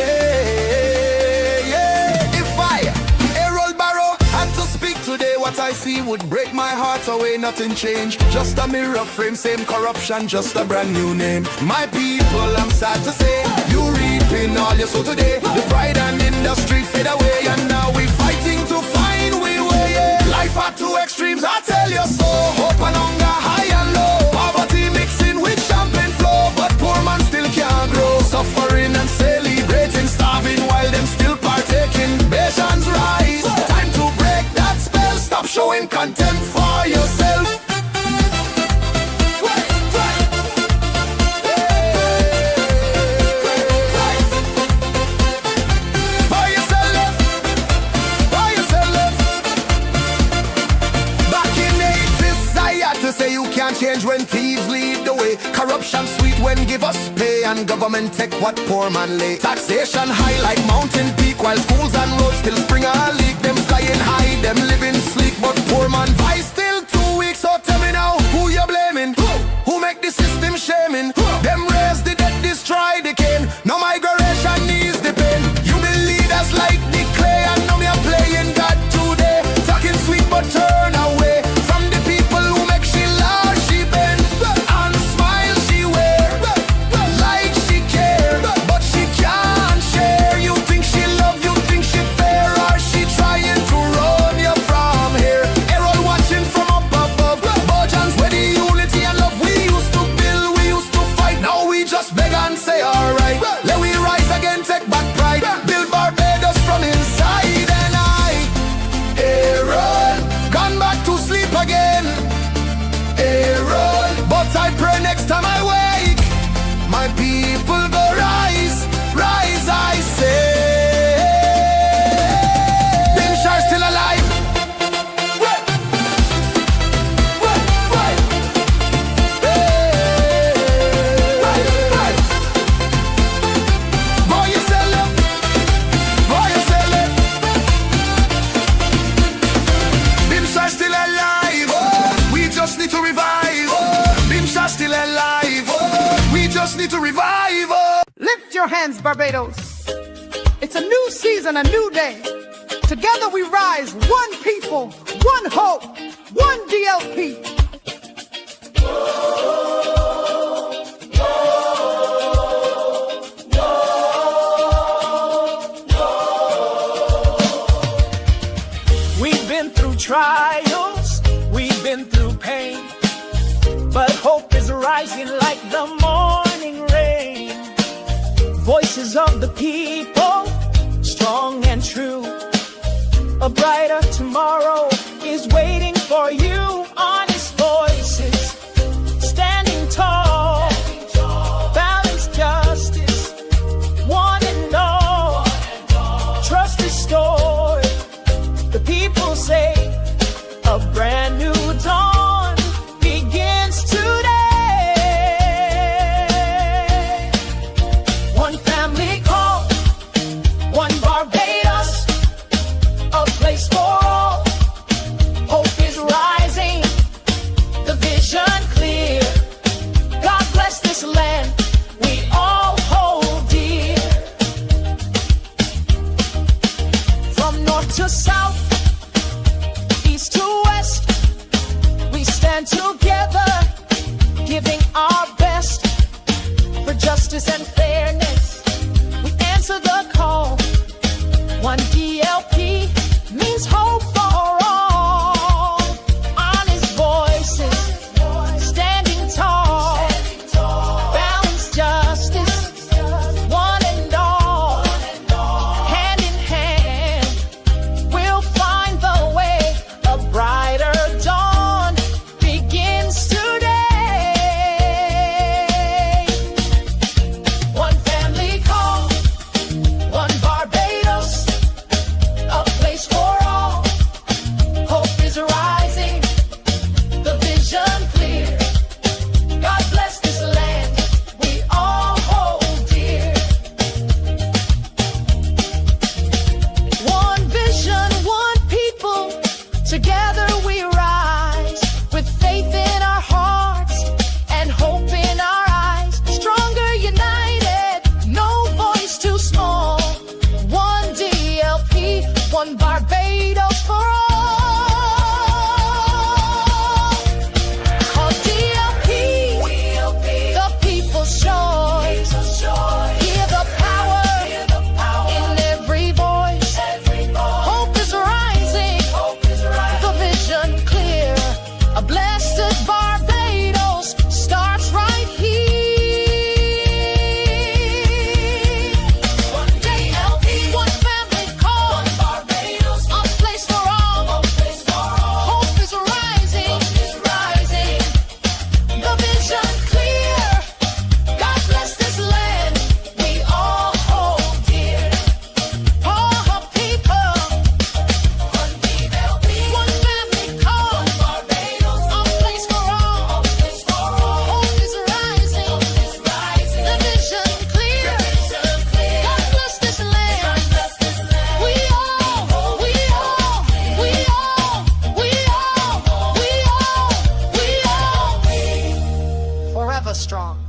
Yeah. If I Errol Barrow had to speak today, what I see would break my heart away. Nothing changed, just a mirror frame, same corruption, just a brand new name. My people, I'm sad to say, you reaping all you sow today. The pride and industry fade away, and now we fighting to find we way. Yeah. Life at two extremes, I tell you so. Hope and hunger, high and low. Poverty mixing with champagne flow, but poor man still can't grow. Suffering and celebrating, starving while them still partaking. Nations rise, time to break that spell. Stop showing contempt for yourself. Change when thieves lead the way. Corruption sweet when give us pay, and government take what poor man lay. Taxation high like mountain peak, while schools and roads still spring a leak. Them flying high, them living sleek, but poor man vice still 2 weeks. So tell me now, who you blaming? Who make the system shaming? Them raise the dead, destroy the cane. No migration needs the pain. You be leaders like the clay, and now me are playing God today. Talking sweet but turn away from the people who make she laugh. Say alright, let we rise again, take back pride, build Barbados from inside. And I, Aaron, gone back to sleep again, Aaron, but I pray next time I wake, my people go rise, rise, I say. Them sharks still alive. Still alive, we just need to revive. Lift your hands, Barbados. It's a new season, a new day. Together we rise, one people, one hope, one DLP. We've been through trials, we've been through pain, but hope is rising like the morning rain. Voices of the people, strong and true. A brighter tomorrow is waiting for you. Honest voices, standing tall. Balance justice, one and all. Trust restored. The people say a brand new dawn begins today. One family call, one Barbados, a place for all. Hope is rising, the vision clear. God bless this land we all hold dear. From north to south, east to west, we stand together, giving our best for justice and fairness. We answer the call, DLP means hope for all. Honest voices standing tall. Balanced justice, one and all. Hand in hand, we'll find the way. A brighter dawn begins today. One family call, one Barbados, a place for all. Hope is rising, the vision clear. God bless this land we all hold dear. One vision, one people, together we rise, with faith in our hearts and hope in our eyes. Stronger united, no voice too small. One DLP, one Barbados for all. Called DLP, the people's choice. Hear the power in every voice. Hope is rising, the vision clear. A blessed Barbados starts right here. One DLP, one family call, one Barbados, a place for all. Hope is rising, the vision clear. God bless this land we all hold dear. Oh, people, one DLP, one family call, one Barbados, a place for all. Hope is rising, the vision clear. God bless this land. We all forever strong.